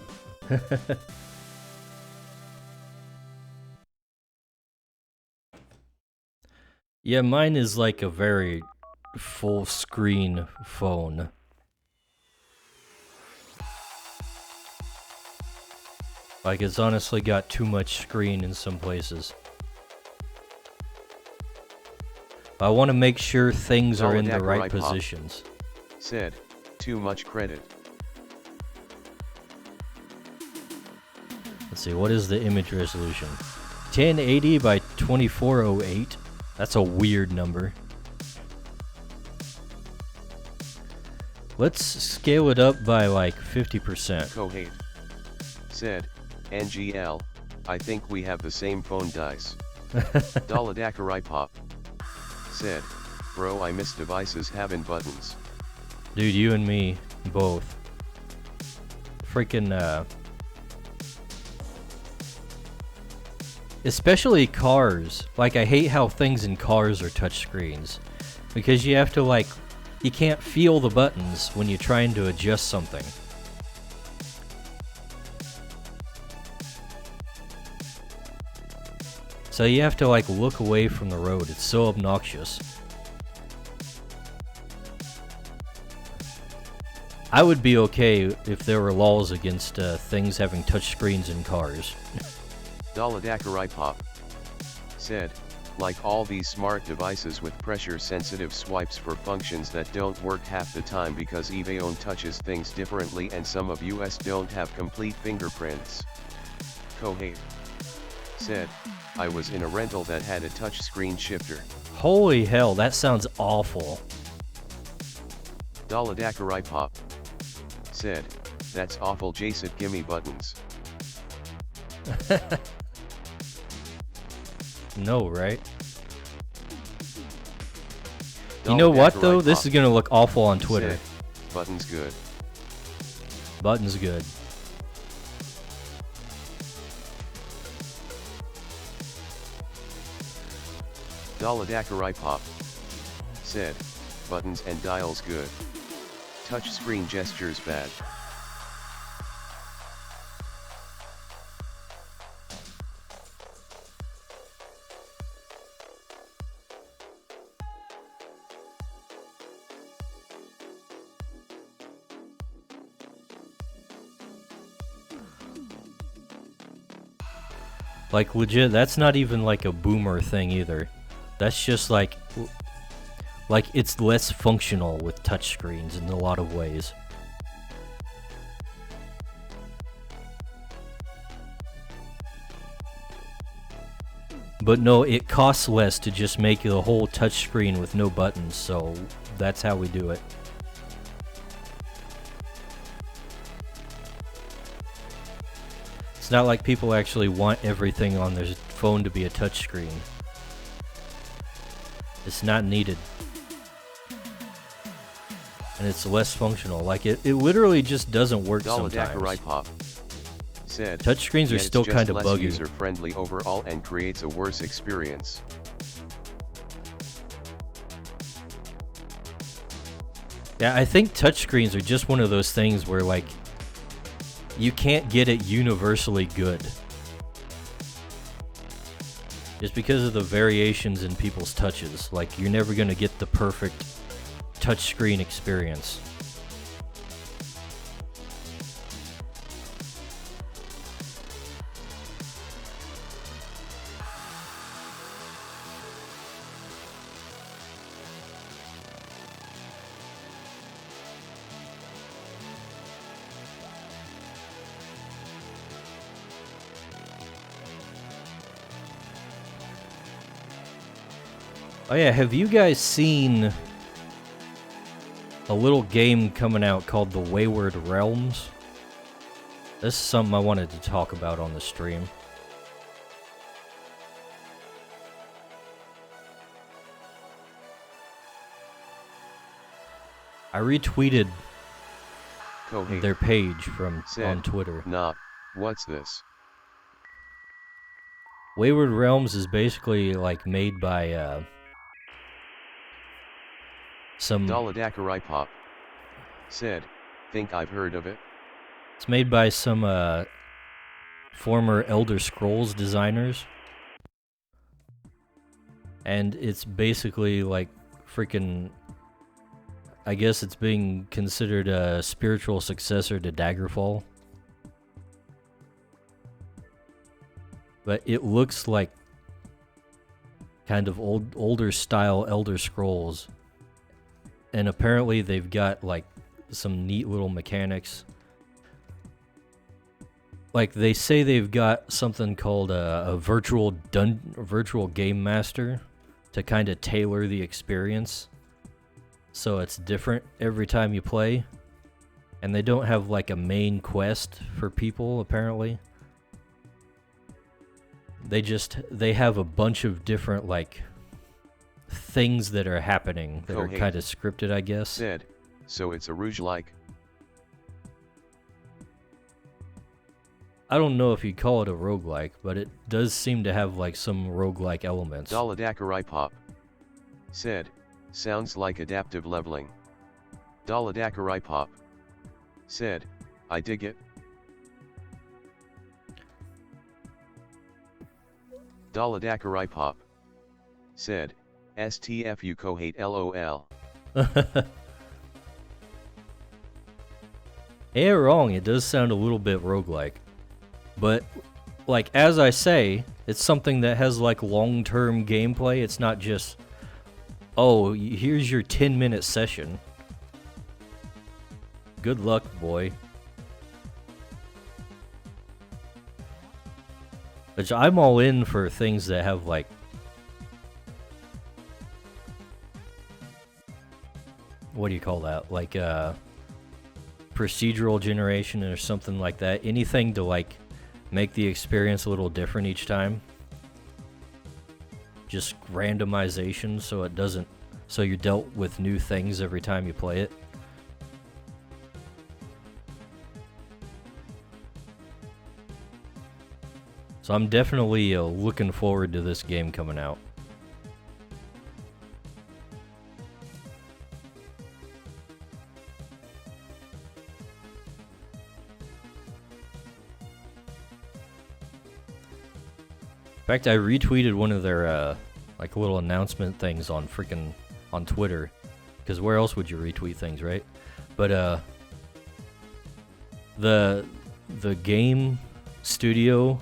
A: Yeah, mine is like a very full screen phone. Like it's honestly got too much screen in some places. I want to make sure things are in the right
B: Daladakarai Pop
A: positions.
B: said, too much credit.
A: Let's see, what is the image resolution? 1080 by 2408. That's a weird number. Let's scale it up by like 50%.
B: Kohate said, NGL, I think we have the same phone dice. Daladakarai Pop said, bro, I miss devices having buttons.
A: Dude, you and me both. Freaking especially cars. Like I hate how things in cars are touch screens because you have to like you can't feel the buttons when you're trying to adjust something. So you have to like look away from the road. It's so obnoxious. I would be okay if there were laws against things having touch screens in cars.
B: Daladakarai Pop said, like all these smart devices with pressure-sensitive swipes for functions that don't work half the time because Evaon touches things differently and some of US don't have complete fingerprints. Kohate said, I was in a rental that had a touch screen shifter.
A: Holy hell, that sounds awful.
B: Daladakarai Pop said, that's awful Jason, gimme buttons.
A: No, right? You know what though? This is gonna look awful on Twitter.
B: Said, buttons good.
A: Buttons good.
B: Daladakarai Pop said, buttons and dials good. Touchscreen gestures bad.
A: Like legit, that's not even like a boomer thing either. That's just like it's less functional with touchscreens in a lot of ways. But no, it costs less to just make the whole touchscreen with no buttons, so that's how we do it. It's not like people actually want everything on their phone to be a touchscreen. It's not needed. And it's less functional. Like, it literally just doesn't work sometimes.
B: Pop said,
A: touchscreens are still kind of buggy.
B: It's user-friendly overall and creates a worse experience.
A: Yeah, I think touchscreens are just one of those things where, like, you can't get it universally good. Just because of the variations in people's touches. Like, you're never going to get the perfect touchscreen experience. Oh yeah, have you guys seen a little game coming out called The Wayward Realms? This is something I wanted to talk about on the stream. I retweeted their page from on Twitter.
B: Nah, what's this?
A: Wayward Realms is basically like made by some
B: Daladakarai Pop said, think I've heard of it.
A: It's made by some former Elder Scrolls designers. And it's basically like freaking, I guess it's being considered a spiritual successor to Daggerfall. But it looks like kind of older style Elder Scrolls. And apparently they've got like some neat little mechanics. Like they say they've got something called a virtual game master to kind of tailor the experience. So it's different every time you play. And they don't have like a main quest for people apparently. They have a bunch of different like things that are happening that are kind of scripted, I guess.
B: Said, so it's a roguelike.
A: I don't know if you'd call it a roguelike, but it does seem to have like some roguelike elements.
B: Daladakarai Pop said, sounds like adaptive leveling. Daladakarai Pop said, I dig it. Daladakarai Pop said, STFU Kohate LOL.
A: Ain't wrong, it does sound a little bit roguelike. But, like, as I say, it's something that has, like, long-term gameplay. It's not just, oh, here's your 10-minute session. Good luck, boy. Which I'm all in for things that have, like, what do you call that? Like, procedural generation or something like that. Anything to, like, make the experience a little different each time. Just randomization so it doesn't, so you're dealt with new things every time you play it. So I'm definitely looking forward to this game coming out. fact, I retweeted one of their like little announcement things on on Twitter, because where else would you retweet things, right? But the game studio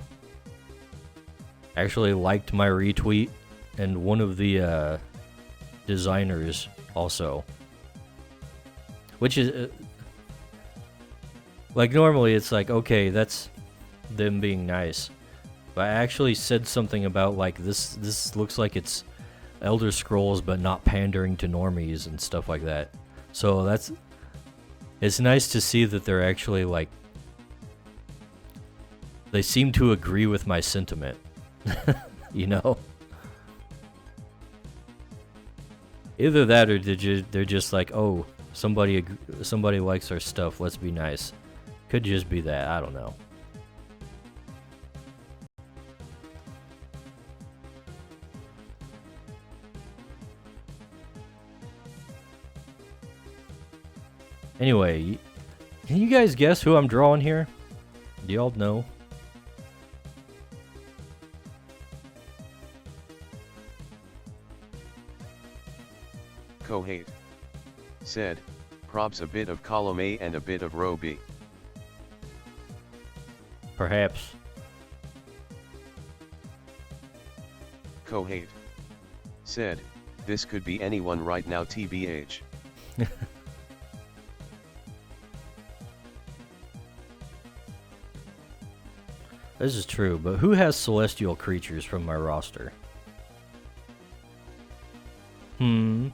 A: actually liked my retweet, and one of the designers also, which is like normally it's like, okay, that's them being nice, but I actually said something about like this looks like it's Elder Scrolls but not pandering to normies and stuff like that. So it's nice to see that they're actually like, they seem to agree with my sentiment. You know? Either that or they're just like, oh, somebody likes our stuff, let's be nice. Could just be that, I don't know. Anyway, can you guys guess who I'm drawing here? Do y'all know?
B: Kohate said, probs a bit of column A and a bit of row B.
A: Perhaps.
B: Kohate said, this could be anyone right now TBH.
A: This is true, but who has celestial creatures from my roster? I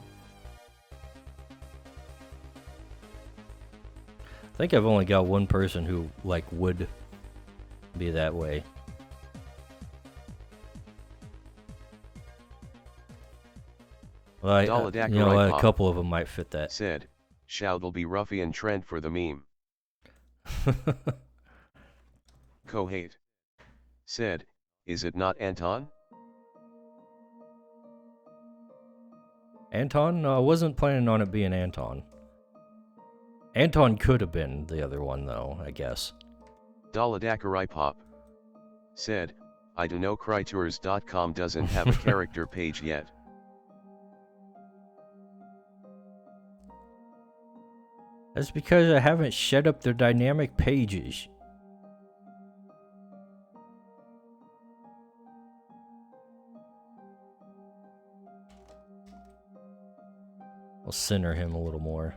A: think I've only got one person who, like, would be that way. Well, you know, a couple of them might fit that.
B: Said, should'll be ruffian Trent for the meme. Kohate said, is it not Anton?
A: Anton? No, I wasn't planning on it being Anton. Anton could have been the other one, though, I guess.
B: Pop said, I dunno, Crytours.com doesn't have a character page yet.
A: That's because I haven't set up their dynamic pages. I'll center him a little more.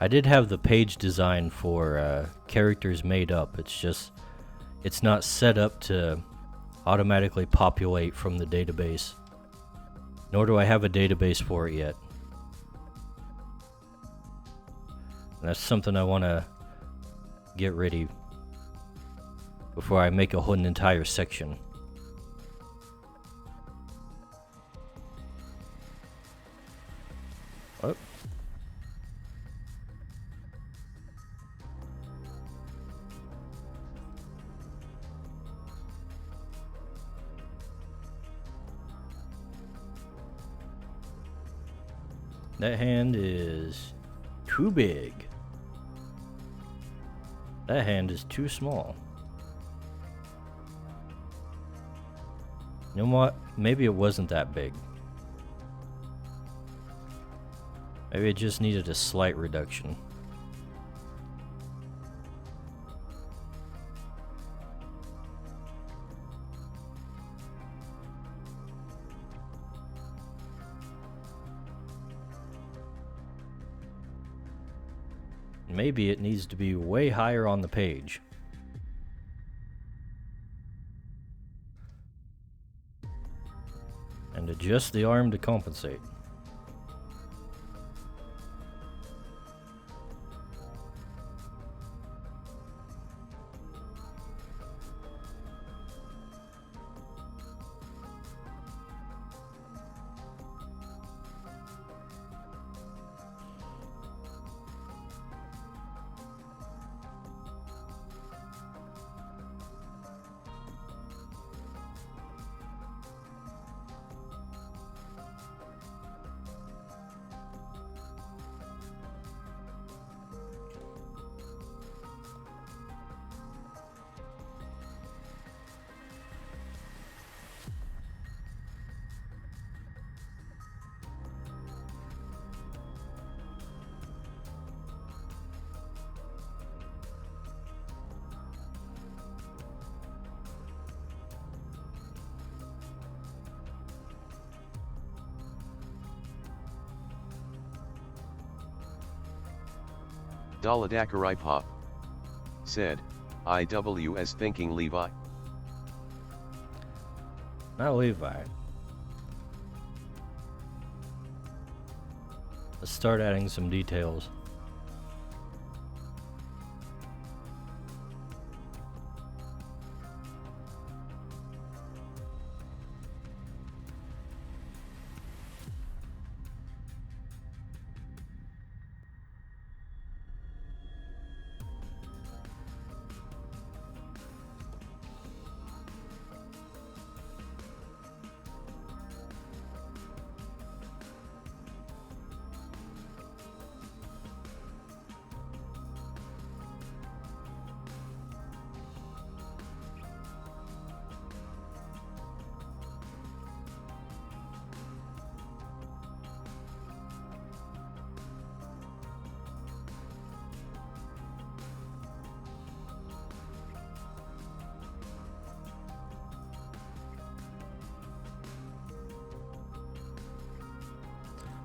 A: I did have the page design for characters made up. It's just, it's not set up to automatically populate from the database. Nor do I have a database for it yet. And that's something I want to get ready before I make a whole entire section. Oh. That hand is too big. That hand is too small. You know what? Maybe it wasn't that big. Maybe it just needed a slight reduction. Maybe it needs to be way higher on the page. And adjust the arm to compensate.
B: Daladakaripa said, IWS thinking Levi.
A: Not Levi. Let's start adding some details.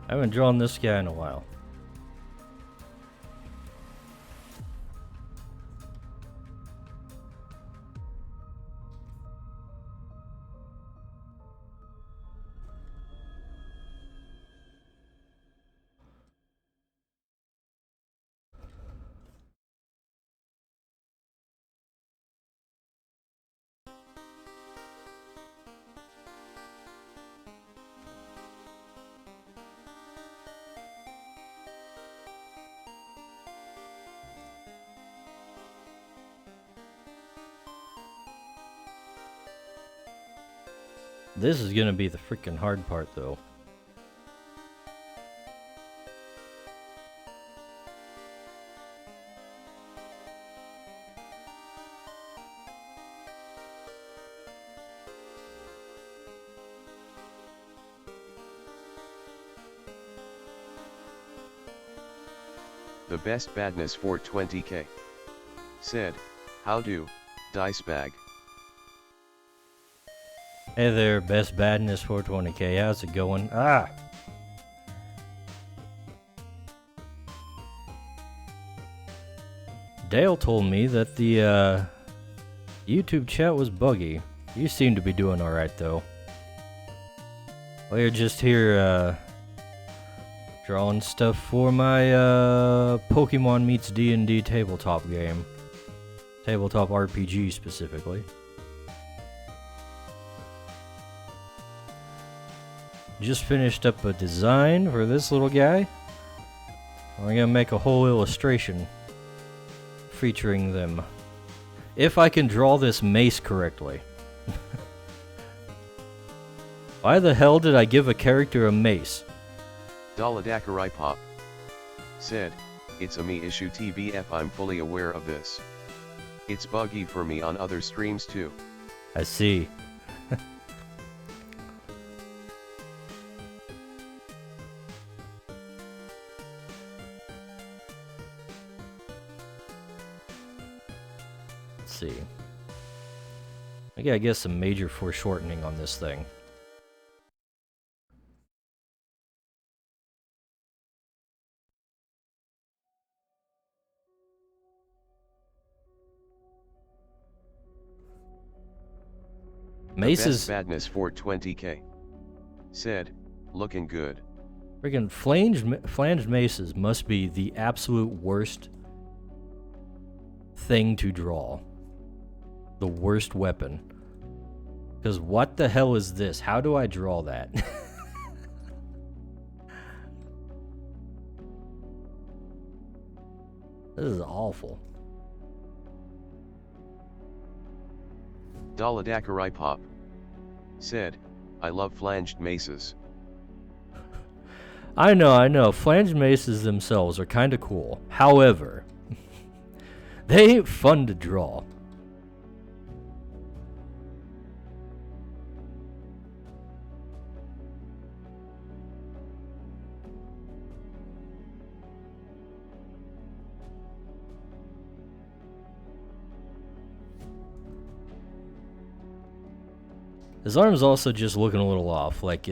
A: I haven't drawn this guy in a while. This is gonna be the freaking hard part, though.
B: The best badness for 20k. Said, how do, dice bag.
A: Hey there, best badness 420k. How's it going? Ah! Dale told me that the YouTube chat was buggy. You seem to be doing alright though. Well, you're just here drawing stuff for my Pokemon meets D&D tabletop game. Tabletop RPG specifically. Just finished up a design for this little guy. I'm gonna make a whole illustration featuring them. If I can draw this mace correctly. Why the hell did I give a character a mace?
B: Daladakaripa said, it's a me issue TBF, I'm fully aware of this. It's buggy for me on other streams too.
A: I see. Let's see. I gotta get some major foreshortening on this thing.
B: The
A: Maces.
B: best badness for 20k. Said, looking good.
A: Friggin' flanged maces must be the absolute worst thing to draw. The worst weapon. Because what the hell is this? How do I draw that? This is awful.
B: Daladakarai Pop. Said, I love flanged maces.
A: I know. Flanged maces themselves are kind of cool. However, they ain't fun to draw. His arm's also just looking a little off, like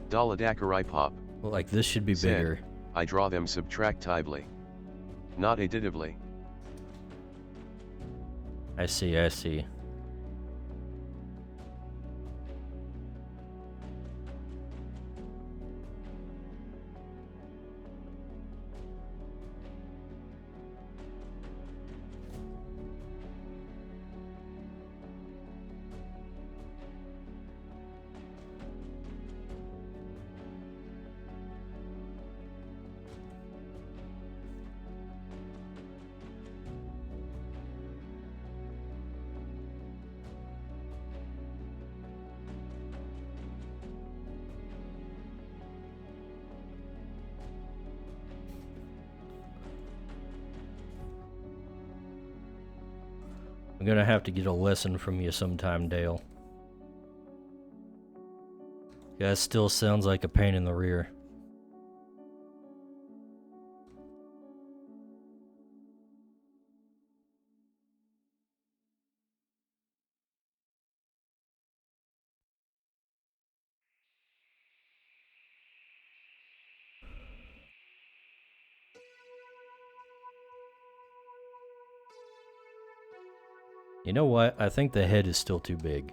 B: Daladakarai Pop.
A: like this should be
B: Said,
A: bigger.
B: I draw them subtractively. Not additively.
A: I see. I'm gonna have to get a lesson from you sometime, Dale. That still sounds like a pain in the rear. You know what? I think the head is still too big.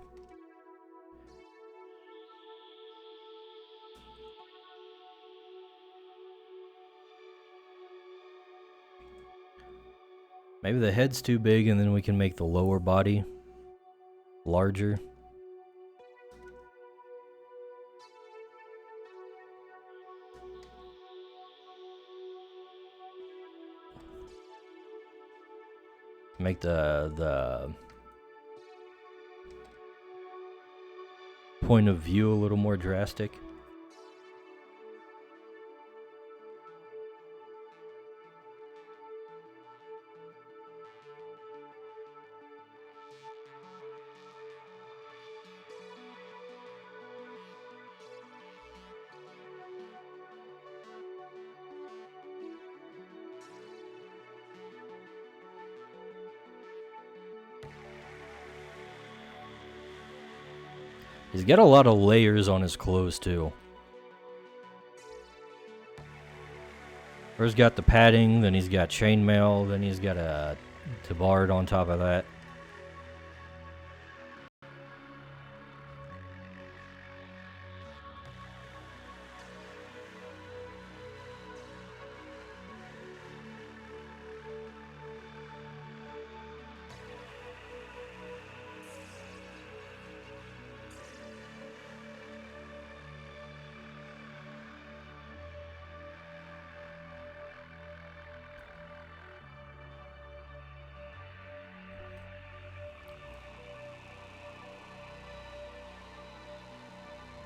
A: Maybe the head's too big and then we can make the lower body larger. Make the point of view a little more drastic. He's got a lot of layers on his clothes too. First got the padding, then he's got chainmail, then he's got a tabard on top of that.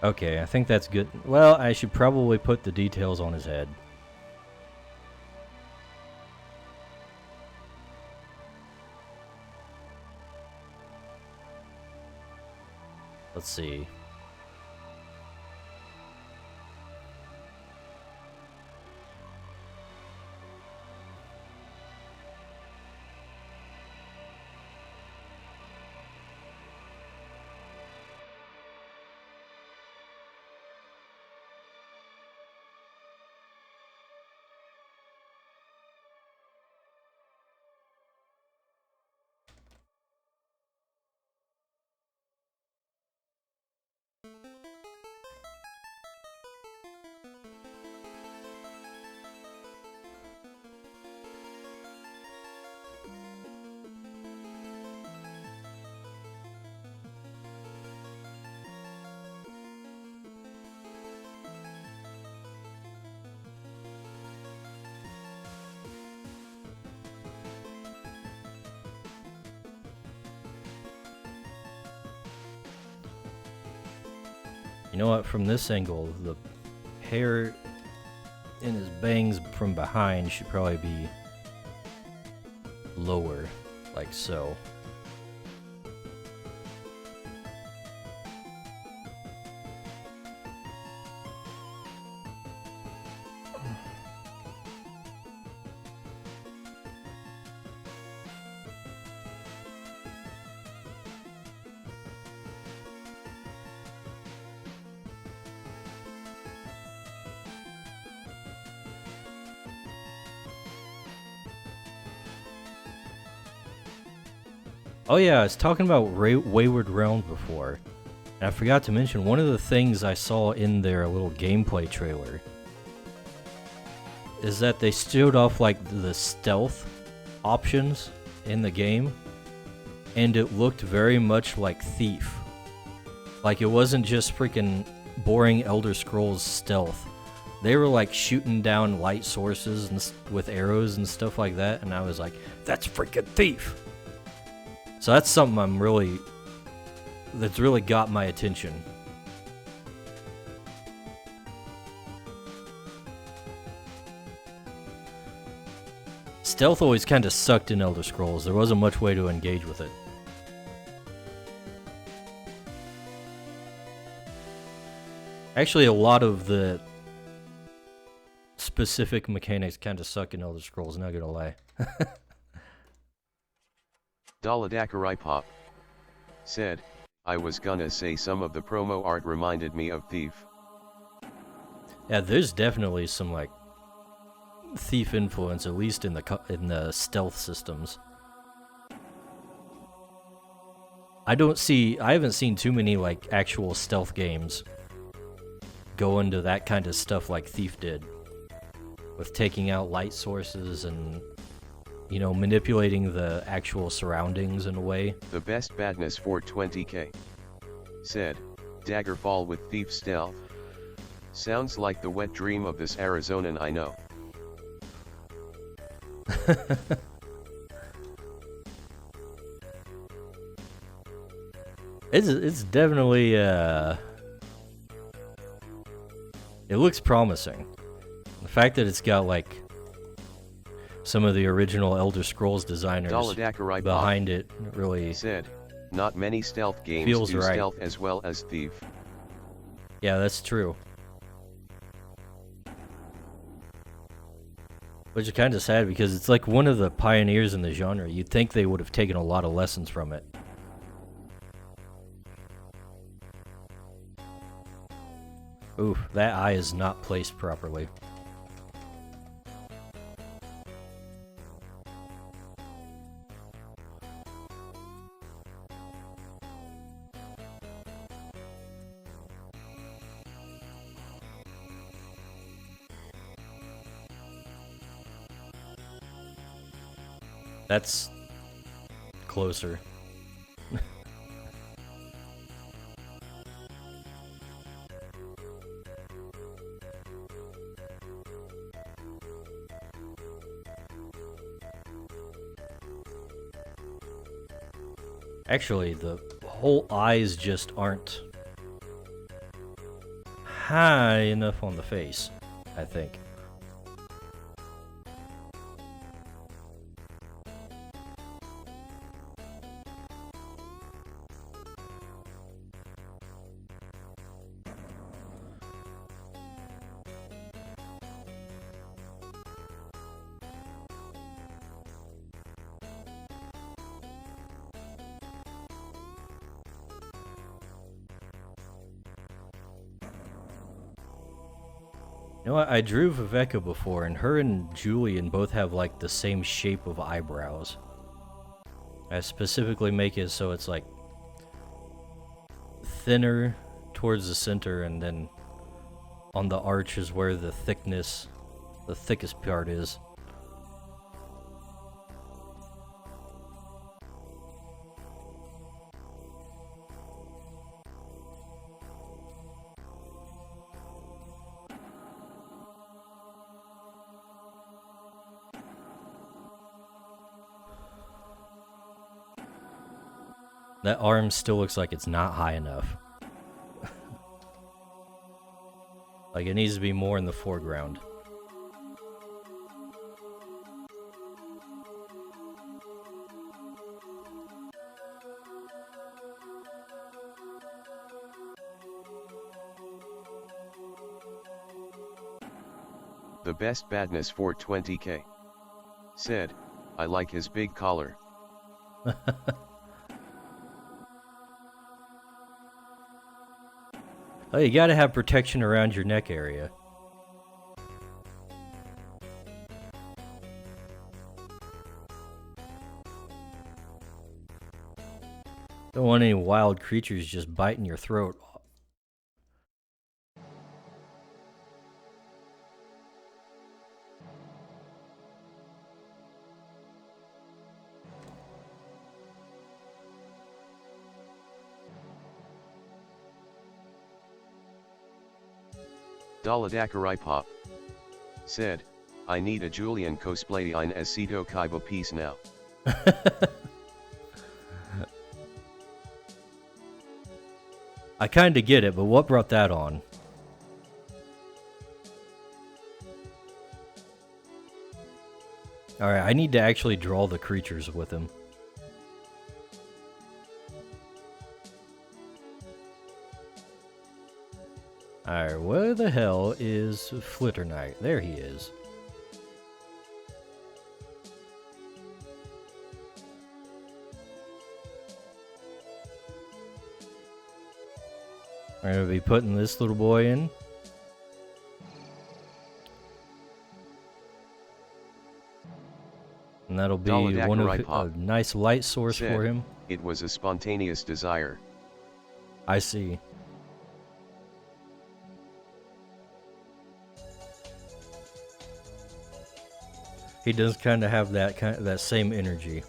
A: Okay, I think that's good. Well, I should probably put the details on his head. Let's see. know what? From this angle, the hair in his bangs from behind should probably be lower, like so. Oh yeah, I was talking about Wayward Realms before, and I forgot to mention one of the things I saw in their little gameplay trailer is that they showed off like the stealth options in the game, and it looked very much like Thief. Like it wasn't just freaking boring Elder Scrolls stealth. They were like shooting down light sources and with arrows and stuff like that, and I was like, that's freaking Thief! So that's something that's really got my attention. Stealth always kind of sucked in Elder Scrolls. There wasn't much way to engage with it. Actually, a lot of the specific mechanics kind of suck in Elder Scrolls, not gonna lie.
B: Daladakarai Pop said, I was gonna say some of the promo art reminded me of Thief.
A: Yeah, there's definitely some like Thief influence, at least in the stealth systems. I haven't seen too many like actual stealth games go into that kind of stuff like Thief did, with taking out light sources and, you know, manipulating the actual surroundings in a way.
B: The best badness for 20k said, Daggerfall with Thief stealth. Sounds like the wet dream of this Arizonan I know.
A: It's definitely it looks promising. The fact that it's got like some of the original Elder Scrolls designers behind it really
B: said, not many stealth games
A: feels
B: do
A: right.
B: stealth as well as Thief.
A: Yeah, that's true. Which is kind of sad because it's like one of the pioneers in the genre. You'd think they would have taken a lot of lessons from it. Ooh, that eye is not placed properly. That's closer. Actually, the whole eyes just aren't high enough on the face, I think. You know what? I drew Viveka before, and her and Julian both have like the same shape of eyebrows. I specifically make it so it's like thinner towards the center, and then on the arch is where the thickest part is. That arm still looks like it's not high enough. Like, it needs to be more in the foreground.
B: The best badness for 20k. Said, I like his big collar.
A: Oh, you gotta have protection around your neck area. Don't want any wild creatures just biting your throat.
B: Daladakarai Pop. Said, I need a Julian cosplay in as Sito Kaiba piece now.
A: I kinda get it, but what brought that on? Alright, I need to actually draw the creatures with him. Alright, where the hell is Flitter Knight? There he is. I'm gonna be putting this little boy in. And that'll be one of a nice light source
B: Said,
A: for him.
B: It was a spontaneous desire.
A: I see. He does kind of have that same energy.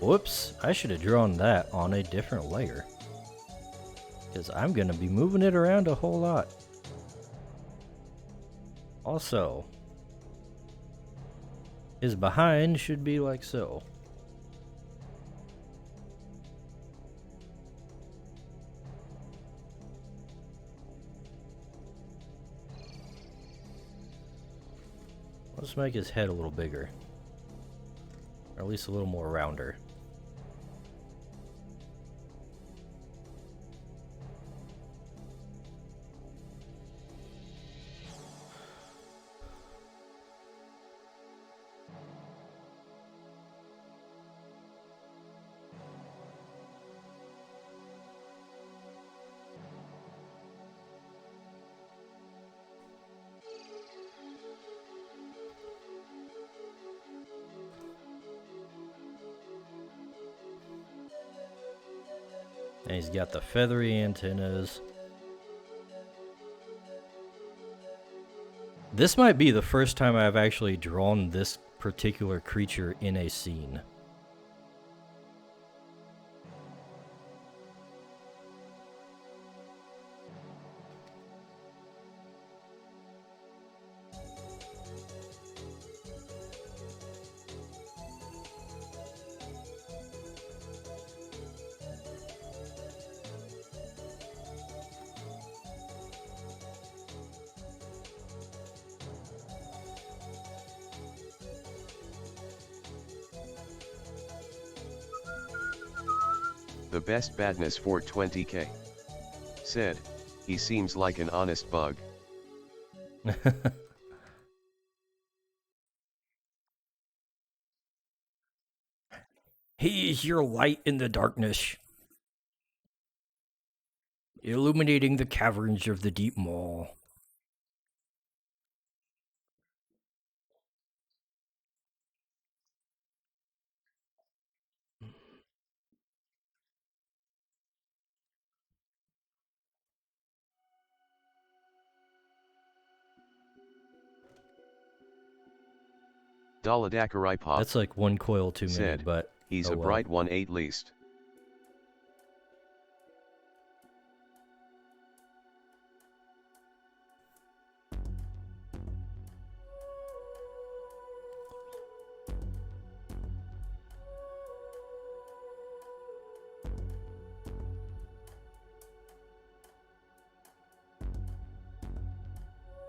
A: Whoops, I should have drawn that on a different layer. Because I'm going to be moving it around a whole lot. Also, his behind should be like so. Let's make his head a little bigger. Or at least a little more rounder. And he's got the feathery antennas. This might be the first time I've actually drawn this particular creature in a scene.
B: The best badness for 20k. Said, he seems like an honest bug.
A: He is your light in the darkness, illuminating the caverns of the deep maw.
B: Daladakarai
A: That's like one coil too many,
B: said,
A: but
B: he's
A: oh
B: a
A: well.
B: bright one at least.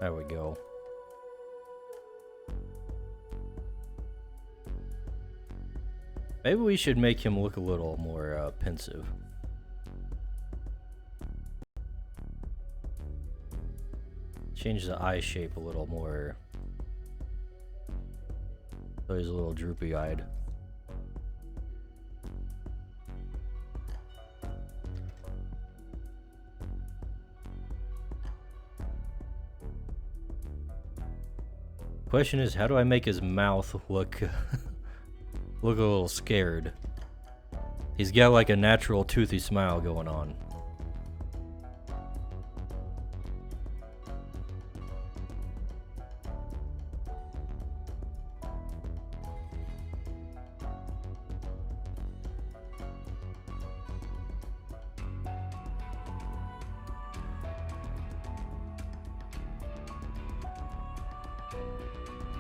A: There we go. Maybe we should make him look a little more pensive. Change the eye shape a little more. So he's a little droopy-eyed. Question is, how do I make his mouth look look a little scared? He's got like a natural toothy smile going on.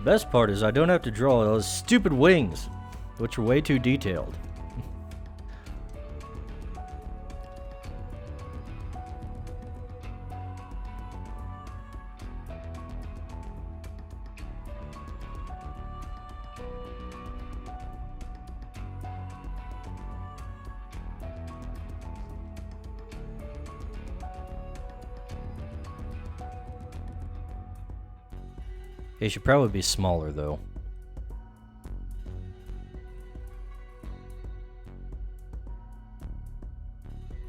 A: Best part is I don't have to draw those stupid wings, which are way too detailed. He should probably be smaller though.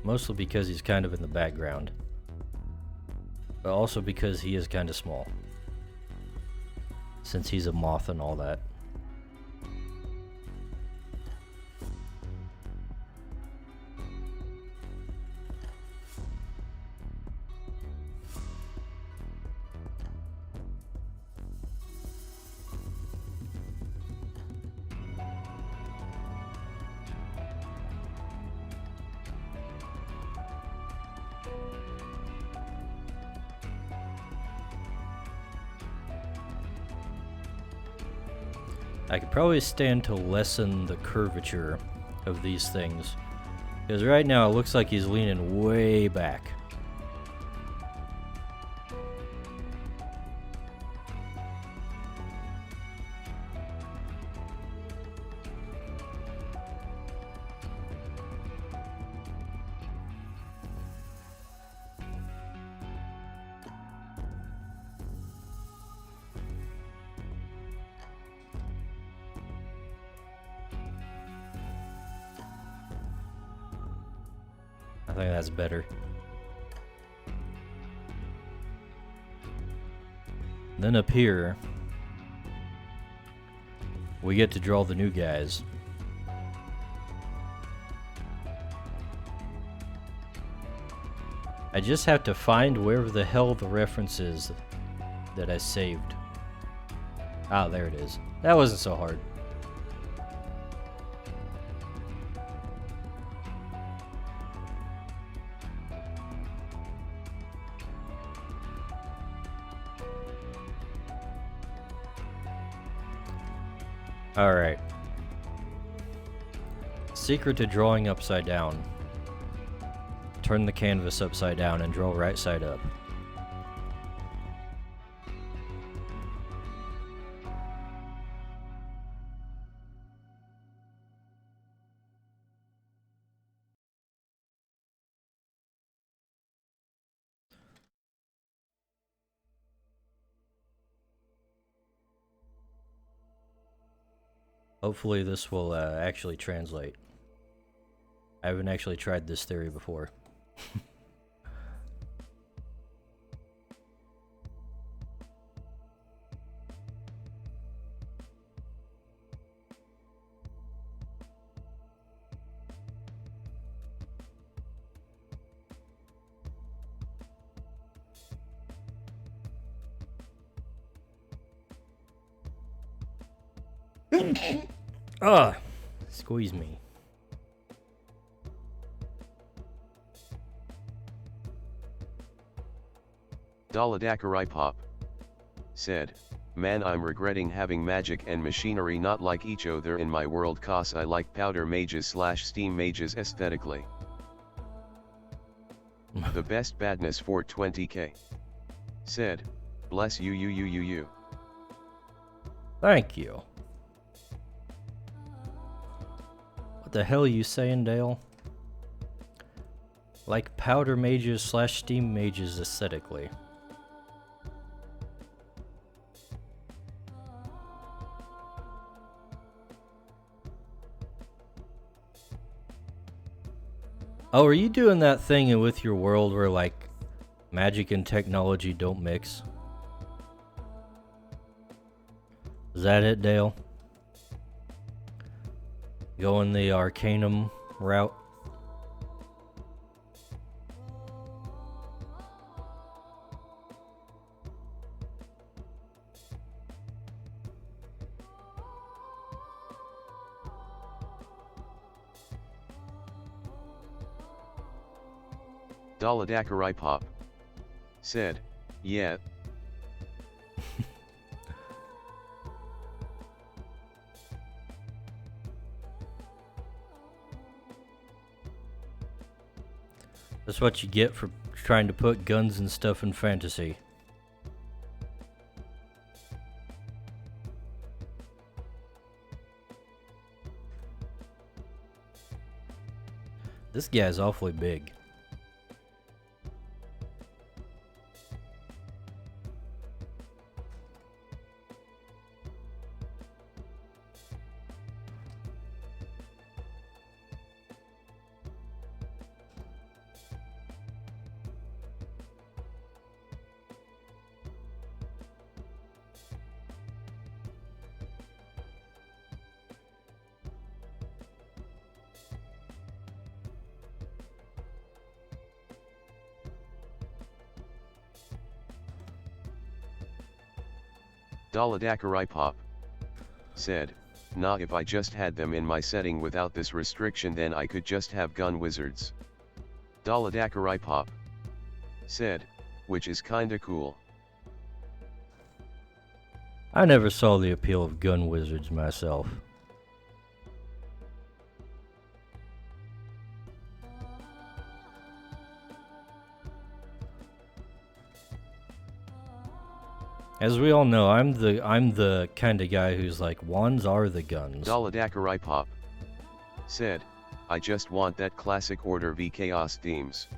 A: Mostly because he's kind of in the background. But also because he is kind of small. Since he's a moth and all that. I could probably stand to lessen the curvature of these things. Because right now it looks like he's leaning way back. I think that's better. Then up here, we get to draw the new guys. I just have to find wherever the hell the reference is that I saved. Ah, there it is. That wasn't so hard. Alright. Secret to drawing upside down. Turn the canvas upside down and draw right side up. Hopefully this will actually translate. I haven't actually tried this theory before. Ah, squeeze me.
B: Daladakarai said, "Man, I'm regretting having magic and machinery not like each other in my world, cause I like powder mages / steam mages aesthetically. The best badness for 20k. Said, bless you.
A: Thank you. What the hell are you saying, Dale? Like powder mages / steam mages aesthetically. Oh, are you doing that thing with your world where like magic and technology don't mix? Is that it, Dale? Going the Arcanum route?
B: Daladakarai said, yeah.
A: That's what you get for trying to put guns and stuff in fantasy. This guy's awfully big.
B: Daladakarai said, nah, if I just had them in my setting without this restriction, then I could just have gun wizards. Daladakarai said, which is kinda cool.
A: I never saw the appeal of gun wizards myself. As we all know, I'm the kind of guy who's like, wands are the guns.
B: Daladakarai said, I just want that classic Order v Chaos themes.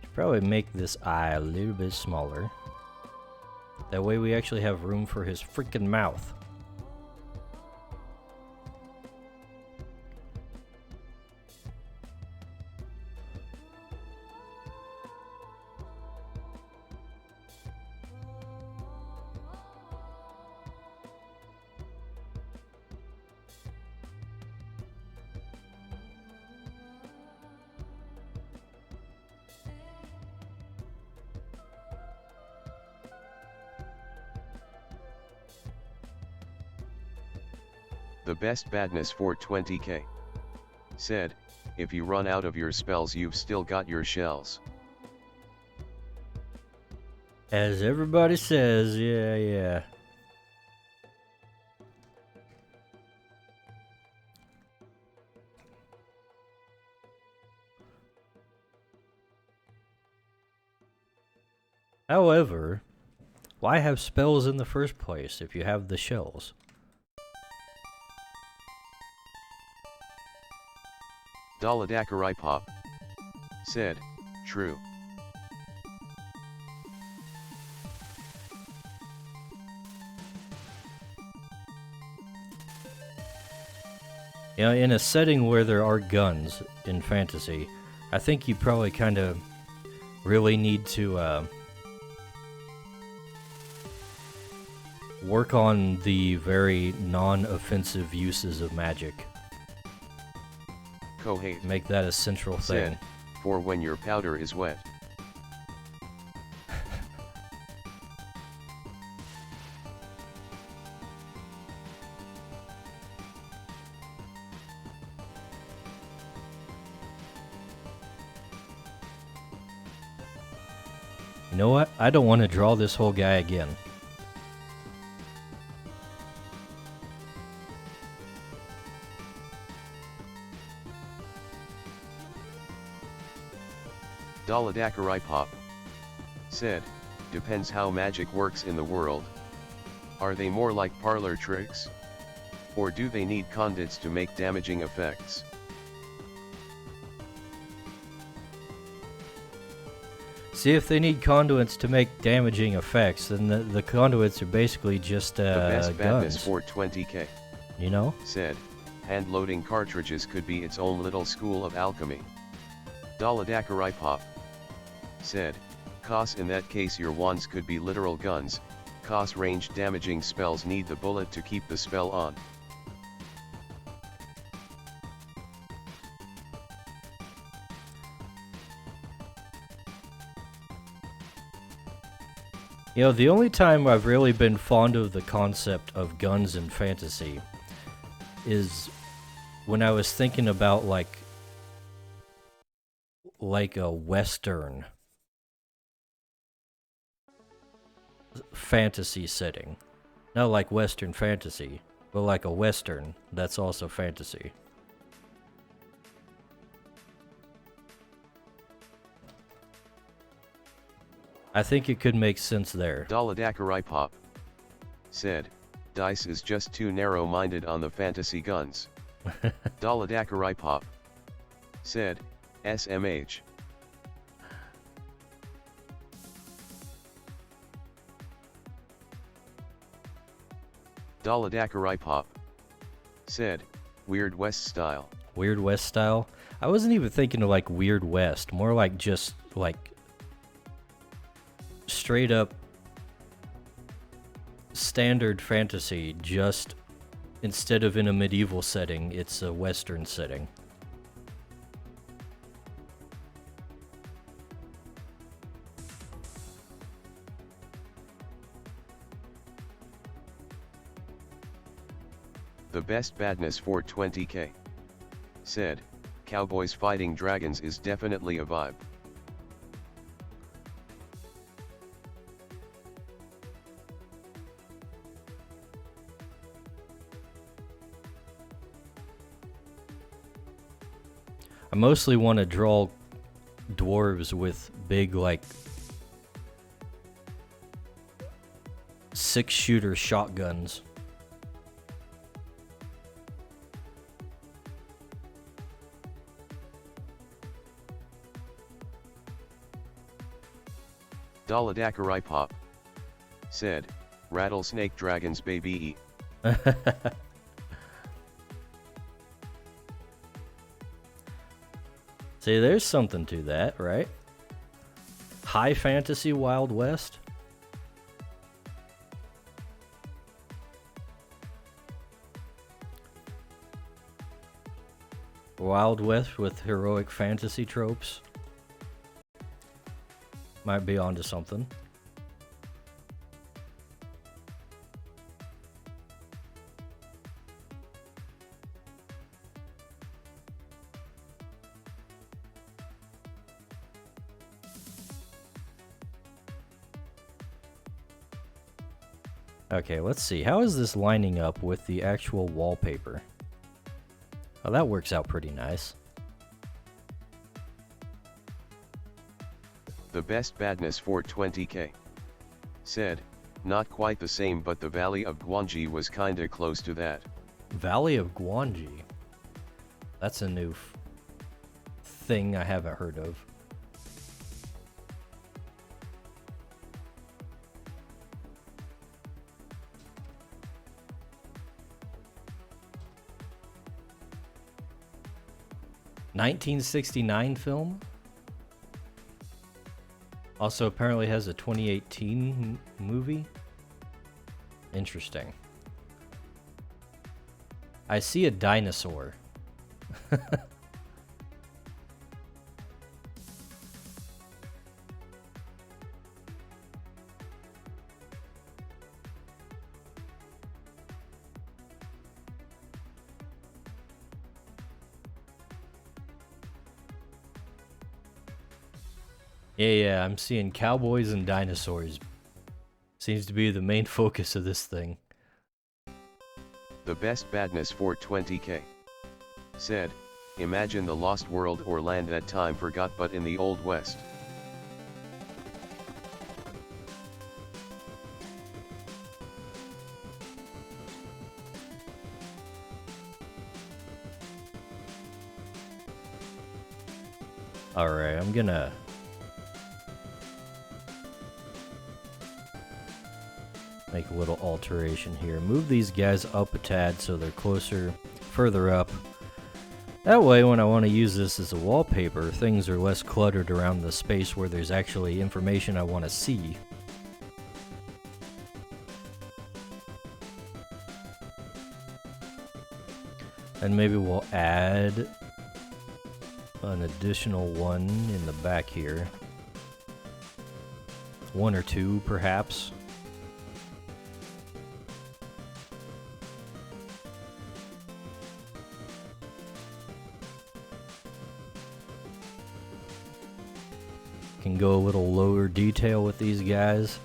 A: Should probably make this eye a little bit smaller. That way we actually have room for his freaking mouth.
B: The best badness for 20k. Said, if you run out of your spells, you've still got your shells.
A: As everybody says, yeah. However, why have spells in the first place if you have the shells?
B: Daladakarai said, true.
A: You know, in a setting where there are guns in fantasy, I think you probably kind of really need to work on the very non-offensive uses of magic.
B: Kohate
A: Make that a central thing.
B: said, for when your powder is wet.
A: You know what? I don't want to draw this whole guy again.
B: Daladakarai said, depends how magic works in the world. Are they more like parlor tricks? Or do they need conduits to make damaging effects?
A: See, if they need conduits to make damaging effects, then the conduits are basically just
B: The best badness
A: guns.
B: for 20k,
A: You know?
B: said, hand-loading cartridges could be its own little school of alchemy. Daladakarai said, cause in that case your wands could be literal guns, cause ranged damaging spells need the bullet to keep the spell on.
A: You know, the only time I've really been fond of the concept of guns in fantasy is when I was thinking about like a Western fantasy setting. Not like Western fantasy, but like a Western that's also fantasy. I think it could make sense there.
B: Daladakarai said, Dice is just too narrow-minded on the fantasy guns. Daladakarai said, SMH. Daladakarai said, Weird West style.
A: Weird West style? I wasn't even thinking of like Weird West, more like just like straight up standard fantasy, just instead of in a medieval setting, it's a Western setting.
B: The best badness for 20k, said, cowboys fighting dragons is definitely a vibe.
A: I mostly want to draw dwarves with big, like, 6-shooter shotguns.
B: Daladakarai said, rattlesnake dragons baby.
A: See, there's something to that, right? High fantasy Wild West? Wild West with heroic fantasy tropes? Might be onto something. Okay, let's see. How is this lining up with the actual wallpaper? Oh, that works out pretty nice.
B: The best badness for 20k, said, not quite the same but the Valley of Gwanji was kinda close to that.
A: Valley of Gwanji. That's a new thing I haven't heard of. 1969 film. Also apparently has a 2018 movie. Interesting. I see a dinosaur. Yeah, I'm seeing cowboys and dinosaurs. Seems to be the main focus of this thing.
B: The best badness for 20k. Said, imagine the lost world or land that time forgot but in the Old West.
A: Alright, I'm gonna... make a little alteration here. Move these guys up a tad so they're further up. That way, when I want to use this as a wallpaper, things are less cluttered around the space where there's actually information I want to see. And maybe we'll add an additional one in the back here. One or two, perhaps. Can go a little lower detail with these guys.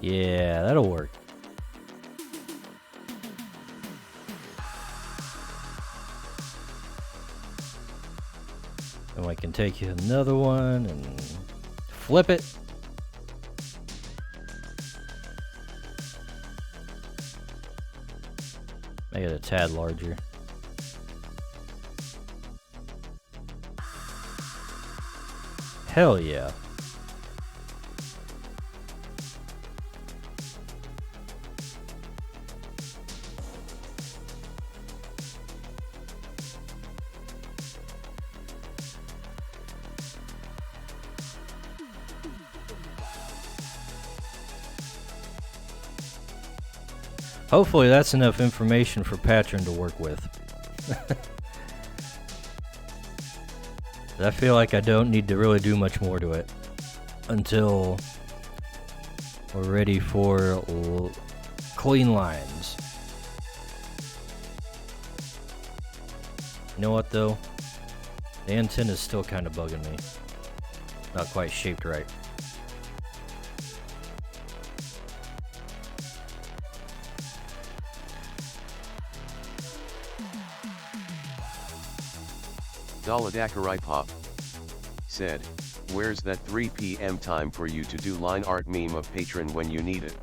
A: Yeah, that'll work. And I can take another one and flip it. Make it a tad larger. Hell yeah. Hopefully that's enough information for Patron to work with. I feel like I don't need to really do much more to it until we're ready for clean lines. You know what though? The antenna is still kind of bugging me. Not quite shaped right.
B: Daladakarai Pop said, where's that 3 p.m. time for you to do line art meme of Patron when you need it?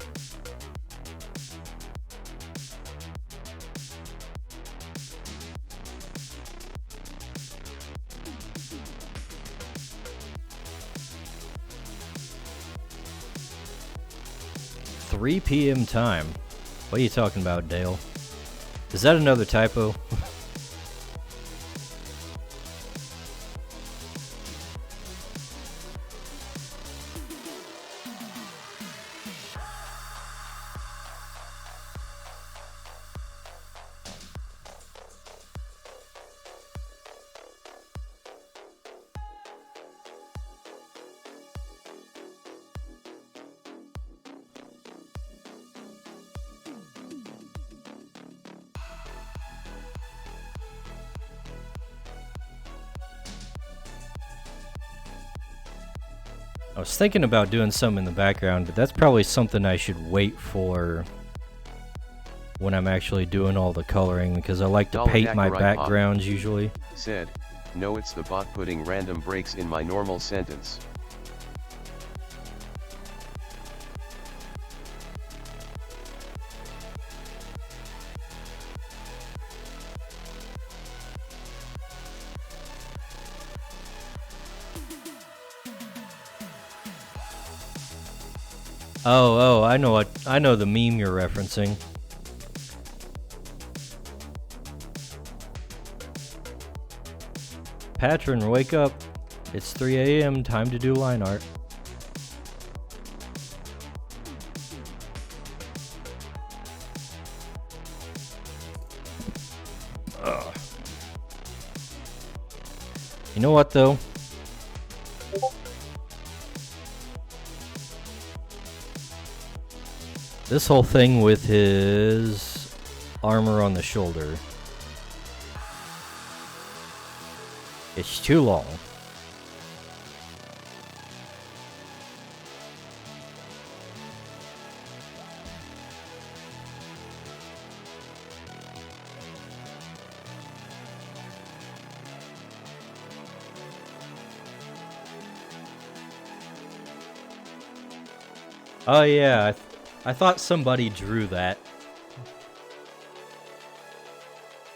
A: $3 p.m. time. What are you talking about, Dale? Is that another typo? I was thinking about doing some in the background, but that's probably something I should wait for when I'm actually doing all the coloring, because I like to paint my backgrounds usually.
B: Said, no, it's the bot putting random breaks in my normal sentence.
A: Oh, I know the meme you're referencing. Patron, wake up. It's 3 a.m. Time to do line art. Ugh. You know what though? This whole thing with his armor on the shoulder, it's too long. Oh yeah, I thought somebody drew that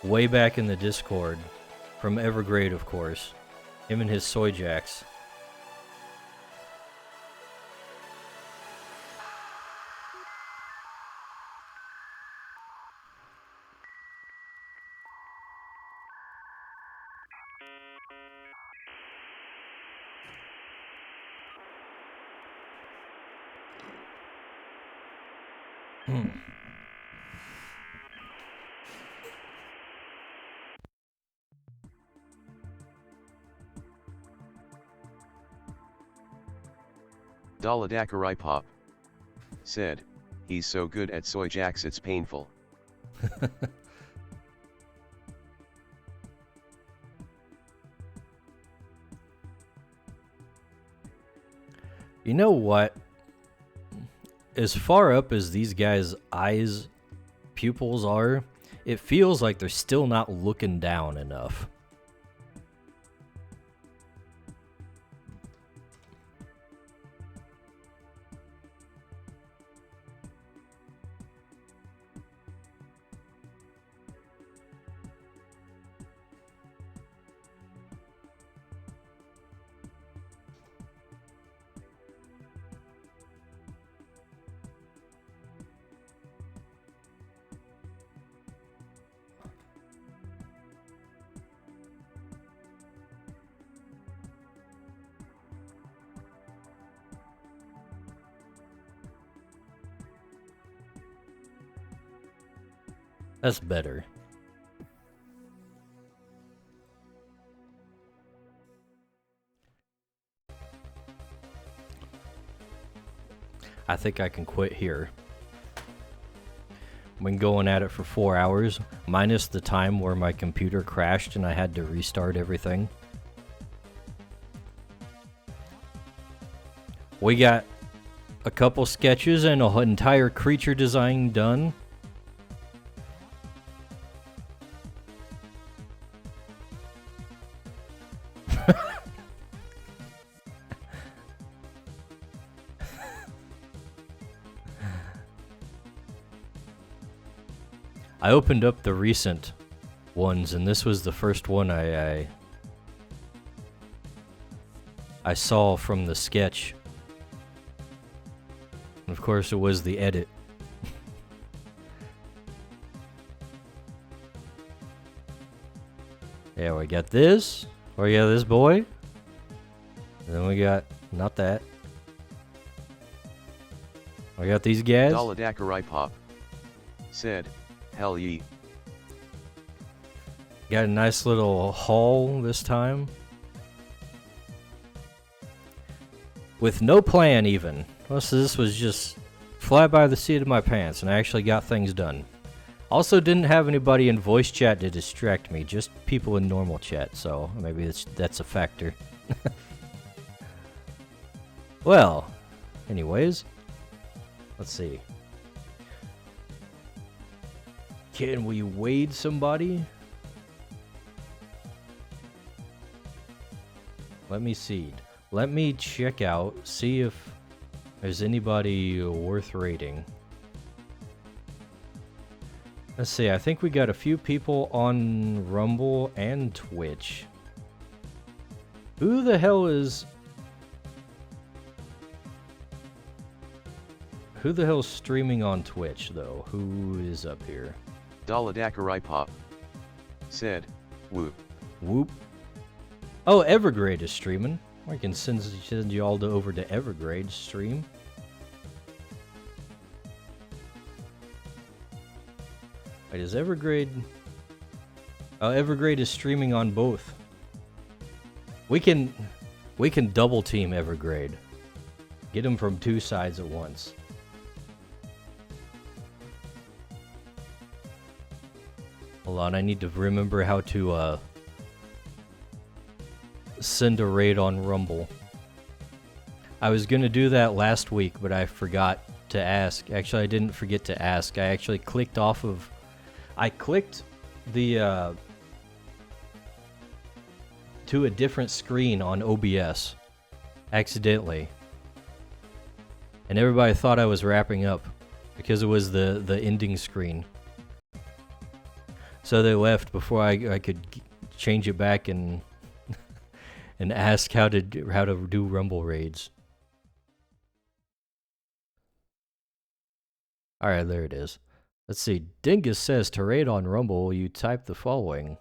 A: way back in the Discord from Evergrade, of course. Him and his soy jacks.
B: Daladakarai Pop said, he's so good at soy jacks it's painful.
A: You know what? As far up as these guys' eyes pupils are, it feels like they're still not looking down enough. That's better. I think I can quit here. I've been going at it for 4 hours, minus the time where my computer crashed and I had to restart everything. We got a couple sketches and an entire creature design done. I opened up the recent ones, and this was the first one I saw from the sketch. And of course, it was the edit. Yeah, we got this. We got this boy. And then we got not that. We got these guys.
B: Daladakarai Pop said, hell ye.
A: Got a nice little haul this time. With no plan even. Most of this was just fly by the seat of my pants, and I actually got things done. Also didn't have anybody in voice chat to distract me, just people in normal chat, so maybe that's a factor. Well, anyways, let's see. Can we wade somebody? Let me seed. Let me check out, see if there's anybody worth raiding. Let's see, I think we got a few people on Rumble and Twitch. Who the hell is... Who the hell's streaming on Twitch, though? Who is up here?
B: Daladakarai Pop said, whoop.
A: Whoop. Oh, Evergrade is streaming. I can send you all over to Evergrade's stream. Wait, is Evergrade... Oh, Evergrade is streaming on both. We can double team Evergrade. Get him from two sides at once. Hold on, I need to remember how to send a raid on Rumble. I was gonna do that last week, but I forgot to ask. Actually, I didn't forget to ask. I actually clicked off of... I clicked the to a different screen on OBS accidentally, and everybody thought I was wrapping up because it was the ending screen. So they left before I could change it back and and ask how to do Rumble raids. All right, there it is. Let's see. Dingus says to raid on Rumble, you type the following.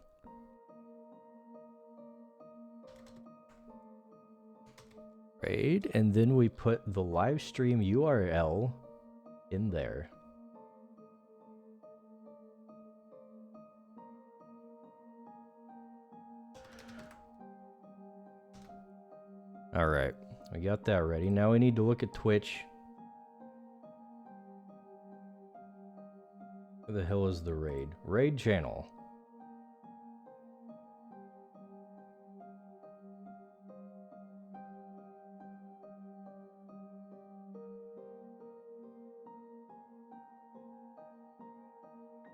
A: Raid, and then we put the live stream URL in there. Alright, we got that ready. Now we need to look at Twitch. Where the hell is the raid? Raid channel.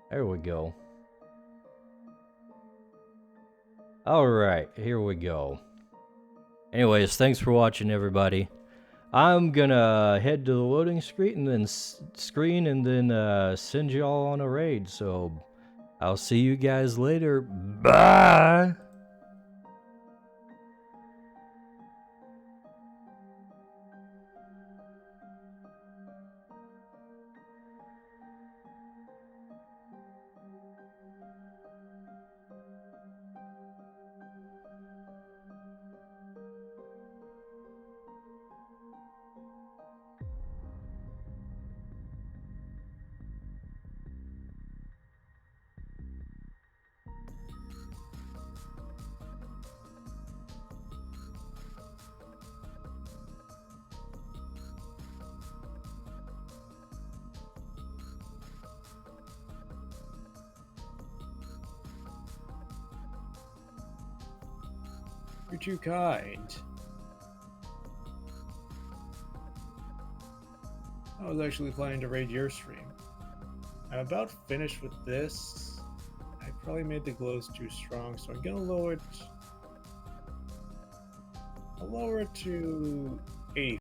A: There we go. Alright, here we go. Anyways, thanks for watching, everybody. I'm gonna head to the loading screen and then send y'all on a raid. So I'll see you guys later. Bye.
C: You're too kind. I was actually planning to raid your stream. I'm about finished with this. I probably made the glows too strong, so I'm gonna lower it. I'll lower it to 80.